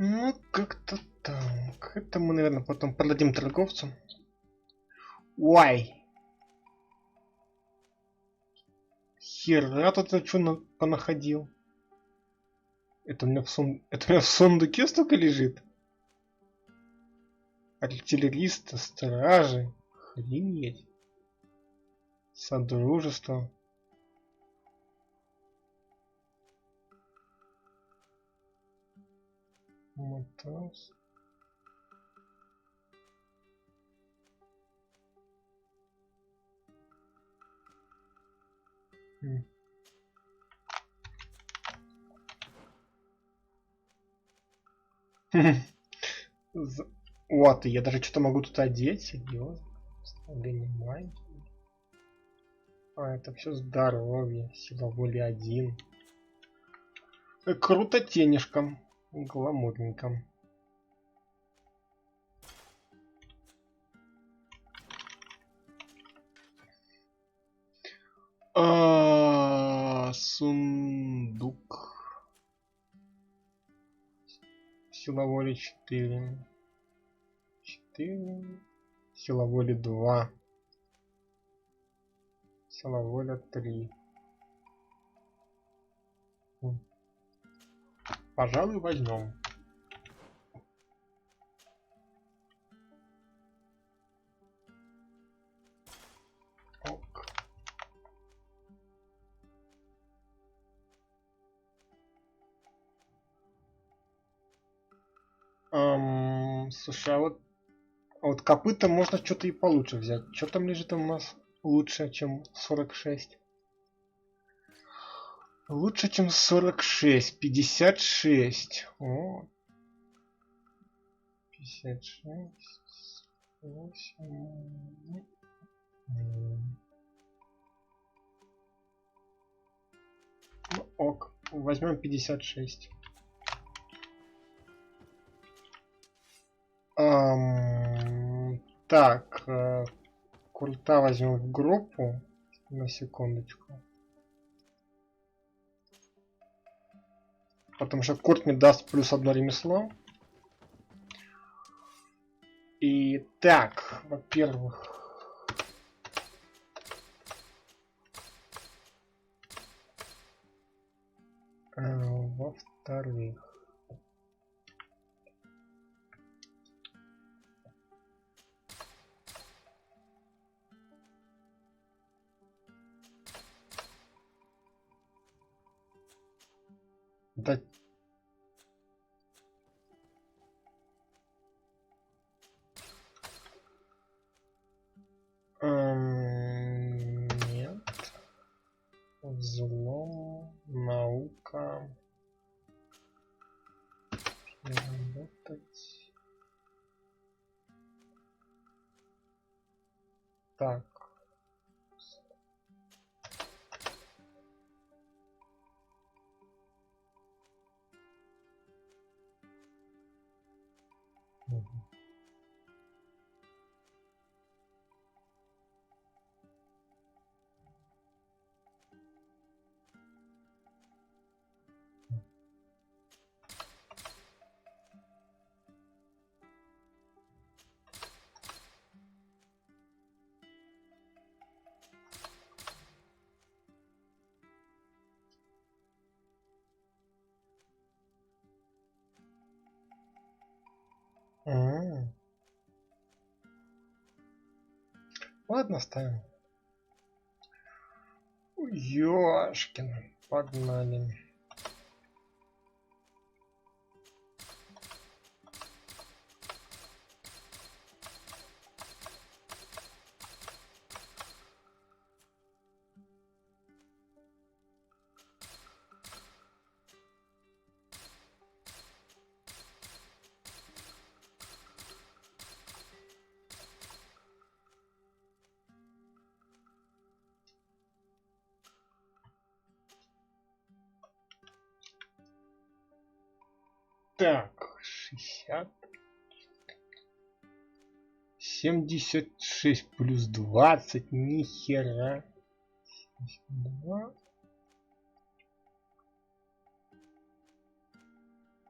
Ну, как-то так. Это мы, наверное, потом продадим торговцу. Уай! Хера тут что понаходил? Это у меня в сундуке столько лежит? Артиллеристы, стражи. Охренеть. Содружество. Матрос. Вот, я даже что-то могу тут одеть, серьезно. Становление магии. А, это все здоровье. Сила воли 1. Круто тенежком. Гламурненько. Сундук. Сила воли 4. 4. Сила воли 2. Сила воля 3. Пожалуй, возьмем. Ок. Слушай, а вот копыта можно что-то и получше взять. Что там лежит у нас лучше, чем 46? Лучше, чем 46. 56. О. 56. 8. Ну, ок. Возьмем 56. Так. Курта возьмем в группу. На секундочку. Потому что Курт мне даст плюс 1 ремесло. И так, во-первых... Во-вторых... Да... Нет. Взлом, наука. Работать. Так. Ладно, ставим. Ёшкин, погнали. Так, 60. 76 плюс 20, нихера. 72.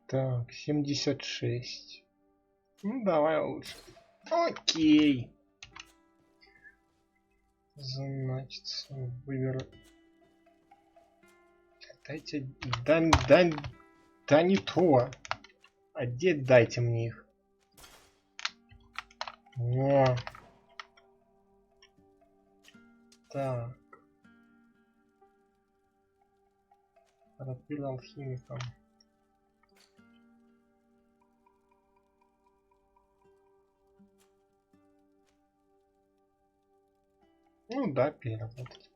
Так, 76. Ну, давай лучше. Окей. Значит, выберу. Дайте, да не то. Одеть дайте мне их. Во. Так. Пропил алхимиком. Ну да, переработать.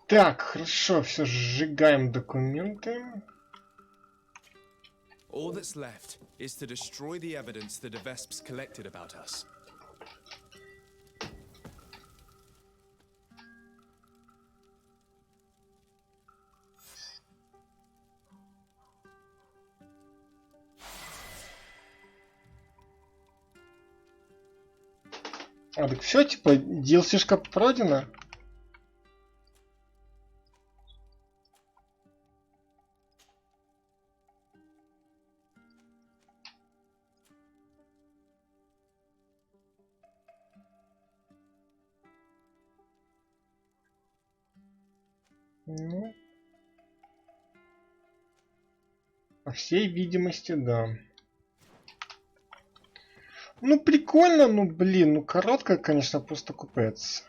Так, хорошо, все, сжигаем документы. All that's left is to destroy the evidence that the Vesps collected about us. А, так все, типа, DLC-шка пройдена? Ну, по всей видимости, да. Ну, прикольно, ну, блин, ну, короткая, конечно, просто купец.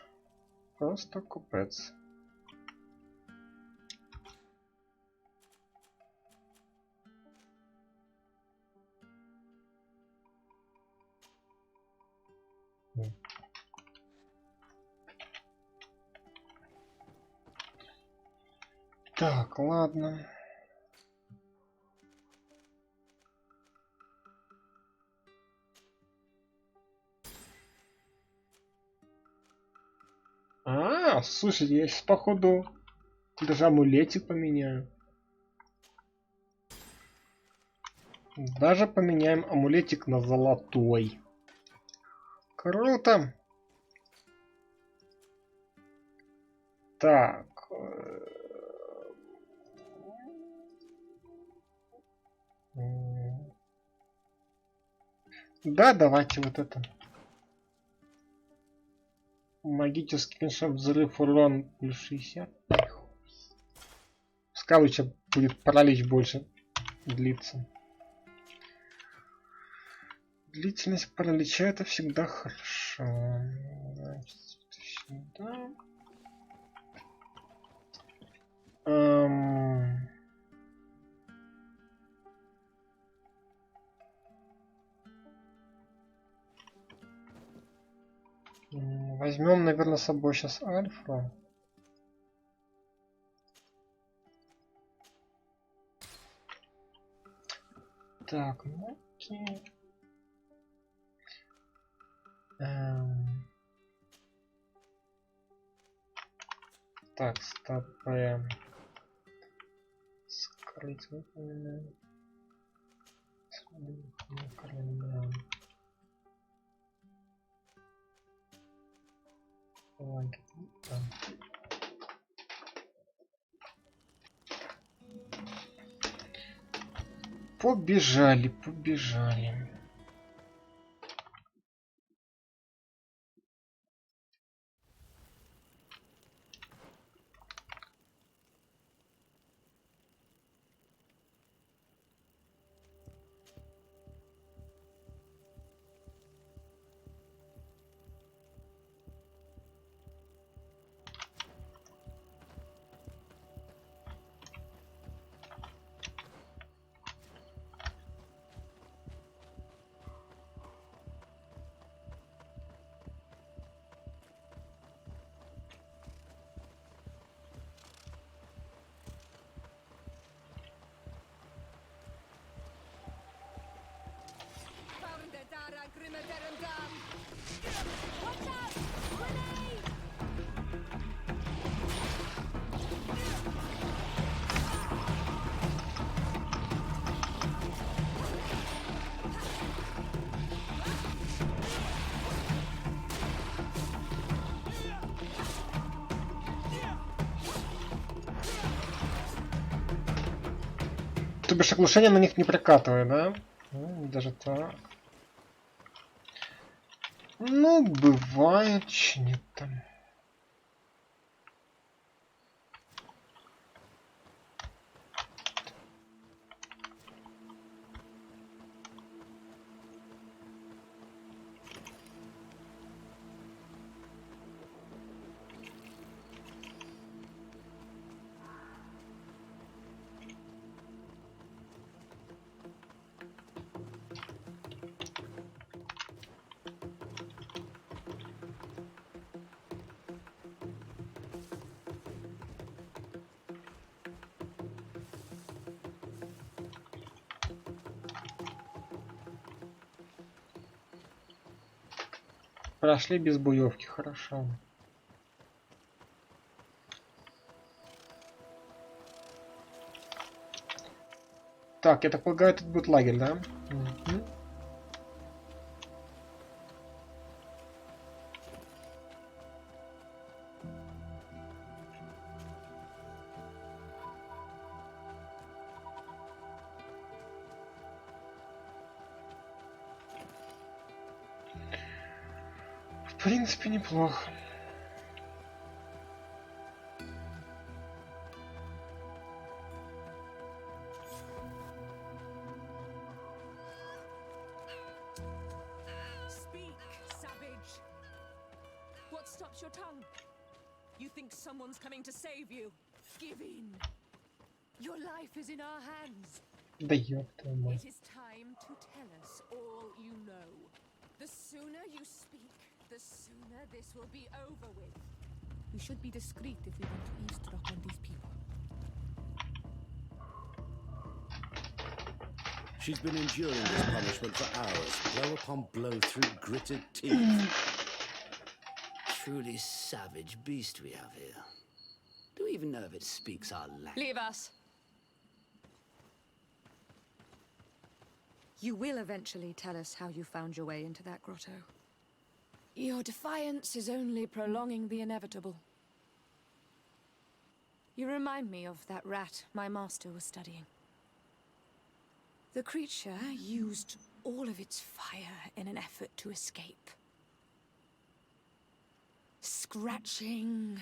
Просто купец. Так, ладно. А, слушайте, я сейчас походу даже амулетик поменяю. Даже поменяем амулетик на золотой. Круто. Так. Да, давайте вот это. Магический, конечно, взрыв, урон плюс 60. Пускай лучше будет паралич больше длиться. Длительность паралича это всегда хорошо. Значит, сюда. Возьмем, наверное, с собой сейчас альфа. Так, ну окей. Так, стопаем. Скрыть выполненное. Побежали, побежали. То бишь оглушение на них не прокатывает, да? Ну, даже так. Ну, бывает, че нет там. Прошли без буевки, хорошо. Так, я так полагаю, тут будет лагерь, да? Мгм. В принципе, неплохо. Speak, savage! What stops your tongue? You think someone's coming to save you? Give in. Your life is in our hands. Да ёб твою мать. It is time to tell us all you know. The sooner you speak, the sooner this will be over with. We should be discreet if we want to eavesdrop on these people. She's been enduring this punishment for hours, blow upon blow through gritted teeth. Truly savage beast we have here. Do we even know if it speaks our language? Leave us. You will eventually tell us how you found your way into that grotto. Your defiance is only prolonging the inevitable. You remind me of that rat my master was studying. The creature used all of its fire in an effort to escape. Scratching,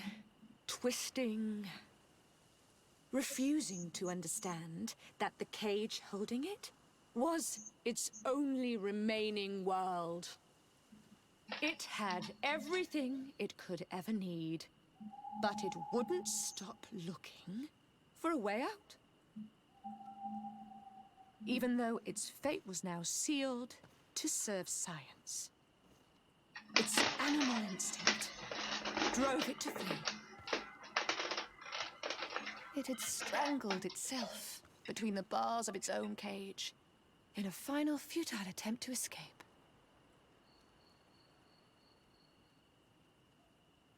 twisting, refusing to understand that the cage holding it was its only remaining world. It had everything it could ever need, but it wouldn't stop looking for a way out. Even though its fate was now sealed to serve science. Its animal instinct drove it to flee. It had strangled itself between the bars of its own cage in a final futile attempt to escape.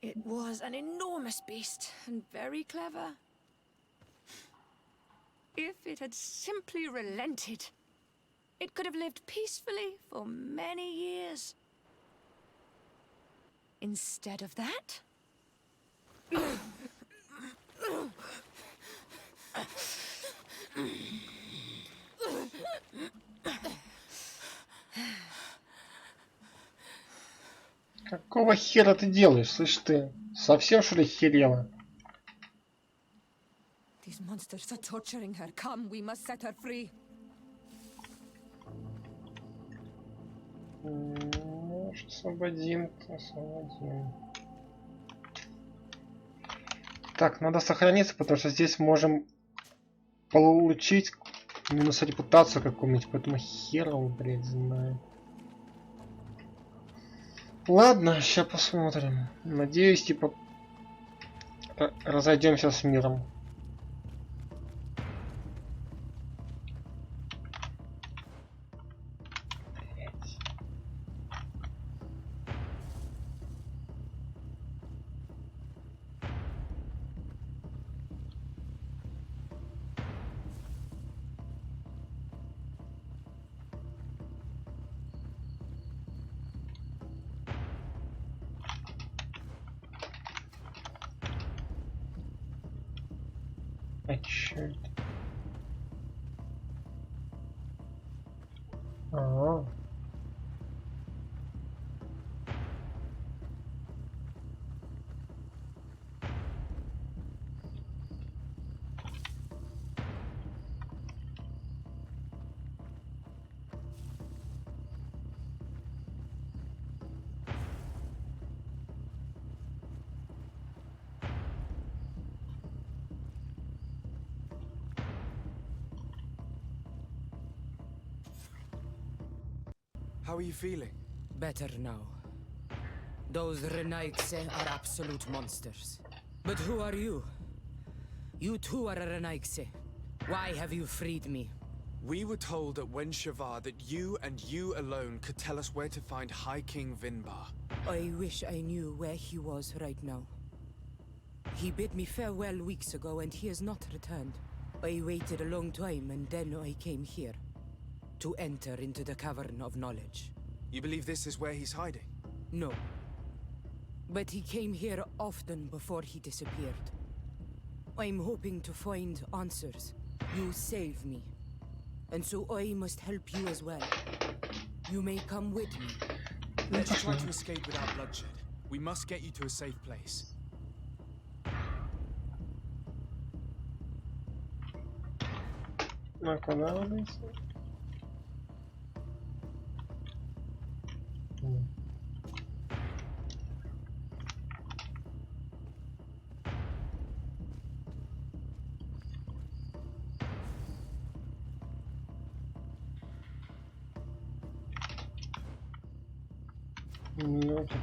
It was an enormous beast and very clever. If it had simply relented, it could have lived peacefully for many years. Instead of that, Какого хера ты делаешь, слышь ты? Совсем что ли херела? these monsters are torturing her. Come, we must set her free. Может, освободим. Так, надо сохраниться, потому что здесь можем получить минус репутацию какую-нибудь, поэтому хер его, блядь, знает. Ладно, сейчас посмотрим. Надеюсь, типа, разойдемся с миром. А чё это? Ага. How are you feeling? Better now. Those Renaigse are absolute monsters. But who are you? You too are a Renaigse. Why have you freed me? We were told at Wen Shavar that you and you alone could tell us where to find High King Vinbar. I wish I knew where he was right now. He bid me farewell weeks ago and he has not returned. I waited a long time and then I came here. To enter into the Cavern of Knowledge. You believe this is where he's hiding? No. But he came here often before he disappeared. I'm hoping to find answers. You saved me. And so I must help you as well. You may come with me. Let's try to escape without bloodshed. We must get you to a safe place. А куда надо идти? Ну, типа.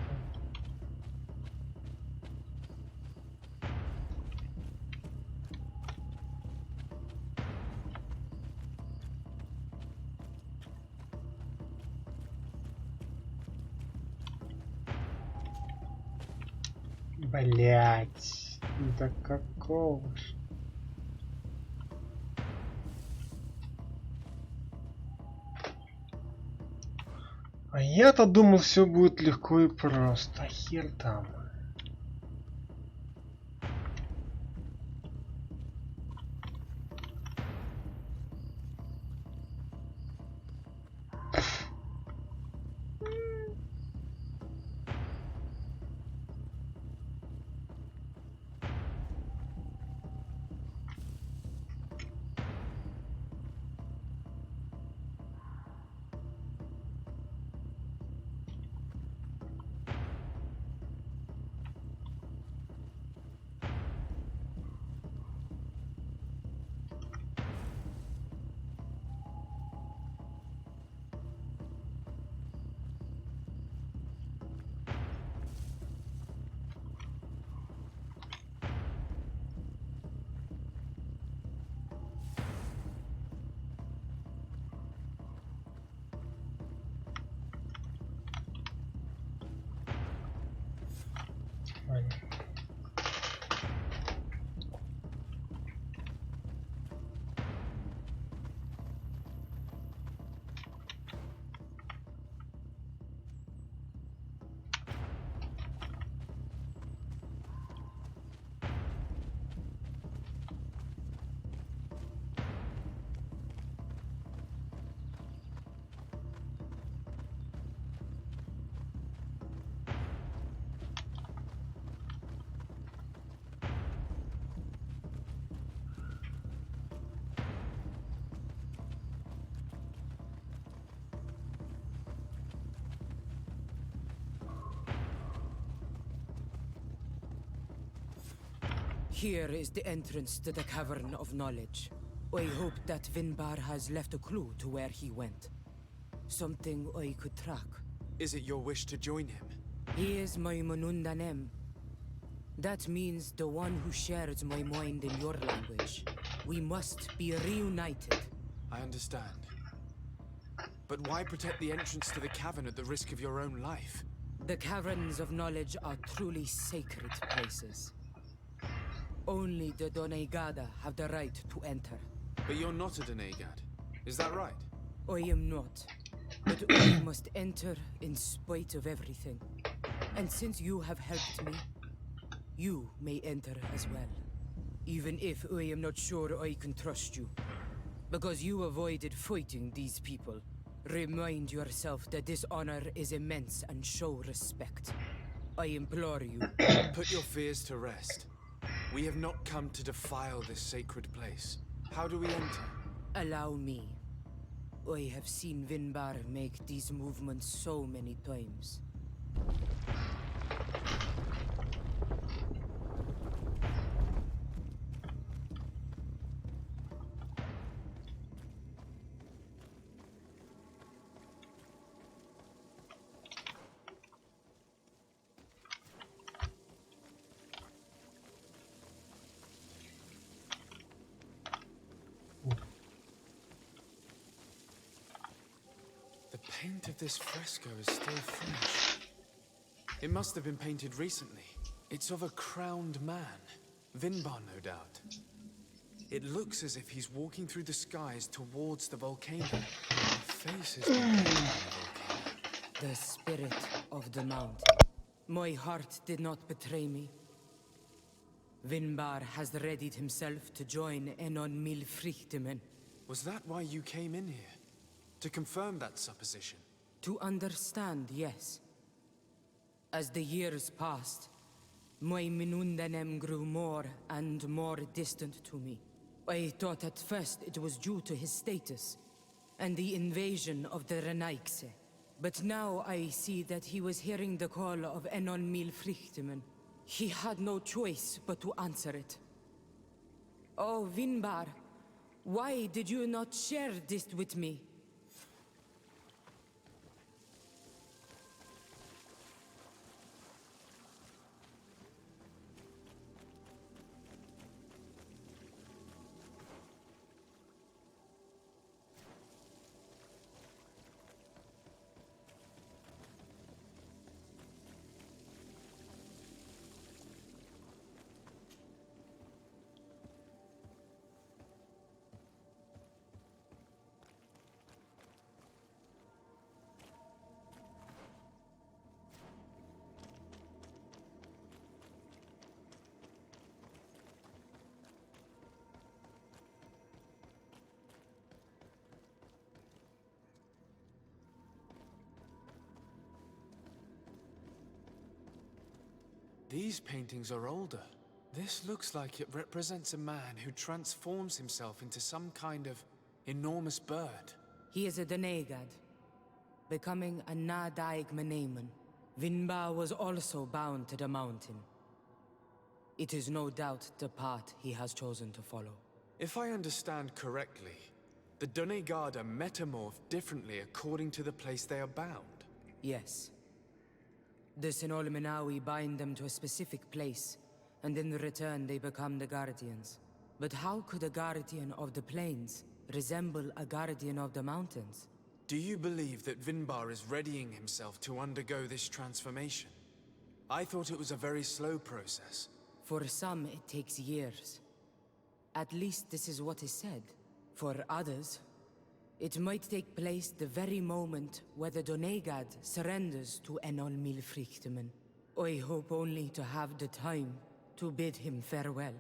Блять, да какого ж? А я-то думал, все будет легко и просто. Хер там. Here is the entrance to the Cavern of Knowledge. I hope that Vinbar has left a clue to where he went. Something I could track. Is it your wish to join him? He is my Manundanem. That means the one who shares my mind in your language. We must be reunited. I understand. But why protect the entrance to the cavern at the risk of your own life? The Caverns of Knowledge are truly sacred places. Only the Doneigada have the right to enter. But you're not a Doneigad. Is that right? I am not. But I must enter in spite of everything. And since you have helped me, you may enter as well. Even if I am not sure I can trust you. Because you avoided fighting these people. Remind yourself that this honor is immense and show respect. I implore you. Put your fears to rest. We have not come to defile this sacred place. How do we enter? Allow me. I have seen Vinbar make these movements so many times. paint of this fresco is still fresh. It must have been painted recently. It's of a crowned man. Vinbar, no doubt. It looks as if he's walking through the skies towards the volcano. The face is been painted on the volcano. The spirit of the mountain. My heart did not betray me. Vinbar has readied himself to join Enon Milfrichtemen. Was that why you came in here? To confirm that supposition? To understand, yes. As the years passed, my Minundanem grew more and more distant to me. I thought at first it was due to his status and the invasion of the Renaigse. But now I see that he was hearing the call of Enon Milfrichtemen. He had no choice but to answer it. Oh, Vinbar, why did you not share this with me? These paintings are older. This looks like it represents a man who transforms himself into some kind of enormous bird. He is a Denegad, becoming a Nadaig Meneman. Vinbar was also bound to the mountain. It is no doubt the path he has chosen to follow. If I understand correctly, the Donegada metamorph differently according to the place they are bound. Yes. The Sinolmenawi bind them to a specific place, and in return they become the Guardians. But how could a Guardian of the Plains resemble a Guardian of the Mountains? Do you believe that Vinbar is readying himself to undergo this transformation? I thought it was a very slow process. For some, it takes years. At least this is what is said. For others, it might take place the very moment where the Donegad surrenders to Enol Milfrichtemen. I hope only to have the time to bid him farewell.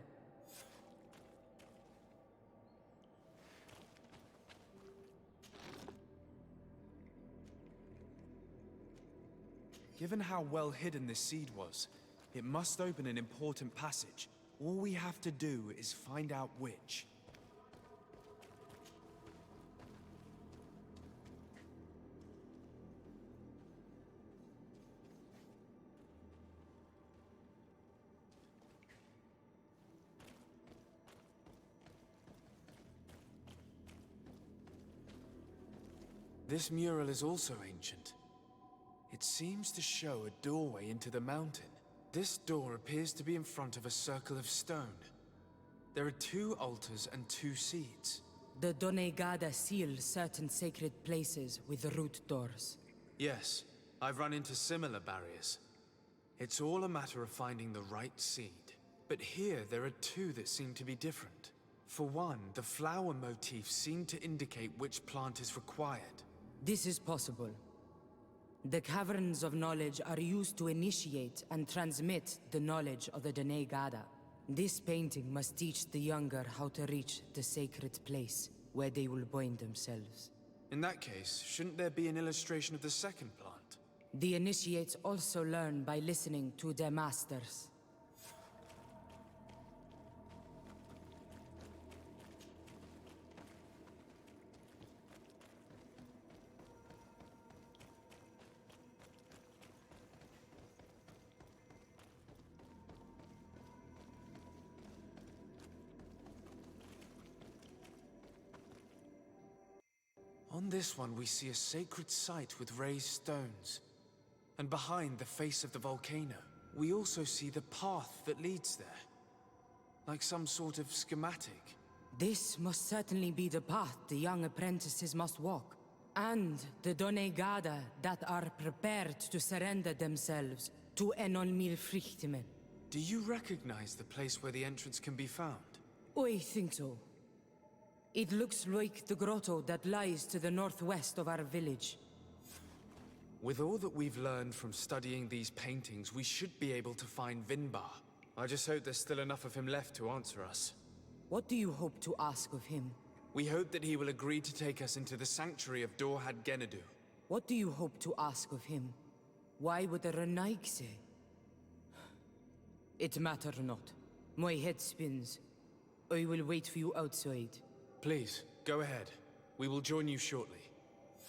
Given how well hidden this seed was, it must open an important passage. All we have to do is find out which. This mural is also ancient. It seems to show a doorway into the mountain. This door appears to be in front of a circle of stone. There are 2 altars and 2 seeds. The Donegada seal certain sacred places with root doors. Yes, I've run into similar barriers. It's all a matter of finding the right seed. But here there are 2 that seem to be different. For one, the flower motifs seem to indicate which plant is required. This is possible. The caverns of knowledge are used to initiate and transmit the knowledge of the Donegada. This painting must teach the younger how to reach the sacred place where they will bind themselves. In that case, shouldn't there be an illustration of the second plant? The initiates also learn by listening to their masters. On this one, we see a sacred site with raised stones. And behind the face of the volcano, we also see the path that leads there. Like some sort of schematic. This must certainly be the path the young apprentices must walk. And the Donegada that are prepared to surrender themselves to Enolmir Frichtimen. Do you recognize the place where the entrance can be found? I think so. It looks like the grotto that lies to the northwest of our village. With all that we've learned from studying these paintings, we should be able to find Vinbar. I just hope there's still enough of him left to answer us. What do you hope to ask of him? We hope that he will agree to take us into the sanctuary of Dorhad Genadu. What do you hope to ask of him? Why would the Renaig say? It matter not. My head spins. I will wait for you outside. Please, go ahead. We will join you shortly.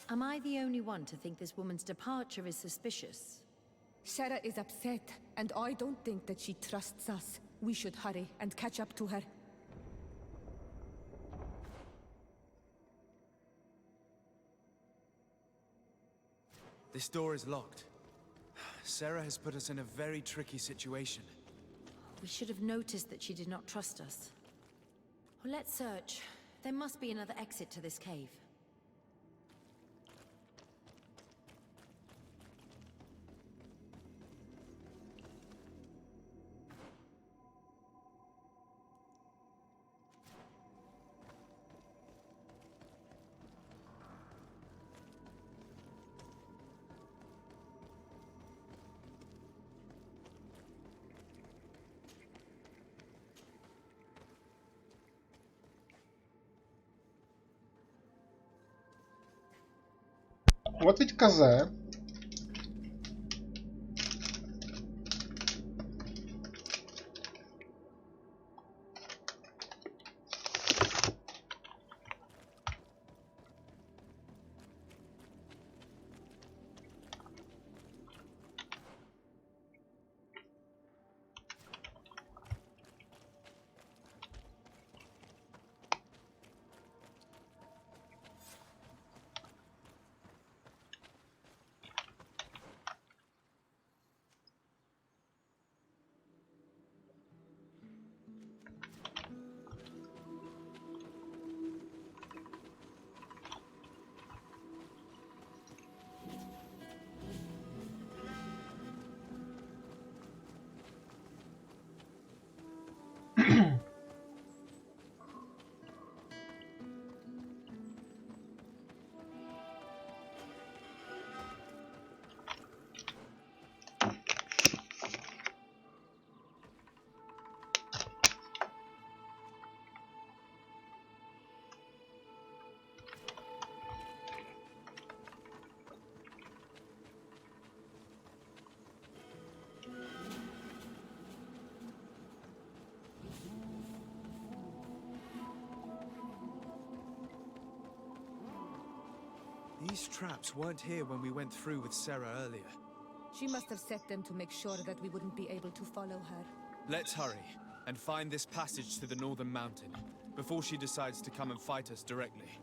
Am I the only one to think this woman's departure is suspicious? Sarah is upset, and I don't think that she trusts us. We should hurry and catch up to her. This door is locked. Sarah has put us in a very tricky situation. We should have noticed that she did not trust us. Well, let's search. There must be another exit to this cave. Вот ведь коза. These traps weren't here when we went through with Sarah earlier. She must have set them to make sure that we wouldn't be able to follow her. Let's hurry and find this passage to the northern mountain before she decides to come and fight us directly.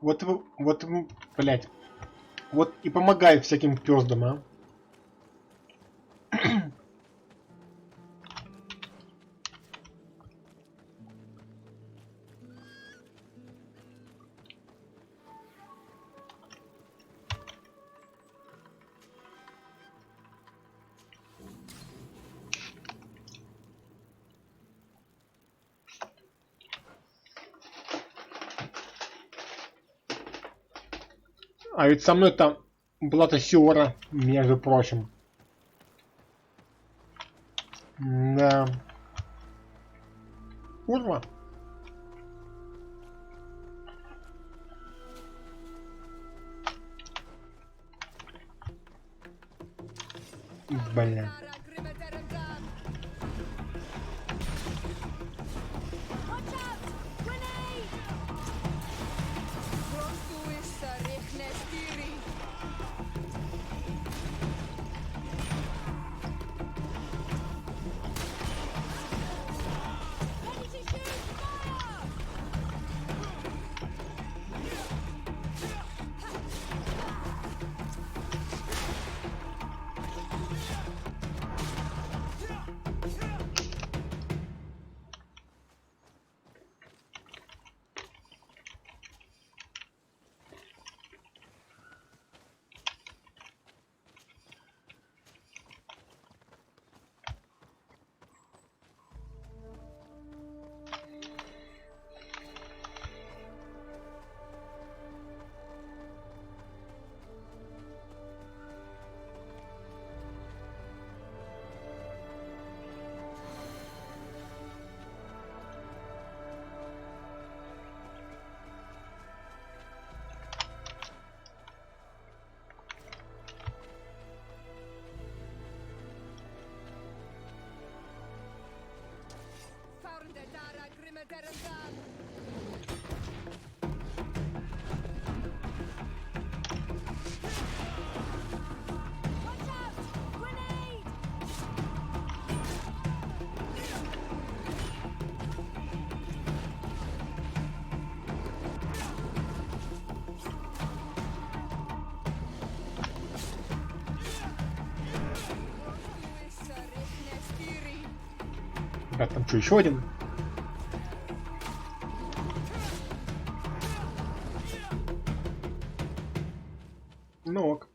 Вот, блядь. Вот и помогает всяким пёздам, а. А ведь со мной там была-то Сиора, между прочим. Да. Курва. Бля. А там что, еще один? Ну ок.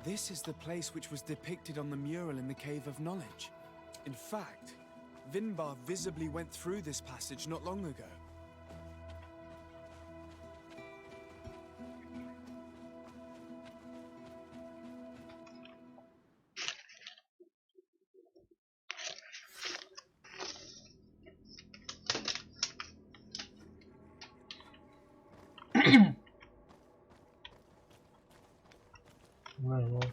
This is the place which was depicted on the mural in the Cave of Knowledge. In fact, Vinbar visibly went through this passage not long ago. Ну, добре.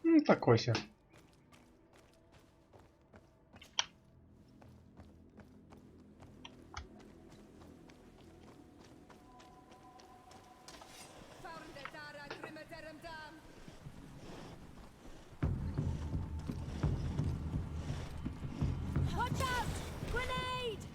Ну, такой себе. Watch out! Grenade!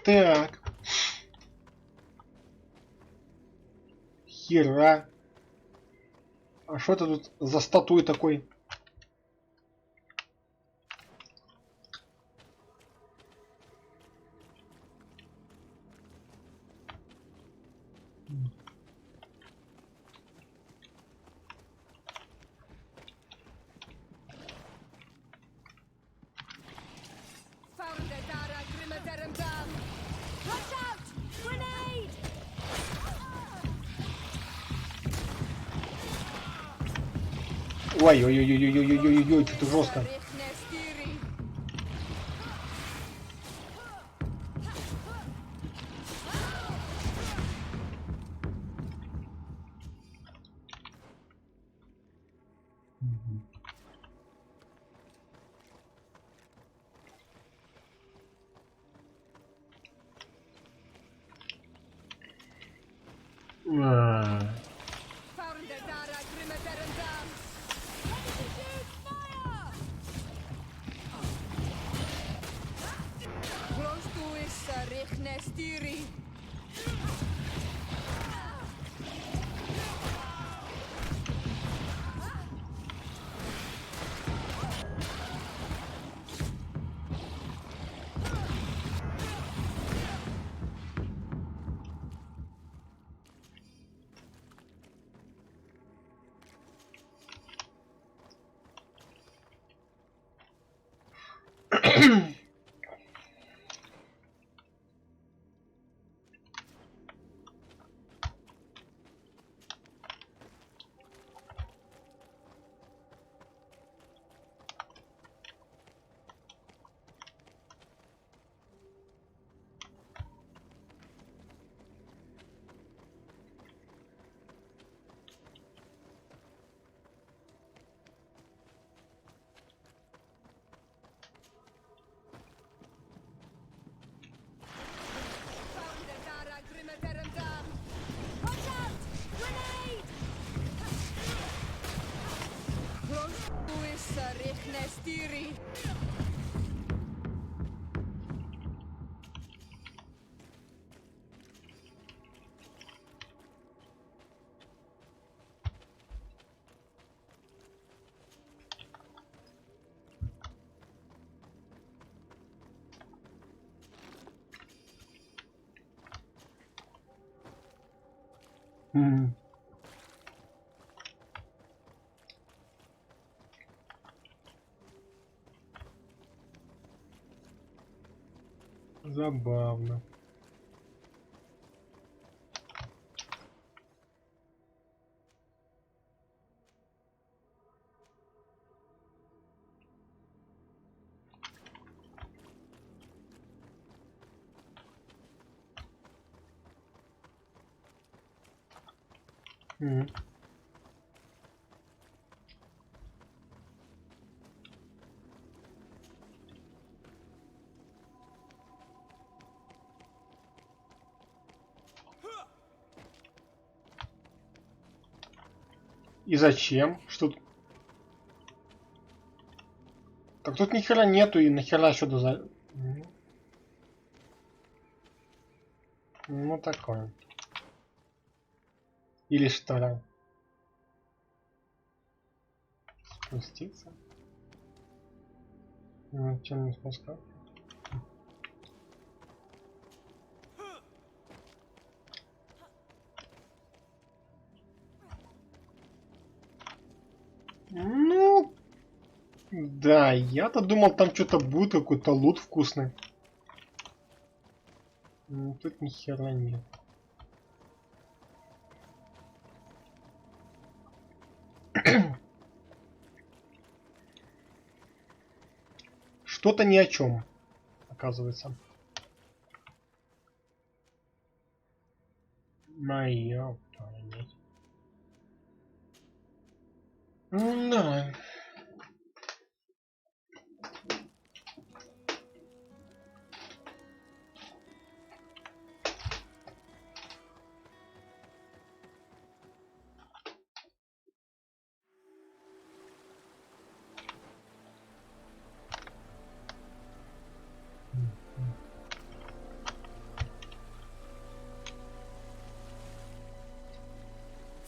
Так. Хера. А что это тут за статуй такой? Watch out! Grenade! Ой-ой-ой-ой-ой-ой-ой-ой, что-то жестко. Забавно. И зачем? Что? Так тут ни хера нету, и нахера сюда за... Ну такое. Или что? Спуститься? Ну, чем не спускаться? Ну, да, я-то думал, там что-то будет, какой-то лут вкусный. Ну, тут ни хера нет. Что-то ни о чем, оказывается. Моя память. Да.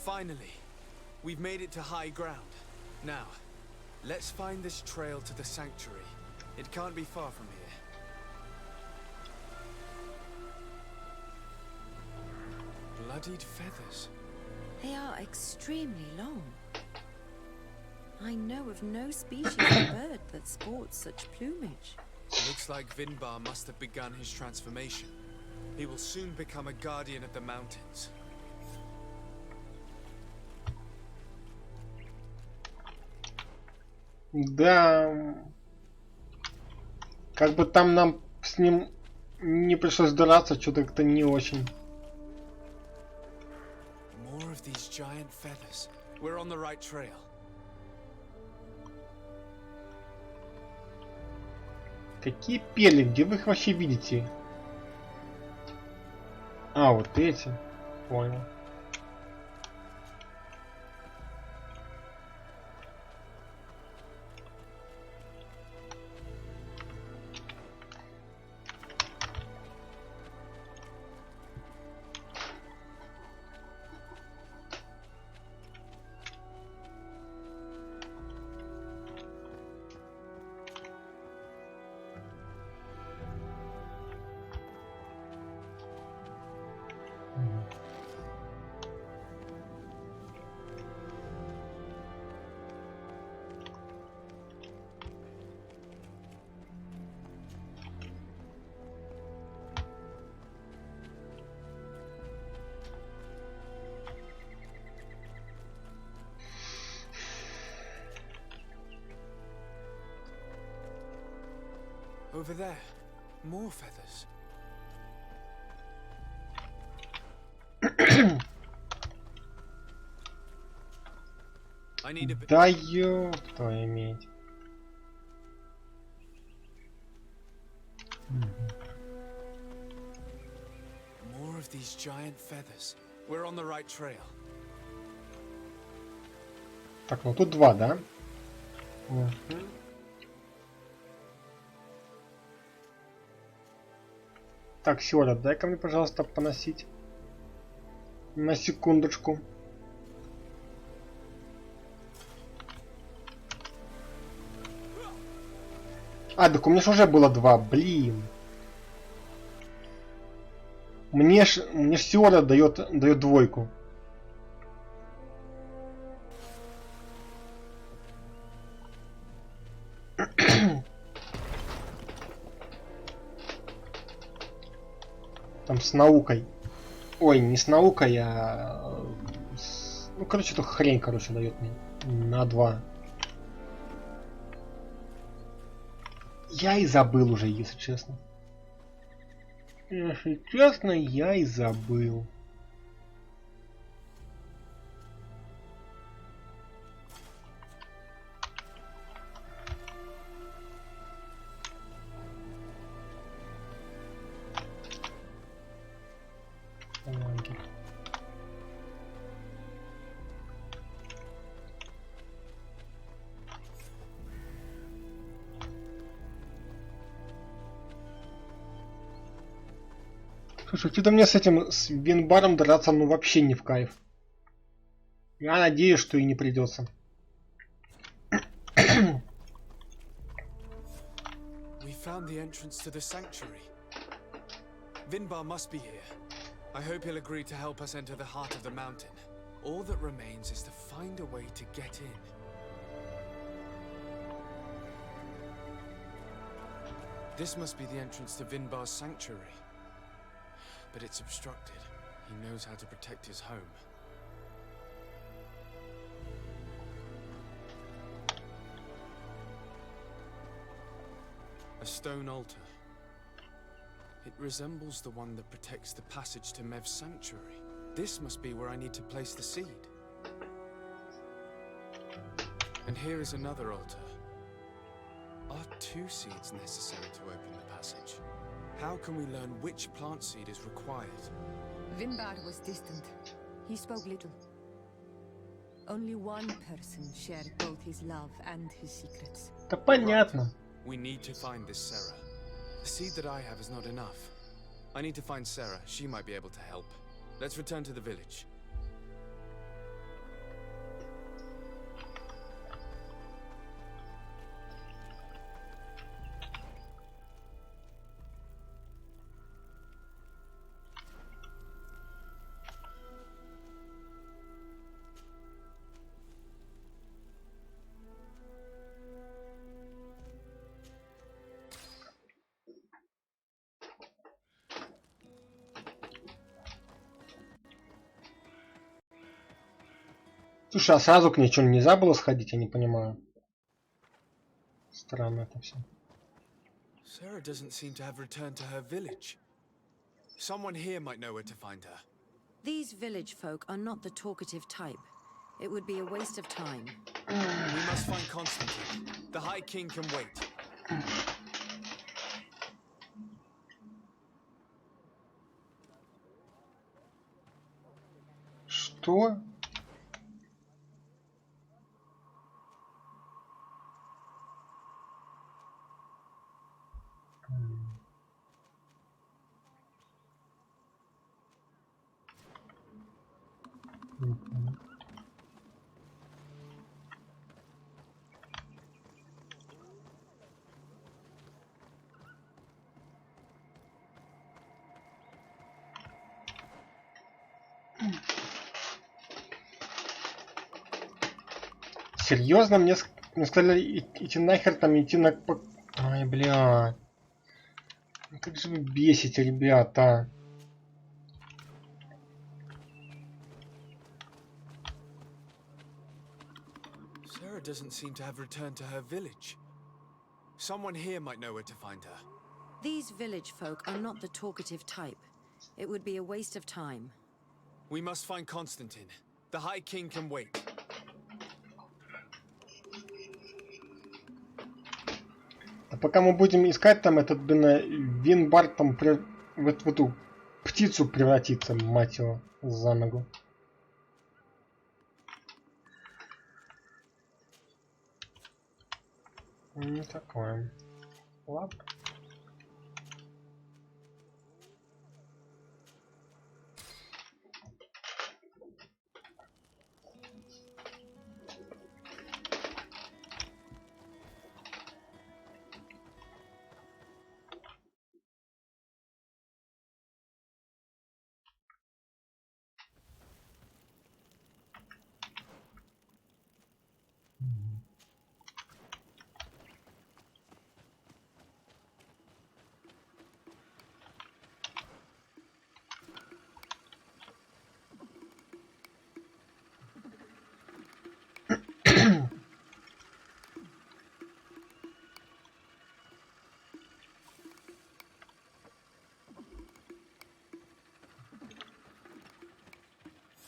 Finally, we've made it to high ground. Now, let's find this trail to the sanctuary. It can't be far from here. Bloodied feathers. They are extremely long. I know of no species of bird that sports such plumage. Looks like Vinbar must have begun his transformation. He will soon become a guardian of the mountains. Да. Как бы там нам с ним не пришлось драться, что-то как-то не очень. More of these giant feathers. We're on the right trail. Какие пели? Где вы их вообще видите? А, вот эти. Понял. Over there. More feathers. I need a bit. Да ёб твою медь. More of these giant feathers. We're on the right trail. Так, ну тут два, да? Так, Сёля, дай-ка мне, пожалуйста, поносить. На секундочку. А, так у меня же уже было два, блин. Мне ж Сёля дает двойку. Там с наукой. Ой, не с наукой, а... Ну, короче, эту хрень, короче, дает мне. На 2. Я и забыл уже, если честно. Если честно, я и забыл. Слушай, что-то мне с этим, с Винбаром драться, ну вообще не в кайф. Я надеюсь, что и не придется. We found the entrance to the sanctuary. Vinbar must be here. I hope he'll agree to help us enter the heart of the mountain. All that remains is to find a way to get in. This must be the entrance to Vinbar's sanctuary. But it's obstructed. He knows how to protect his home. A stone altar. It resembles the one that protects the passage to Mev's sanctuary. This must be where I need to place the seed. And here is another altar. Are 2 seeds necessary to open the passage? How can we learn which plant seed is required? Vinbar was distant. He spoke little. Only one person shared both his love and his secrets. Да понятно. We need to find this Sarah. The seed that I have is not enough. I need to find Sarah. She might be able to help. Let's return to the village. Слушай, а сразу к ней что, нельзя было сходить, я не понимаю. Странно это все. Sarah doesn't seem to have returned to her village. Someone here might know where to find her. These village folk are not the talkative type. It would be a waste of time. We must find Constantine. The High King can wait. Что? Серьезно, мне сказали идти нахер там, идти на... Ай, бля. Ну как же вы бесите, ребята. Sarah doesn't seem to have returned to her village. Someone here might know where to find her. These village folk are not the talkative type. It would be a waste of time. We must find Constantine. The High King can wait. А пока мы будем искать там этот, блин, Винбар там в эту птицу превратиться, мать его, за ногу. Не такое. Ладно.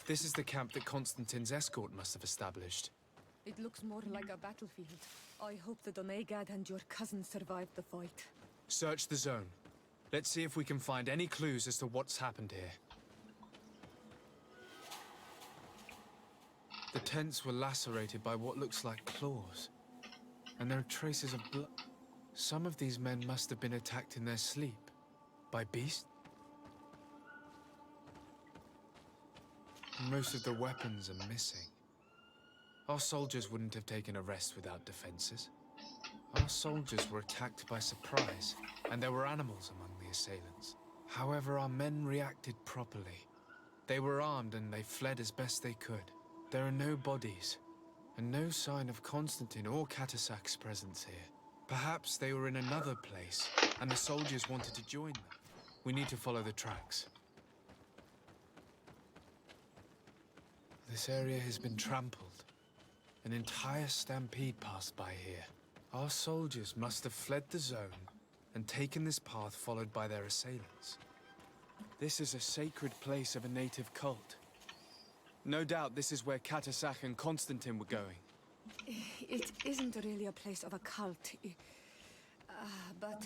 This is the camp that Constantine's escort must have established. It looks more like a battlefield. I hope the Donegad and your cousin survived the fight. Search the zone. Let's see if we can find any clues as to what's happened here. The tents were lacerated by what looks like claws. And there are traces of blood. Some of these men must have been attacked in their sleep. By beasts? Most of the weapons are missing. Our soldiers wouldn't have taken a rest without defenses. Our soldiers were attacked by surprise, and there were animals among the assailants. However, our men reacted properly. They were armed and they fled as best they could. There are no bodies, and no sign of Constantine or Katasak's presence here. Perhaps they were in another place, and the soldiers wanted to join them. We need to follow the tracks. This area has been trampled. An entire stampede passed by here. Our soldiers must have fled the zone and taken this path followed by their assailants. This is a sacred place of a native cult. No doubt this is where Katasak and Constantine were going. It isn't really a place of a cult, but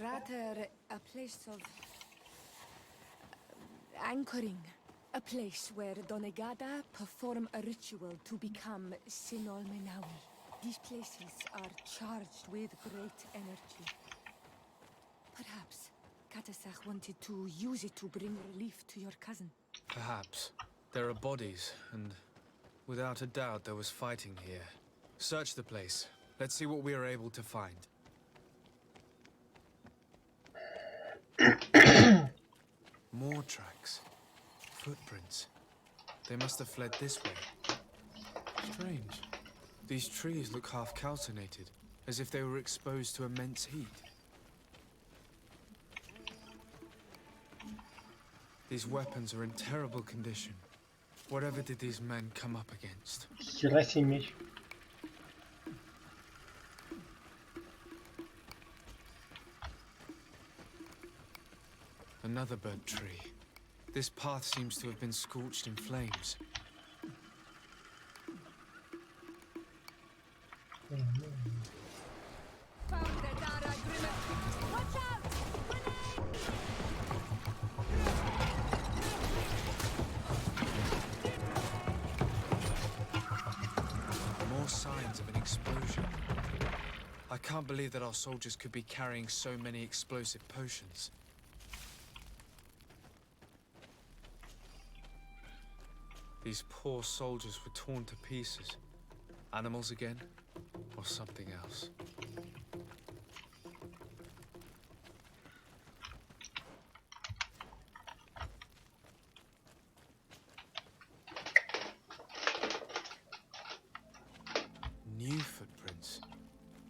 rather a place of anchoring. A place where Donegada perform a ritual to become Sinol Menawi. These places are charged with great energy. Perhaps Katasak wanted to use it to bring relief to your cousin. Perhaps. There are bodies, and without a doubt there was fighting here. Search the place. Let's see what we are able to find. More tracks. Footprints. They must have fled this way. Strange. These trees look half calcinated, as if they were exposed to immense heat. These weapons are in terrible condition. Whatever did these men come up against? Хера себе меч. Another burnt tree. This path seems to have been scorched in flames. More signs of an explosion. I can't believe that our soldiers could be carrying so many explosive potions. These poor soldiers were torn to pieces. Animals again, or something else? New footprints.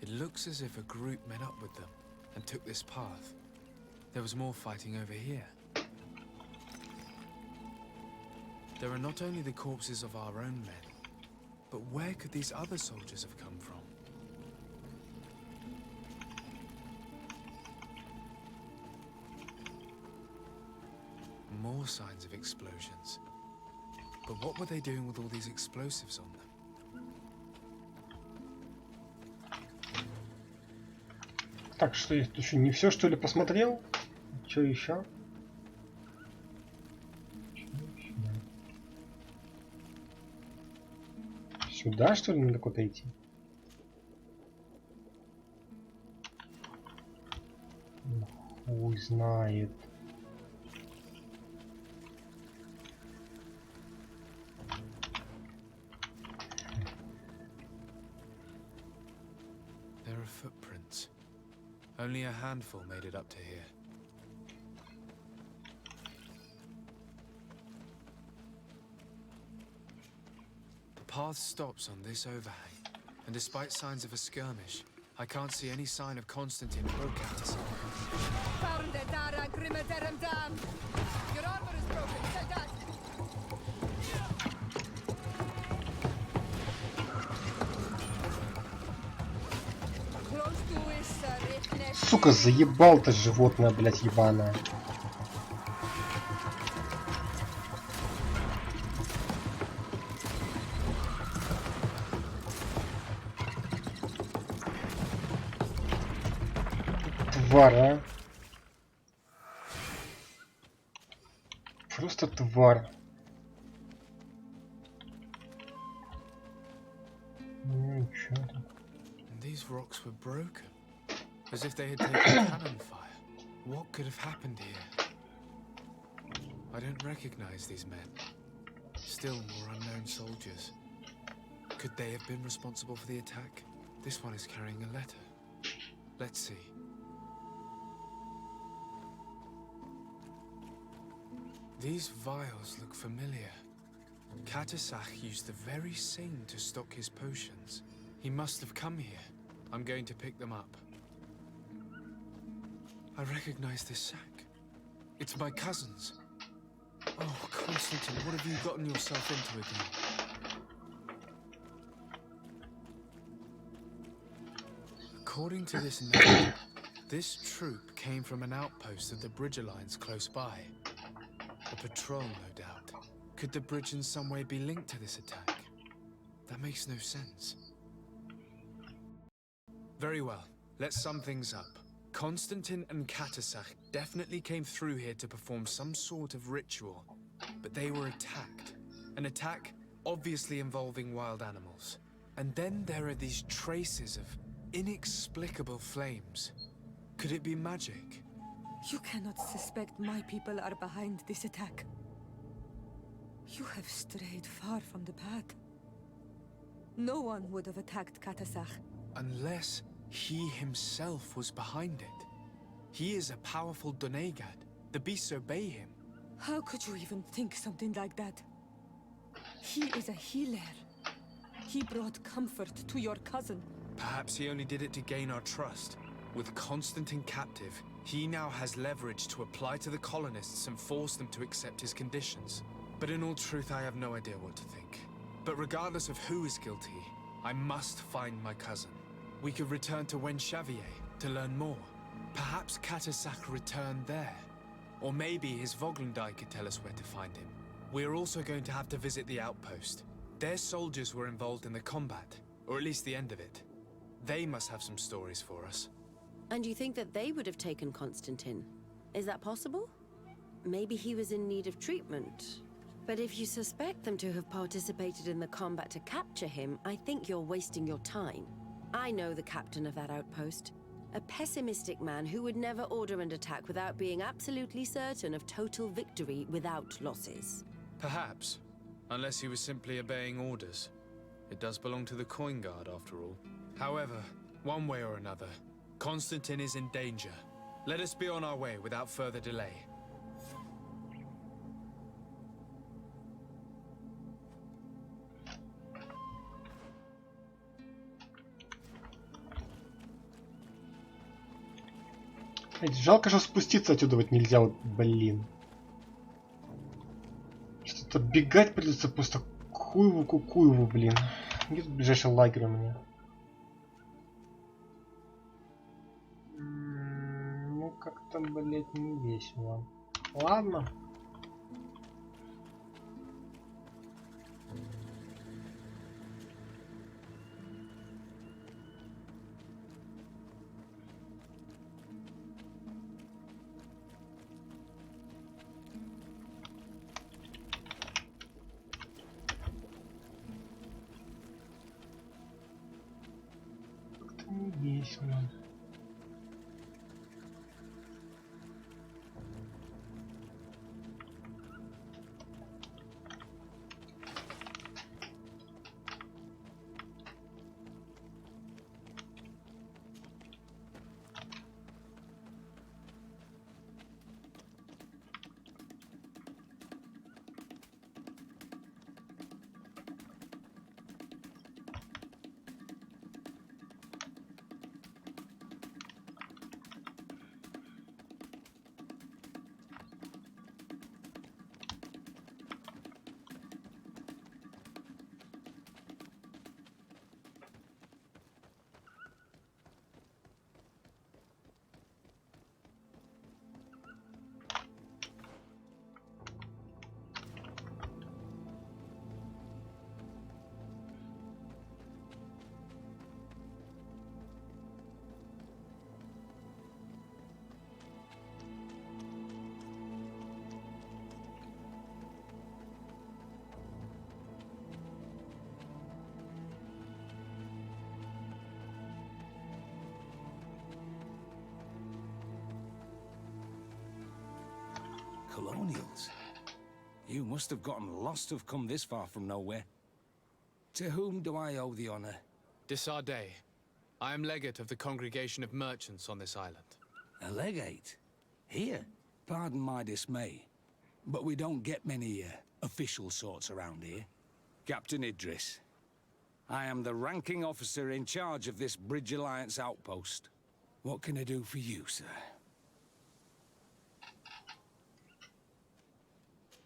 It looks as if a group met up with them and took this path. There was more fighting over here. There are not only the corpses of our own men, but where could these other soldiers have come from? More signs of explosions. But what were they doing with all these explosives on them? Так, что есть еще? Не все, что ли, посмотрел? Что еще? Сюда, что ли, надо куда-то идти? Хуй знает. There are footprints. Only a handful made it up to here. The path stops on this overhang, and despite signs of a skirmish, I can't see any sign of Constantine or Catus. Your armor is broken, soldat! Сука, заебал ты животное, блядь, ебаное. Тварь, а? Просто тварь. Ничего так. These rocks were broken, as if they had taken cannon fire. What could have happened here? I don't recognize these men. Still more unknown soldiers. Could they have been responsible for the attack? This one is carrying a letter. Let's see. These vials look familiar. Catasach used the very same to stock his potions. He must have come here. I'm going to pick them up. I recognize this sack. It's my cousin's. Oh, Constantine, what have you gotten yourself into again? According to this note, this troop came from an outpost of the Bridge Alliance close by. A patrol, no doubt. Could the bridge in some way be linked to this attack? That makes no sense. Very well, let's sum things up. Constantine and Catasach definitely came through here to perform some sort of ritual, but they were attacked. An attack obviously involving wild animals. And then there are these traces of inexplicable flames. Could it be magic? You cannot suspect my people are behind this attack. You have strayed far from the path. No one would have attacked Catasach. Unless he himself was behind it. He is a powerful Donegad. The beasts obey him. How could you even think something like that? He is a healer. He brought comfort to your cousin. Perhaps he only did it to gain our trust. With Constantine captive, he now has leverage to apply to the colonists and force them to accept his conditions. But in all truth, I have no idea what to think. But regardless of who is guilty, I must find my cousin. We could return to Wen Xavier to learn more. Perhaps Catasach returned there. Or maybe his Voglundai could tell us where to find him. We're also going to have to visit the outpost. Their soldiers were involved in the combat, or at least the end of it. They must have some stories for us. And you think that they would have taken Constantine? Is that possible? Maybe he was in need of treatment. But if you suspect them to have participated in the combat to capture him, I think you're wasting your time. I know the captain of that outpost. A pessimistic man who would never order an attack without being absolutely certain of total victory without losses. Perhaps. Unless he was simply obeying orders. It does belong to the Coin Guard, after all. However, one way or another, Constantine is in danger. Let us be on our way without further delay. Жалко, что спуститься отсюда вот нельзя, вот, блин. Что-то бегать придется просто Куеву, блин. Где тут ближайший лагерь у меня? Ну, как-то, блять, не весело. Ладно. Весело. Colonials? You must have gotten lost to have come this far from nowhere. To whom do I owe the honor? Desardet. I am legate of the Congregation of Merchants on this island. A legate? Here? Pardon my dismay, but we don't get many official sorts around here. Captain Idris. I am the ranking officer in charge of this Bridge Alliance outpost. What can I do for you, sir?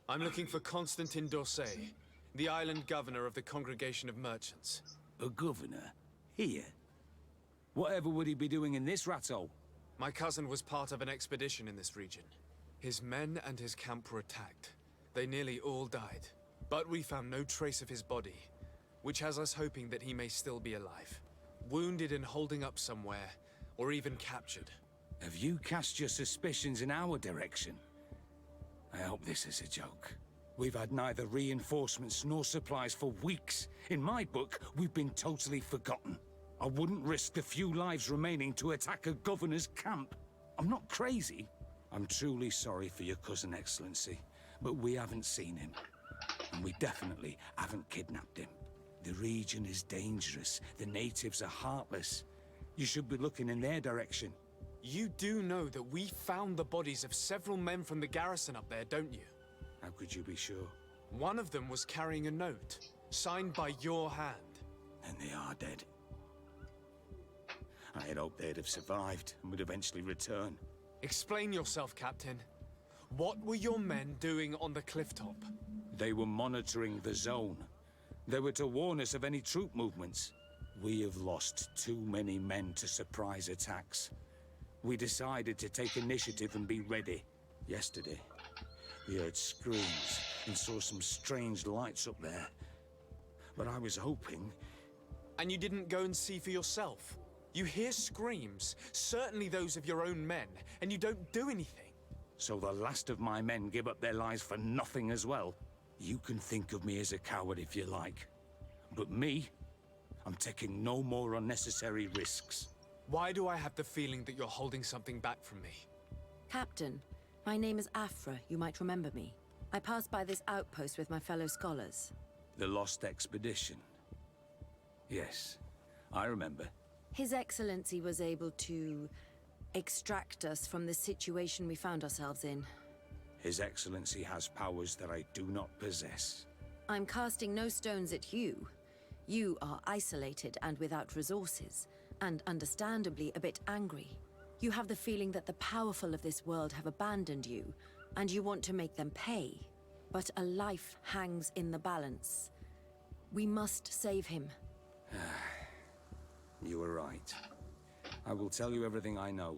I'm looking for Constantine d'Orsay, the island governor of the Congregation of Merchants. A governor? Here? Whatever would he be doing in this rattle? My cousin was part of an expedition in this region. His men and his camp were attacked. They nearly all died. But we found no trace of his body, which has us hoping that he may still be alive. Wounded and holding up somewhere, or even captured. Have you cast your suspicions in our direction? I hope this is a joke. We've had neither reinforcements nor supplies for weeks. In my book, we've been totally forgotten. I wouldn't risk the few lives remaining to attack a governor's camp. I'm not crazy. I'm truly sorry for your cousin, Excellency, but we haven't seen him. And we definitely haven't kidnapped him. The region is dangerous. The natives are heartless. You should be looking in their direction. You do know that we found the bodies of several men from the garrison up there, don't you? How could you be sure? One of them was carrying a note, signed by your hand. And they are dead. I had hoped they'd have survived and would eventually return. Explain yourself, Captain. What were your men doing on the clifftop? They were monitoring the zone. They were to warn us of any troop movements. We have lost too many men to surprise attacks. We decided to take initiative and be ready. Yesterday, we heard screams and saw some strange lights up there. But I was hoping... And you didn't go and see for yourself? You hear screams, certainly those of your own men, and you don't do anything. So the last of my men give up their lives for nothing as well? You can think of me as a coward if you like. But me, I'm taking no more unnecessary risks. Why do I have the feeling that you're holding something back from me? Captain, my name is Afra, you might remember me. I passed by this outpost with my fellow scholars. The Lost Expedition. Yes, I remember. His Excellency was able to extract us from the situation we found ourselves in. His Excellency has powers that I do not possess. I'm casting no stones at you. You are isolated and without resources, and understandably a bit angry. You have the feeling that the powerful of this world have abandoned you, and you want to make them pay. But a life hangs in the balance. We must save him. You were right. I will tell you everything I know.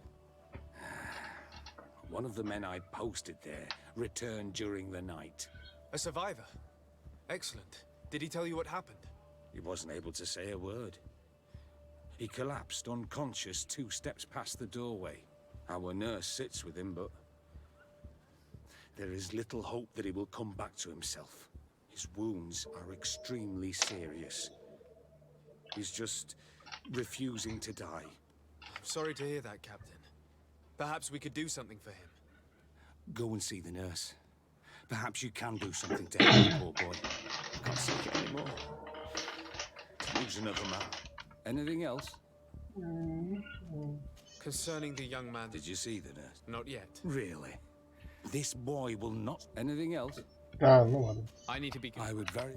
One of the men I posted there returned during the night. A survivor? Excellent. Did he tell you what happened? He wasn't able to say a word. He collapsed unconscious 2 steps past the doorway. Our nurse sits with him, but there is little hope that he will come back to himself. His wounds are extremely serious. He's just refusing to die. I'm sorry to hear that, Captain. Perhaps we could do something for him. Go and see the nurse. Perhaps you can do something to help the poor boy. I can't take it anymore. To lose another man. Anything else? Concerning the young man... Did you see the nurse? Not yet. Really? This boy will not... Anything else? Ну ладно. I need to be... I would very...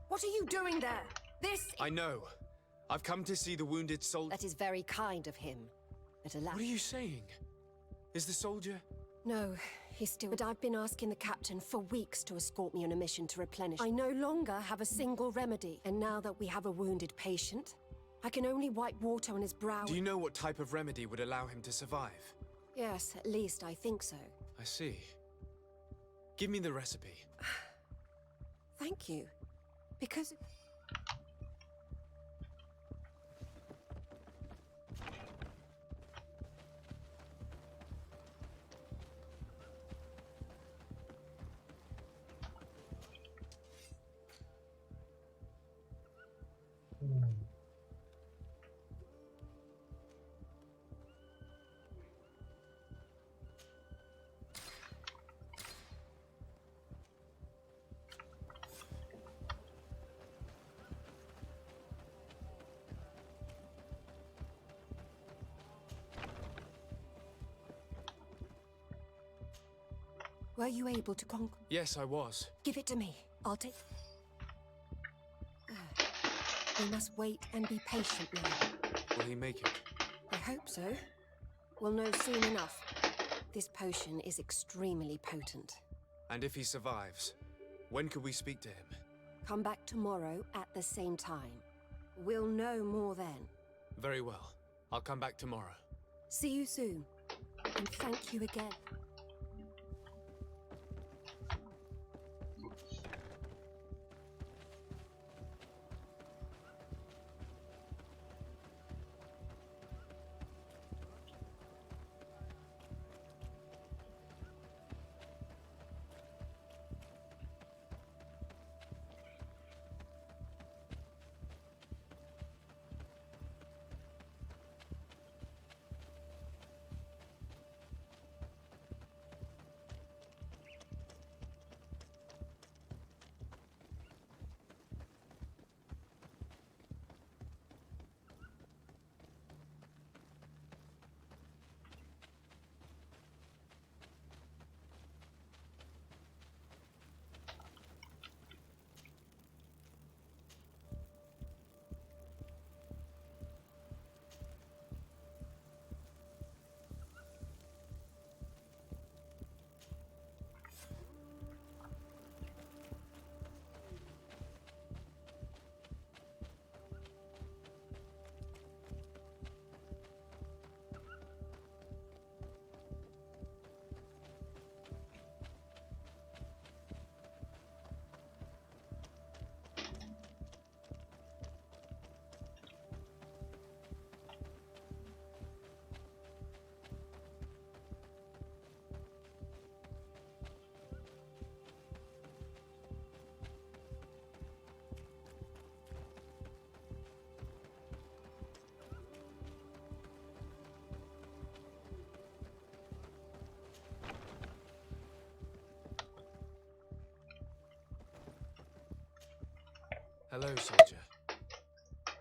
What are you doing there? This... I know. I've come to see the wounded soldier... That is very kind of him. But alas... What are you saying? Is the soldier... No, he's still... But I've been asking the captain for weeks to escort me on a mission to replenish. I no longer have a single remedy. And now that we have a wounded patient, I can only wipe water on his brow... Do you know what type of remedy would allow him to survive? Yes, at least I think so. I see. Give me the recipe. Thank you. Because... Were you able to conquer? Yes, I was. Give it to me. I'll take... We must wait and be patient now. Will he make it? I hope so. We'll know soon enough. This potion is extremely potent. And if he survives, when could we speak to him? Come back tomorrow at the same time. We'll know more then. Very well. I'll come back tomorrow. See you soon. And thank you again. Hello, soldier.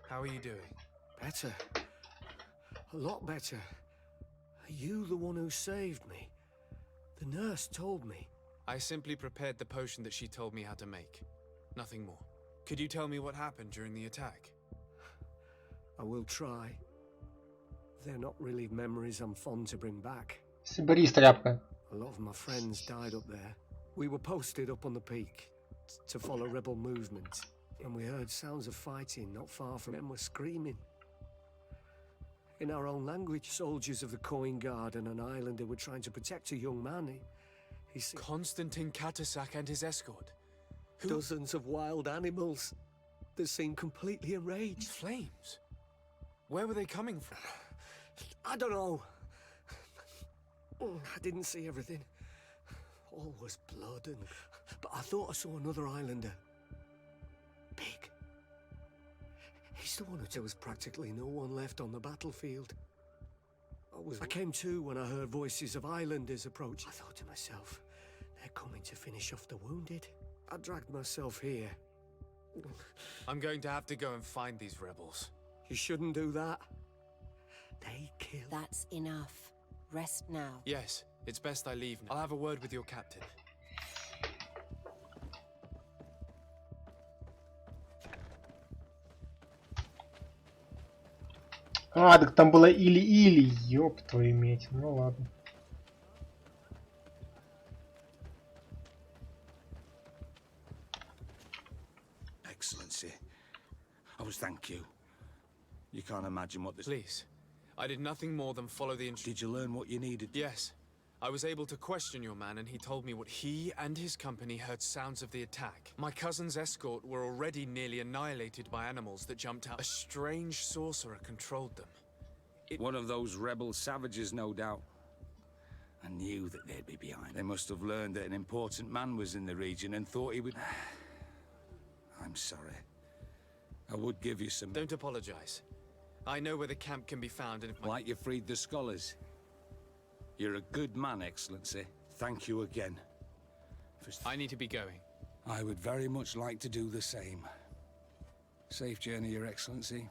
How are you doing? Better. A lot better. Are you the one who saved me? The nurse told me. I simply prepared the potion that she told me how to make. Nothing more. Could you tell me what happened during the attack? I will try. They're not really memories I'm fond to bring back. Соберись, тряпка. A lot of my friends died up there. We were posted up on the peak to follow rebel movement, and we heard sounds of fighting not far from them were screaming. In our own language, soldiers of the Coin Guard and an islander were trying to protect a young man. He's Constantine Katasak and his escort. Dozens of wild animals. They seemed completely enraged. Flames? Where were they coming from? I don't know. I didn't see everything. All was blood but I thought I saw another islander. Big. He's the one who there was practically no one left on the battlefield. I came to when I heard voices of islanders approach. I thought to myself, they're coming to finish off the wounded. I dragged myself here. I'm going to have to go and find these rebels. You shouldn't do that. They kill. That's enough. Rest now. Yes, it's best I leave now. I'll have a word with your captain. А, так там было или-или, ёб твою медь. Ну ладно. Excellency, I was thank you. You can't imagine what this... Please. I did nothing more than follow the Did you learn what you needed? Yes. I was able to question your man, and he told me what he and his company heard sounds of the attack. My cousin's escort were already nearly annihilated by animals that jumped out. A strange sorcerer controlled them. One of those rebel savages, no doubt. I knew that they'd be behind. They must have learned that an important man was in the region and thought he would... I'm sorry. I would give you some... Don't apologize. I know where the camp can be found, and if Like you freed the scholars. You're a good man, Excellency. Thank you again. I need to be going. I would very much like to do the same. Safe journey, Your Excellency.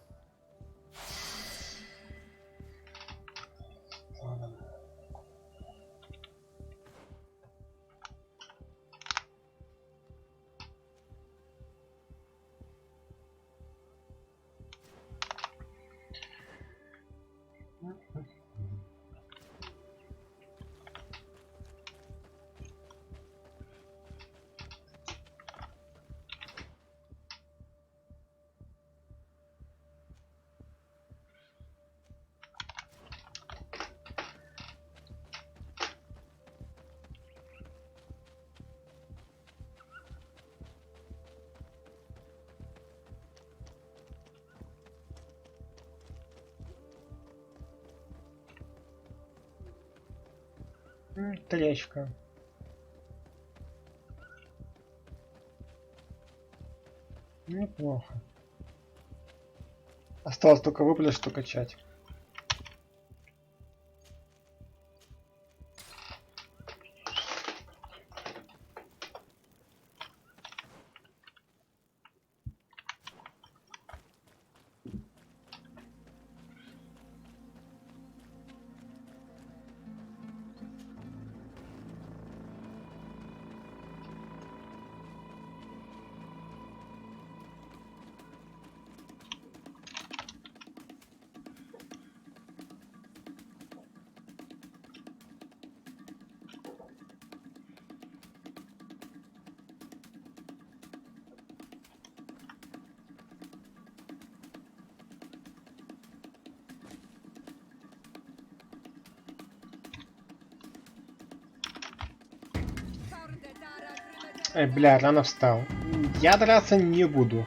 Тречка. Неплохо. Осталось только выплюнуть, что качать. Эй, бля, рано встал. Я драться не буду.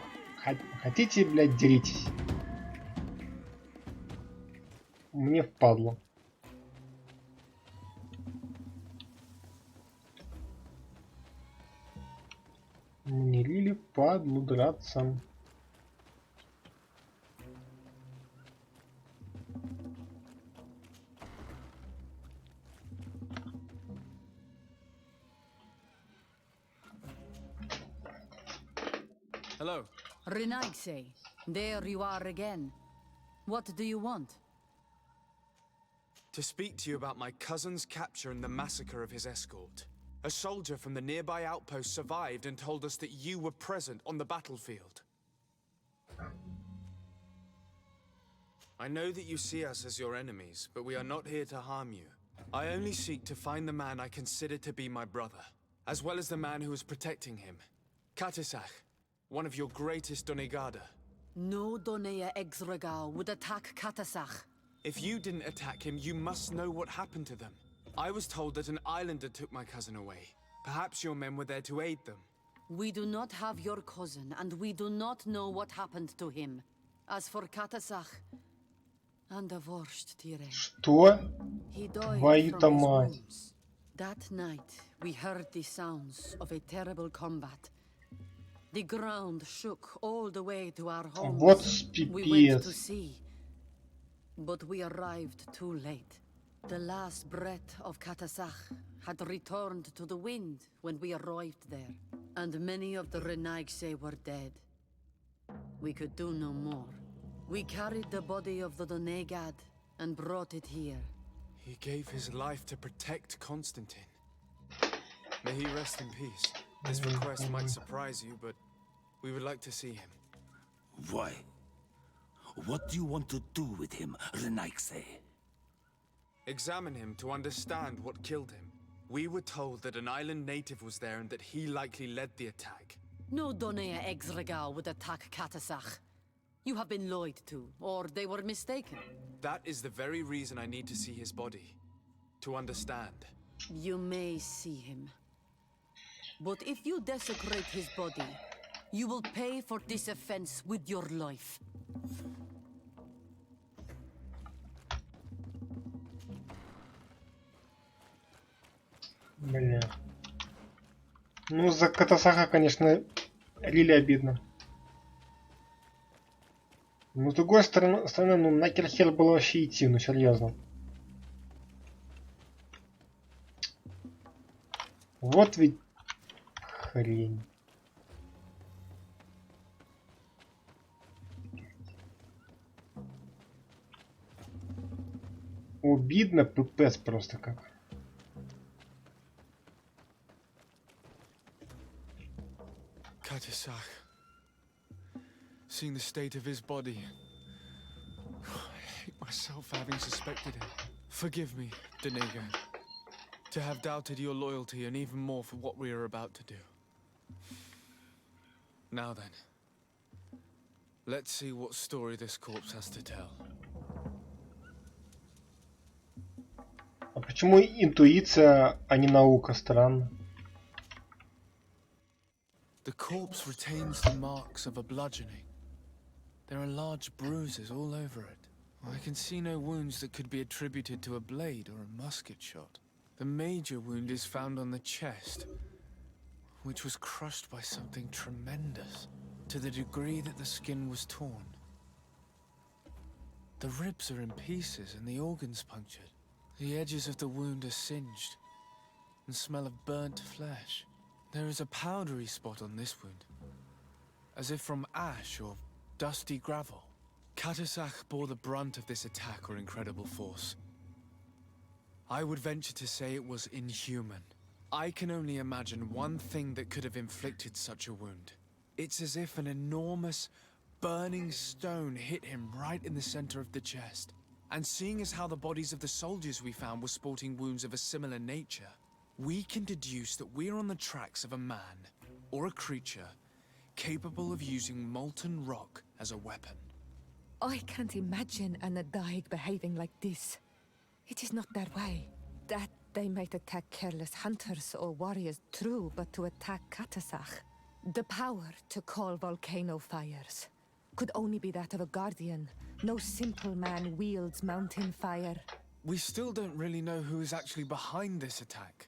Хотите, блядь, деритесь. Мне впадло. Мне лили впадло драться. Hello. Renaigse, there you are again. What do you want? To speak to you about my cousin's capture and the massacre of his escort. A soldier from the nearby outpost survived and told us that you were present on the battlefield. I know that you see us as your enemies, but we are not here to harm you. I only seek to find the man I consider to be my brother, as well as the man who is protecting him. Katisach, one of your greatest Donegada. No Donea Exregal would attack Katasach. If you didn't attack him, you must know what happened to them. I was told that an islander took my cousin away. Perhaps your men were there to aid them. We do not have your cousin, and we do not know what happened to him. As for Katasach, and the worst, Tire. Что? He died Твою-то from his мать. wounds. That night, we heard the sounds of a terrible combat. The ground shook all the way to our homes. Вот We went to пипец. see, but we arrived too late. The last breath of Katasach had returned to the wind when we arrived there, and many of the Renaigse were dead. We could do no more. We carried the body of the Donegad and brought it here. He gave his life to protect Constantine. May he rest in peace. This request might surprise you, but we would like to see him. Why? What do you want to do with him, Renaigse? Examine him to understand what killed him. We were told that an island native was there and that he likely led the attack. No Donea Exregal would attack Katasach. You have been lied to, or they were mistaken. That is the very reason I need to see his body. To understand. You may see him. But if you desecrate his body, you will pay for this offense with your life. Бля. Ну, за Катасаха, конечно, Лили обидно. Но с другой стороны, ну, нахер хер было вообще идти, ну серьезно. Вот ведь хрень. Обидно, пипец просто как. Katisach. Seeing the state of his body. I hate myself for having suspected him. Forgive me, Denego. To have doubted your loyalty and even more for what we are about to do. Now then. Let's see what story this corpse has to tell. А почему интуиция, а не наука? Странно. The corpse retains the marks of a bludgeoning. There are large bruises all over it. I can see no wounds that could be attributed to a blade or a musket shot. The major wound is found on the chest, which was crushed by something tremendous, to the degree that the skin was torn. The ribs are in pieces and the organs punctured. The edges of the wound are singed and smell of burnt flesh. There is a powdery spot on this wound, as if from ash or dusty gravel. Katasach bore the brunt of this attack or incredible force. I would venture to say it was inhuman. I can only imagine one thing that could have inflicted such a wound. It's as if an enormous, burning stone hit him right in the center of the chest. And seeing as how the bodies of the soldiers we found were sporting wounds of a similar nature, we can deduce that we're on the tracks of a man, or a creature, capable of using molten rock as a weapon. I can't imagine an Adaig behaving like this. It is not their way. That they might attack careless hunters or warriors, true, but to attack Katasach, the power to call volcano fires, could only be that of a guardian. No simple man wields mountain fire. We still don't really know who is actually behind this attack,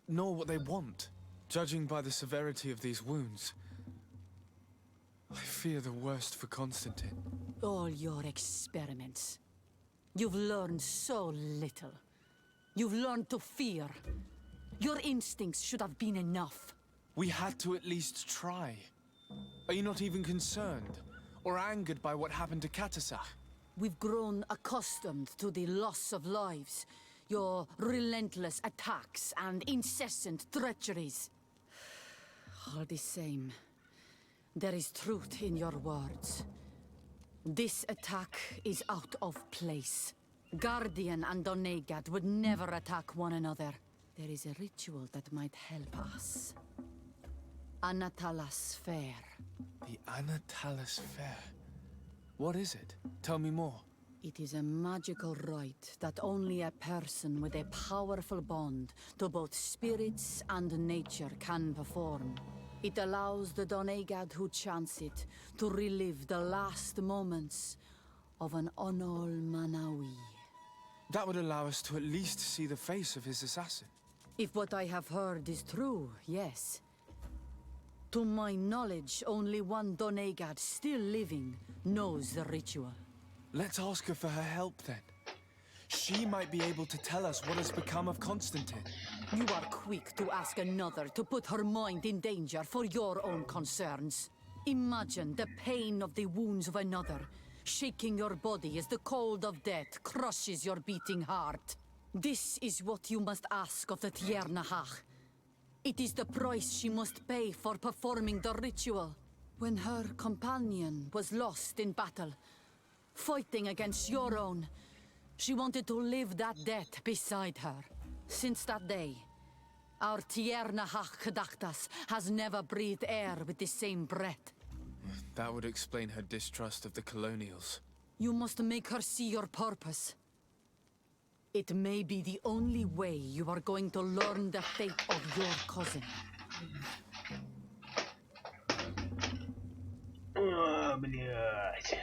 nor what they want. Judging by the severity of these wounds, I fear the worst for Constantine. All your experiments. You've learned so little. You've learned to fear. Your instincts should have been enough. We had to at least try. Are you not even concerned or angered by what happened to Katasach? We've grown accustomed to the loss of lives, your relentless attacks and incessant treacheries. All the same, there is truth in your words. This attack is out of place. Guardian and Donegad would never attack one another. There is a ritual that might help us. Anatalas Fair. The Anatalas Fair? What is it? Tell me more. It is a magical rite that only a person with a powerful bond to both spirits and nature can perform. It allows the Donegad who chants it to relive the last moments of an Onol Manawi. That would allow us to at least see the face of his assassin. If what I have heard is true, yes. To my knowledge, only one Donegad still living knows the ritual. Let's ask her for her help then. She might be able to tell us what has become of Constantine. You are quick to ask another to put her mind in danger for your own concerns. Imagine the pain of the wounds of another, shaking your body as the cold of death crushes your beating heart. This is what you must ask of the Tiernahach. It is the price she must pay for performing the ritual. When her companion was lost in battle, fighting against your own, she wanted to live that death beside her. Since that day, our Tiernahach Kadachtas has never breathed air with the same breath. That would explain her distrust of the colonials. You must make her see your purpose. It may be the only way you are going to learn the fate of your cousin. Блять.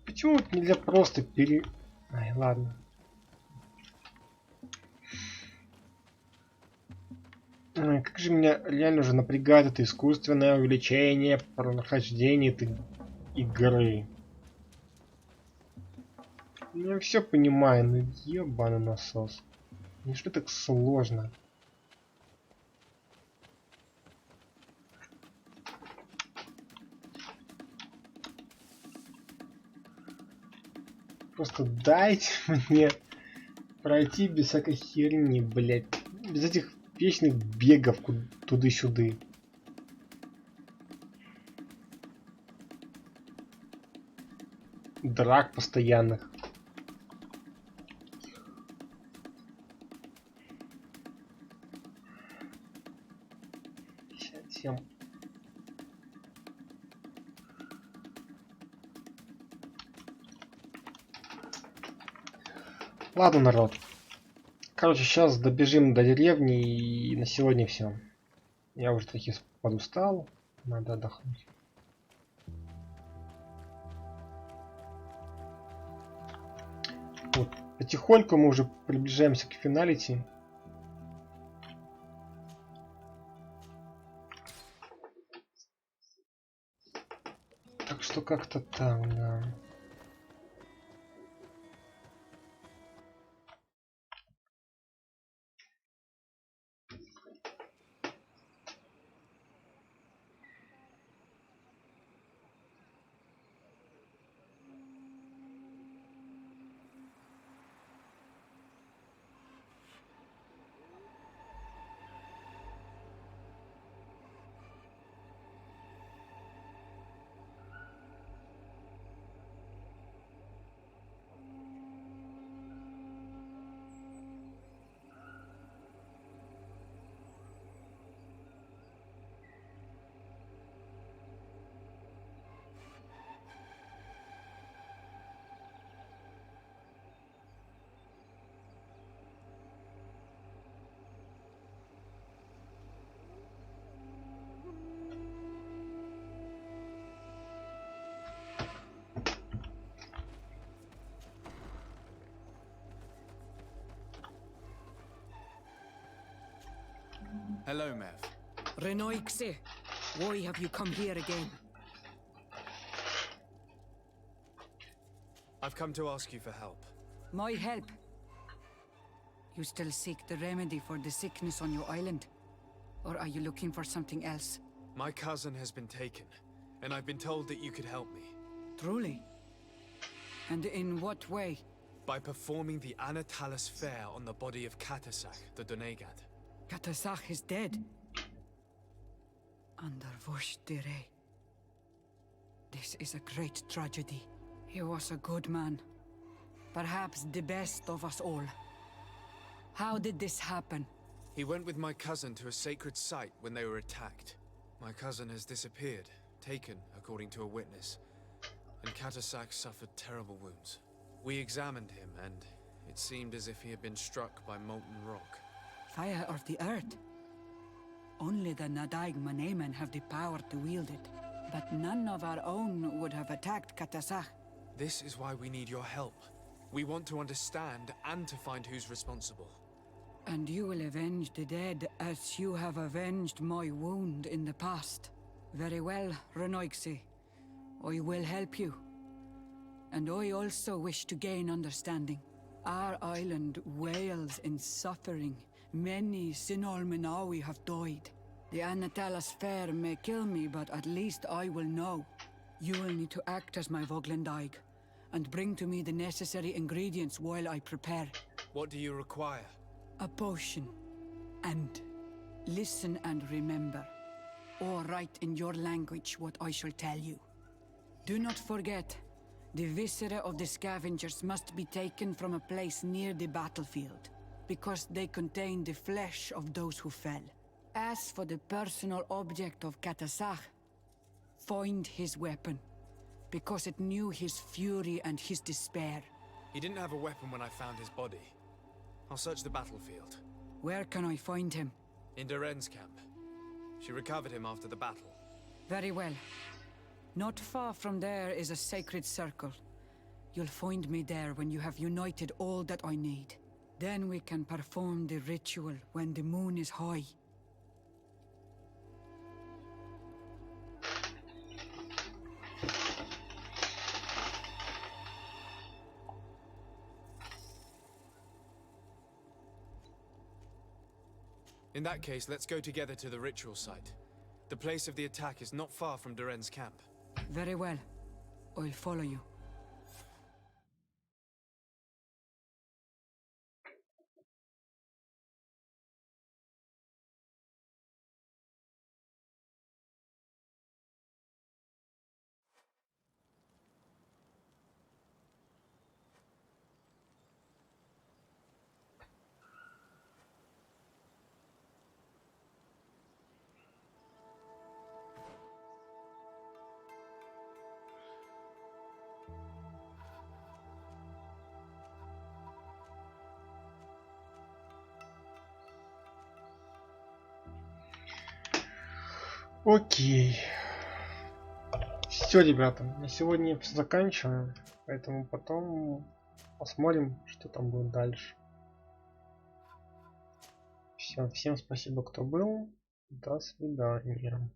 Почему вот нельзя просто Ай, ладно. Ой, как же меня реально уже напрягает это искусственное увеличение прохождения этой игры. Я все понимаю, но ебаный насос. Ну что так сложно? Просто дайте мне пройти без всякой херни, блять. Без этих вечных бегов туды-сюды. Драк постоянных. Всем. Ладно, народ. Короче, сейчас добежим до деревни, и на сегодня все. Я уже таки подустал. Надо отдохнуть. Вот. Потихоньку мы уже приближаемся к финалити. Так что как-то так, да. Hello, Mev. Renoixe, why have you come here again? I've come to ask you for help. My help? You still seek the remedy for the sickness on your island? Or are you looking for something else? My cousin has been taken, and I've been told that you could help me. Truly? And in what way? By performing the Anatalis fair on the body of Katasak, the Donegat. Katasak is dead. Under Vosh Dire. This is a great tragedy. He was a good man. Perhaps the best of us all. How did this happen? He went with my cousin to a sacred site when they were attacked. My cousin has disappeared, taken according to a witness, and Katasak suffered terrible wounds. We examined him, and it seemed as if he had been struck by molten rock. Fire of the earth? Only the Nadaig Manemen have the power to wield it, but none of our own would have attacked Katasak. This is why we need your help. We want to understand and to find who's responsible. And you will avenge the dead as you have avenged my wound in the past. Very well, Renoixi. I will help you. And I also wish to gain understanding. Our island wails in suffering. Many Sinol Menawi have died. The Anatalas fair may kill me, but at least I will know. You will need to act as my Voglendaig, and bring to me the necessary ingredients while I prepare. What do you require? A potion. And listen and remember, or write in your language what I shall tell you. Do not forget, the viscera of the scavengers must be taken from a place near the battlefield, because they contain the flesh of those who fell. As for the personal object of Katasak, find his weapon, because it knew his fury and his despair. He didn't have a weapon when I found his body. I'll search the battlefield. Where can I find him? In Doren's camp. She recovered him after the battle. Very well. Not far from there is a sacred circle. You'll find me there when you have united all that I need. Then we can perform the ritual when the moon is high. In that case, let's go together to the ritual site. The place of the attack is not far from Doren's camp. Very well. I'll follow you. Окей. Все, ребята, на сегодня все заканчиваем. Поэтому потом посмотрим, что там будет дальше. Все, всем спасибо, кто был. До свидания.